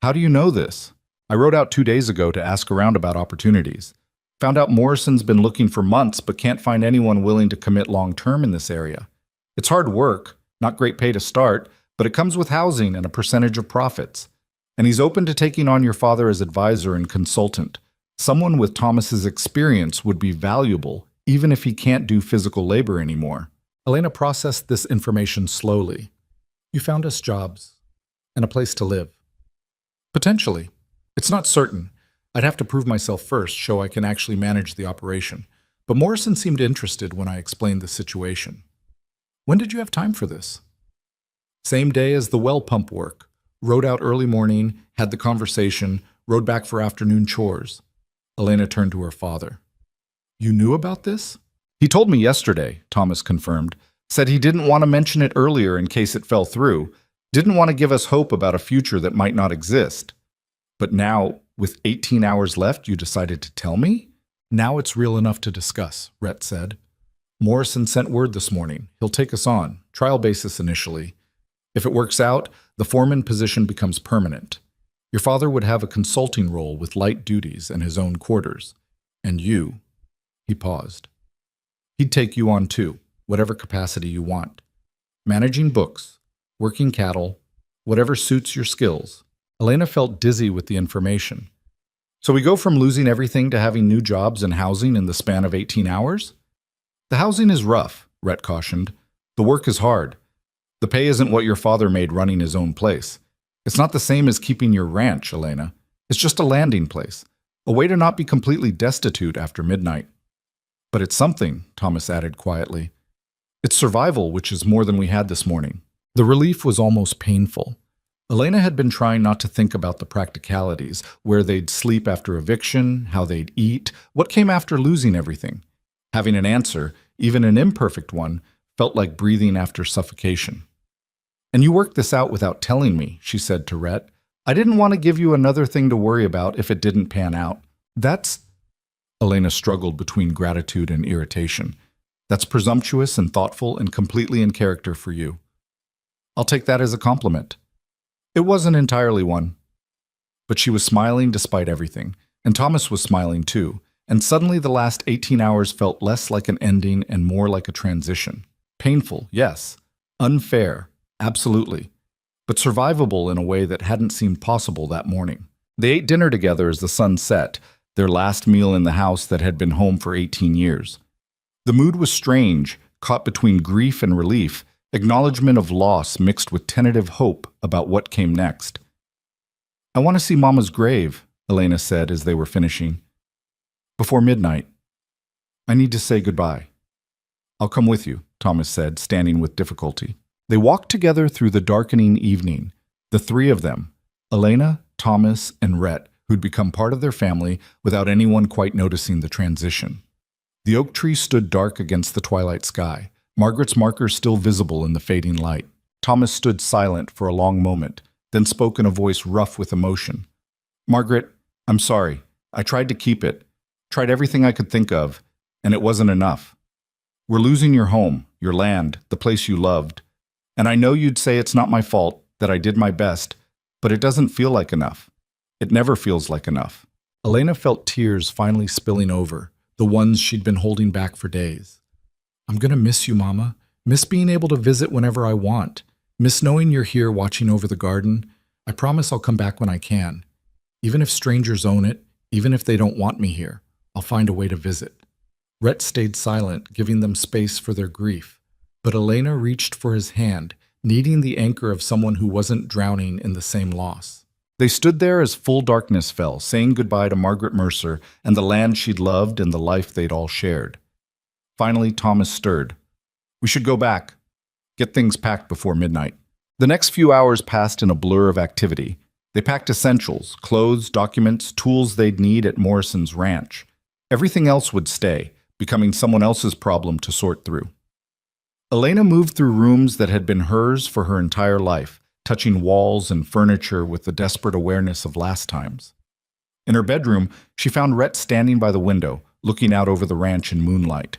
How do you know this? I wrote out 2 days ago to ask around about opportunities. Found out Morrison's been looking for months but can't find anyone willing to commit long-term in this area. It's hard work, not great pay to start, but it comes with housing and a percentage of profits. And he's open to taking on your father as advisor and consultant. Someone with Thomas's experience would be valuable, even if he can't do physical labor anymore. Elena processed this information slowly. You found us jobs and a place to live. Potentially. It's not certain. I'd have to prove myself first, show I can actually manage the operation. But Morrison seemed interested when I explained the situation. When did you have time for this? Same day as the well pump work. Rode out early morning, had the conversation, rode back for afternoon chores. Elena turned to her father. You knew about this? He told me yesterday, Thomas confirmed. Said he didn't want to mention it earlier in case it fell through. Didn't want to give us hope about a future that might not exist. But now, with 18 hours left, you decided to tell me? Now it's real enough to discuss, Rhett said. Morrison sent word this morning. He'll take us on, trial basis initially. If it works out, the foreman position becomes permanent. Your father would have a consulting role with light duties and his own quarters. And you, he paused. He'd take you on too, whatever capacity you want. Managing books, working cattle, whatever suits your skills. Elena felt dizzy with the information. So we go from losing everything to having new jobs and housing in the span of 18 hours? The housing is rough, Rhett cautioned. The work is hard. The pay isn't what your father made running his own place. It's not the same as keeping your ranch, Elena. It's just a landing place, a way to not be completely destitute after midnight. But it's something, Thomas added quietly. It's survival, which is more than we had this morning. The relief was almost painful. Elena had been trying not to think about the practicalities, where they'd sleep after eviction, how they'd eat, what came after losing everything. Having an answer, even an imperfect one, felt like breathing after suffocation. And you worked this out without telling me, she said to Rhett. I didn't want to give you another thing to worry about if it didn't pan out. That's... Elena struggled between gratitude and irritation. That's presumptuous and thoughtful and completely in character for you. I'll take that as a compliment. It wasn't entirely one. But she was smiling despite everything, and Thomas was smiling too, and suddenly the last 18 hours felt less like an ending and more like a transition. Painful, yes. Unfair, absolutely. But survivable in a way that hadn't seemed possible that morning. They ate dinner together as the sun set, their last meal in the house that had been home for 18 years. The mood was strange, caught between grief and relief, acknowledgement of loss mixed with tentative hope about what came next. I want to see Mama's grave, Elena said as they were finishing. Before midnight. I need to say goodbye. I'll come with you, Thomas said, standing with difficulty. They walked together through the darkening evening, the three of them, Elena, Thomas, and Rhett, who'd become part of their family without anyone quite noticing the transition. The oak tree stood dark against the twilight sky, Margaret's marker still visible in the fading light. Thomas stood silent for a long moment, then spoke in a voice rough with emotion. Margaret, I'm sorry. I tried to keep it, tried everything I could think of, and it wasn't enough. We're losing your home, your land, the place you loved. And I know you'd say it's not my fault, that I did my best, but it doesn't feel like enough. It never feels like enough. Elena felt tears finally spilling over, the ones she'd been holding back for days. I'm going to miss you, Mama. Miss being able to visit whenever I want. Miss knowing you're here watching over the garden. I promise I'll come back when I can. Even if strangers own it, even if they don't want me here, I'll find a way to visit. Rhett stayed silent, giving them space for their grief. But Elena reached for his hand, needing the anchor of someone who wasn't drowning in the same loss. They stood there as full darkness fell, saying goodbye to Margaret Mercer and the land she'd loved and the life they'd all shared. Finally, Thomas stirred. We should go back. Get things packed before midnight. The next few hours passed in a blur of activity. They packed essentials, clothes, documents, tools they'd need at Morrison's ranch. Everything else would stay, becoming someone else's problem to sort through. Elena moved through rooms that had been hers for her entire life, touching walls and furniture with the desperate awareness of last times. In her bedroom, she found Rhett standing by the window, looking out over the ranch in moonlight.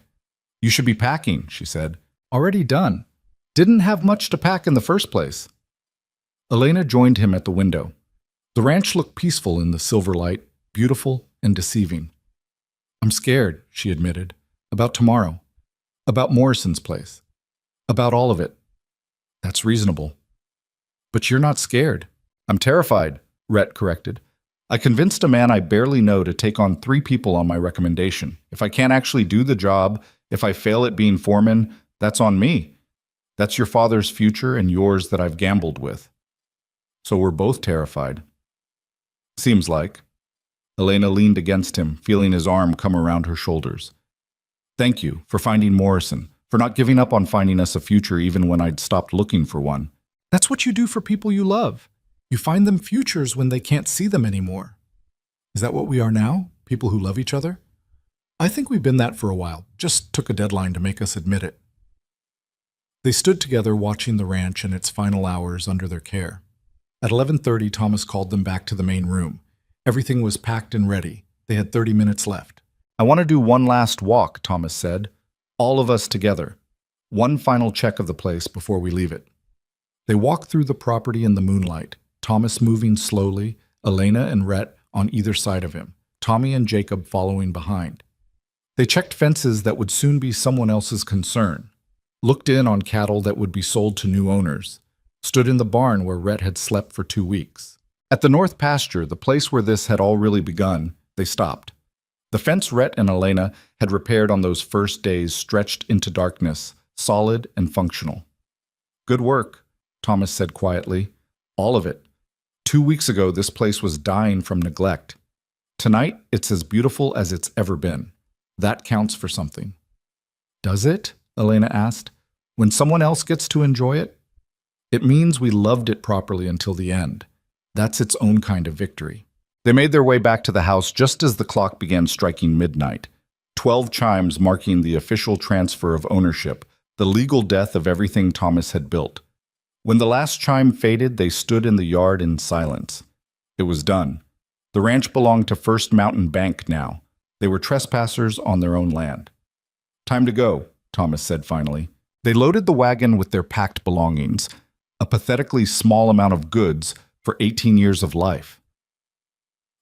You should be packing, she said. Already done. Didn't have much to pack in the first place. Elena joined him at the window. The ranch looked peaceful in the silver light, beautiful and deceiving. I'm scared, she admitted. About tomorrow. About Morrison's place. About all of it. That's reasonable. But you're not scared. I'm terrified, Rhett corrected. I convinced a man I barely know to take on 3 people on my recommendation. If I can't actually do the job, if I fail at being foreman, that's on me. That's your father's future and yours that I've gambled with. So we're both terrified. Seems like. Elena leaned against him, feeling his arm come around her shoulders. Thank you for finding Morrison, for not giving up on finding us a future even when I'd stopped looking for one. That's what you do for people you love. You find them futures when they can't see them anymore. Is that what we are now? People who love each other? I think we've been that for a while. Just took a deadline to make us admit it. They stood together watching the ranch and its final hours under their care. At 11:30, Thomas called them back to the main room. Everything was packed and ready. They had 30 minutes left. I want to do one last walk, Thomas said. All of us together. One final check of the place before we leave it. They walked through the property in the moonlight, Thomas moving slowly, Elena and Rhett on either side of him, Tommy and Jacob following behind. They checked fences that would soon be someone else's concern, looked in on cattle that would be sold to new owners, stood in the barn where Rhett had slept for 2 weeks. At the north pasture, the place where this had all really begun, they stopped. The fence Rhett and Elena had repaired on those first days stretched into darkness, solid and functional. Good work, Thomas said quietly. All of it. 2 weeks ago, this place was dying from neglect. Tonight, it's as beautiful as it's ever been. That counts for something. Does it? Elena asked. When someone else gets to enjoy it? It means we loved it properly until the end. That's its own kind of victory. They made their way back to the house just as the clock began striking midnight. 12 chimes marking the official transfer of ownership, the legal death of everything Thomas had built. When the last chime faded, they stood in the yard in silence. It was done. The ranch belonged to First Mountain Bank now. They were trespassers on their own land. Time to go, Thomas said finally. They loaded the wagon with their packed belongings, a pathetically small amount of goods for 18 years of life.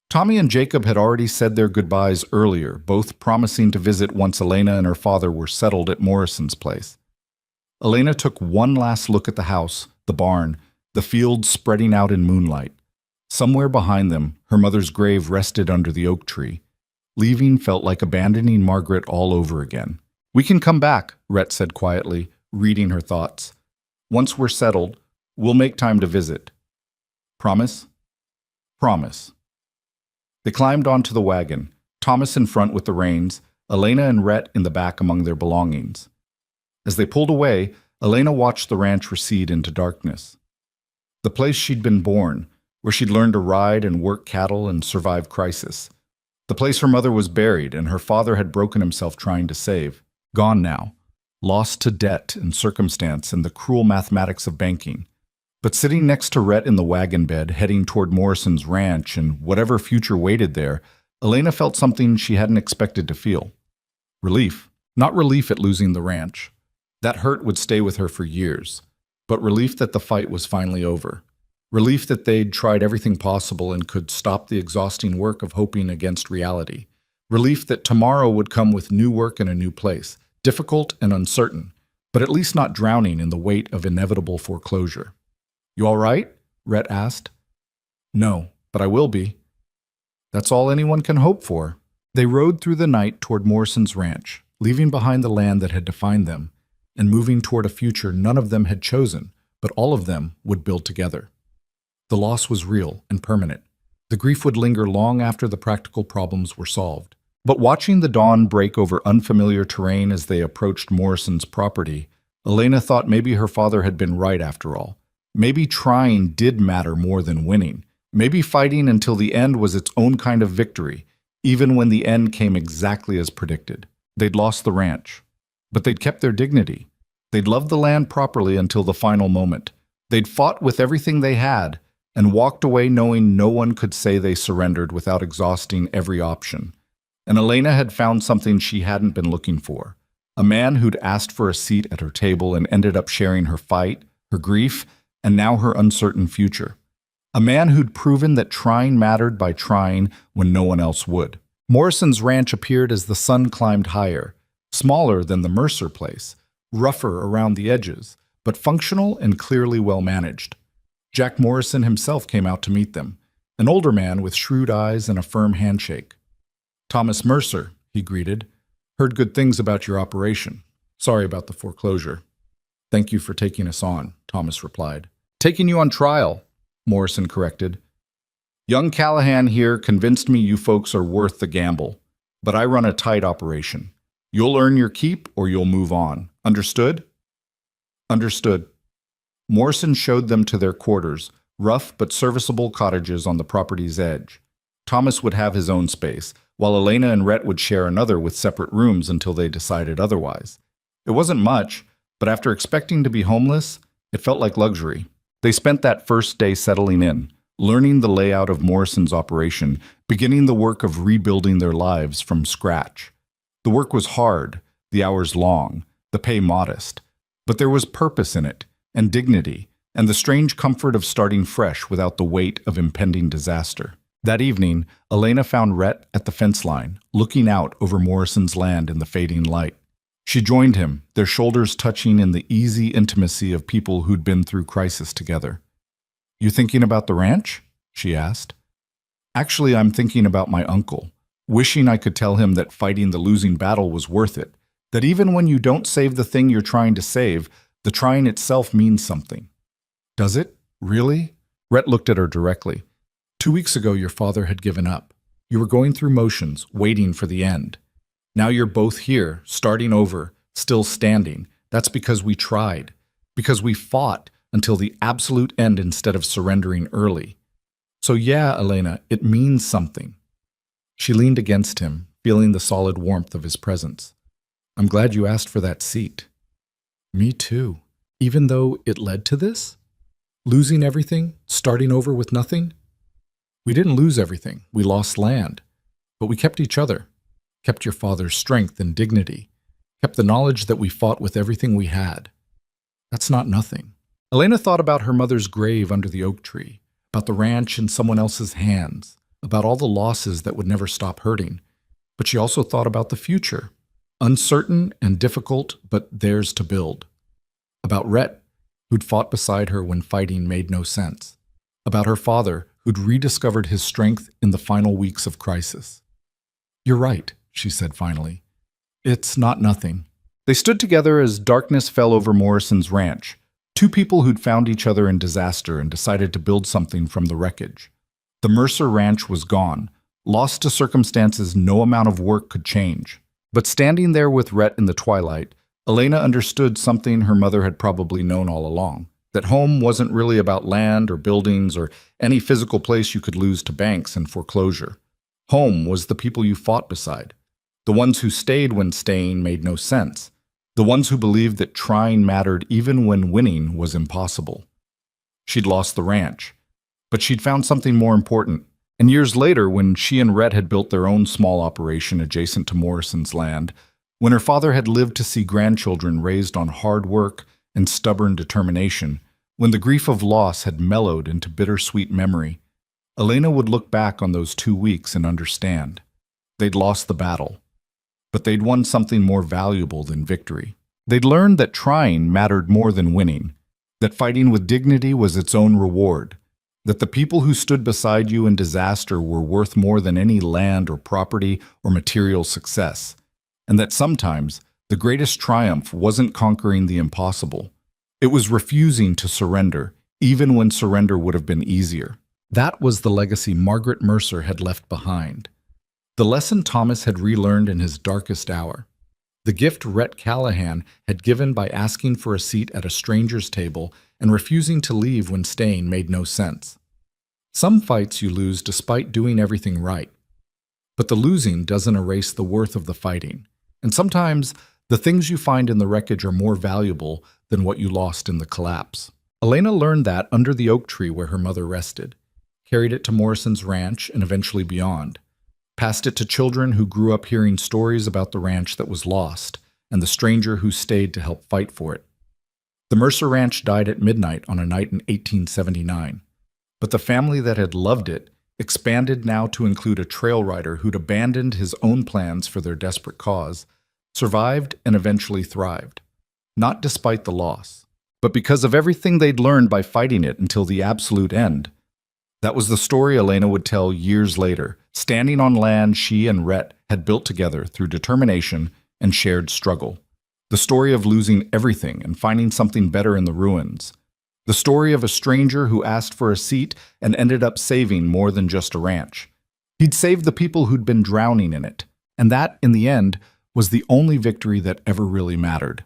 Tommy and Jacob had already said their goodbyes earlier, both promising to visit once Elena and her father were settled at Morrison's place. Elena took one last look at the house, the barn, the fields spreading out in moonlight. Somewhere behind them, her mother's grave rested under the oak tree. Leaving felt like abandoning Margaret all over again. We can come back, Rhett said quietly, reading her thoughts. Once we're settled, we'll make time to visit. Promise? Promise. They climbed onto the wagon, Thomas in front with the reins, Elena and Rhett in the back among their belongings. As they pulled away, Elena watched the ranch recede into darkness. The place she'd been born, where she'd learned to ride and work cattle and survive crisis. The place her mother was buried and her father had broken himself trying to save. Gone now, lost to debt and circumstance and the cruel mathematics of banking. But sitting next to Rhett in the wagon bed, heading toward Morrison's ranch and whatever future waited there, Elena felt something she hadn't expected to feel. Relief. Not relief at losing the ranch. That hurt would stay with her for years. But relief that the fight was finally over. Relief that they'd tried everything possible and could stop the exhausting work of hoping against reality. Relief that tomorrow would come with new work in a new place, difficult and uncertain, but at least not drowning in the weight of inevitable foreclosure. You all right? Rhett asked. No, but I will be. That's all anyone can hope for. They rode through the night toward Morrison's ranch, leaving behind the land that had defined them, and moving toward a future none of them had chosen, but all of them would build together. The loss was real and permanent. The grief would linger long after the practical problems were solved. But watching the dawn break over unfamiliar terrain as they approached Morrison's property, Elena thought maybe her father had been right after all. Maybe trying did matter more than winning. Maybe fighting until the end was its own kind of victory, even when the end came exactly as predicted. They'd lost the ranch, but they'd kept their dignity. They'd loved the land properly until the final moment. They'd fought with everything they had and walked away knowing no one could say they surrendered without exhausting every option. And Elena had found something she hadn't been looking for. A man who'd asked for a seat at her table and ended up sharing her fight, her grief, and now her uncertain future. A man who'd proven that trying mattered by trying when no one else would. Morrison's ranch appeared as the sun climbed higher, smaller than the Mercer place, rougher around the edges, but functional and clearly well managed. Jack Morrison himself came out to meet them, an older man with shrewd eyes and a firm handshake. "Thomas Mercer," he greeted. "Heard good things about your operation. Sorry about the foreclosure." "Thank you for taking us on," Thomas replied. "Taking you on trial," Morrison corrected. "Young Callahan here convinced me you folks are worth the gamble, but I run a tight operation. You'll earn your keep or you'll move on. Understood?" "Understood." Morrison showed them to their quarters, rough but serviceable cottages on the property's edge. Thomas would have his own space, while Elena and Rhett would share another with separate rooms until they decided otherwise. It wasn't much, but after expecting to be homeless, it felt like luxury. They spent that first day settling in, learning the layout of Morrison's operation, beginning the work of rebuilding their lives from scratch. The work was hard, the hours long, the pay modest, but there was purpose in it, and dignity, and the strange comfort of starting fresh without the weight of impending disaster. That evening, Elena found Rhett at the fence line, looking out over Morrison's land in the fading light. She joined him, their shoulders touching in the easy intimacy of people who'd been through crisis together. "You thinking about the ranch?" she asked. "Actually, I'm thinking about my uncle, wishing I could tell him that fighting the losing battle was worth it, that even when you don't save the thing you're trying to save, the trying itself means something." "Does it? Really?" Rhett looked at her directly. "2 weeks ago, your father had given up. You were going through motions, waiting for the end. Now you're both here, starting over, still standing. That's because we tried, because we fought until the absolute end instead of surrendering early. So yeah, Elena, it means something." She leaned against him, feeling the solid warmth of his presence. "I'm glad you asked for that seat." "Me too. Even though it led to this? Losing everything, starting over with nothing?" "We didn't lose everything. We lost land. But we kept each other, kept your father's strength and dignity, kept the knowledge that we fought with everything we had. That's not nothing." Elena thought about her mother's grave under the oak tree, about the ranch in someone else's hands, about all the losses that would never stop hurting. But she also thought about the future, uncertain and difficult, but theirs to build. About Rhett, who'd fought beside her when fighting made no sense. About her father, who'd rediscovered his strength in the final weeks of crisis. "You're right," she said finally. "It's not nothing." They stood together as darkness fell over Morrison's ranch, two people who'd found each other in disaster and decided to build something from the wreckage. The Mercer Ranch was gone, lost to circumstances no amount of work could change. But standing there with Rhett in the twilight, Elena understood something her mother had probably known all along, that home wasn't really about land or buildings or any physical place you could lose to banks and foreclosure. Home was the people you fought beside, the ones who stayed when staying made no sense, the ones who believed that trying mattered even when winning was impossible. She'd lost the ranch, but she'd found something more important. And years later, when she and Rhett had built their own small operation adjacent to Morrison's land, when her father had lived to see grandchildren raised on hard work and stubborn determination, when the grief of loss had mellowed into bittersweet memory, Elena would look back on those 2 weeks and understand. They'd lost the battle, but they'd won something more valuable than victory. They'd learned that trying mattered more than winning, that fighting with dignity was its own reward, that the people who stood beside you in disaster were worth more than any land or property or material success, and that sometimes the greatest triumph wasn't conquering the impossible. It was refusing to surrender, even when surrender would have been easier. That was the legacy Margaret Mercer had left behind. The lesson Thomas had relearned in his darkest hour. The gift Rhett Callahan had given by asking for a seat at a stranger's table and refusing to leave when staying made no sense. Some fights you lose despite doing everything right. But the losing doesn't erase the worth of the fighting. And sometimes the things you find in the wreckage are more valuable than what you lost in the collapse. Elena learned that under the oak tree where her mother rested, carried it to Morrison's ranch and eventually beyond, passed it to children who grew up hearing stories about the ranch that was lost and the stranger who stayed to help fight for it. The Mercer Ranch died at midnight on a night in 1879, but the family that had loved it expanded now to include a trail rider who'd abandoned his own plans for their desperate cause, survived and eventually thrived. Not despite the loss, but because of everything they'd learned by fighting it until the absolute end. That was the story Elena would tell years later, standing on land she and Rhett had built together through determination and shared struggle. The story of losing everything and finding something better in the ruins. The story of a stranger who asked for a seat and ended up saving more than just a ranch. He'd saved the people who'd been drowning in it, and that, in the end, was the only victory that ever really mattered.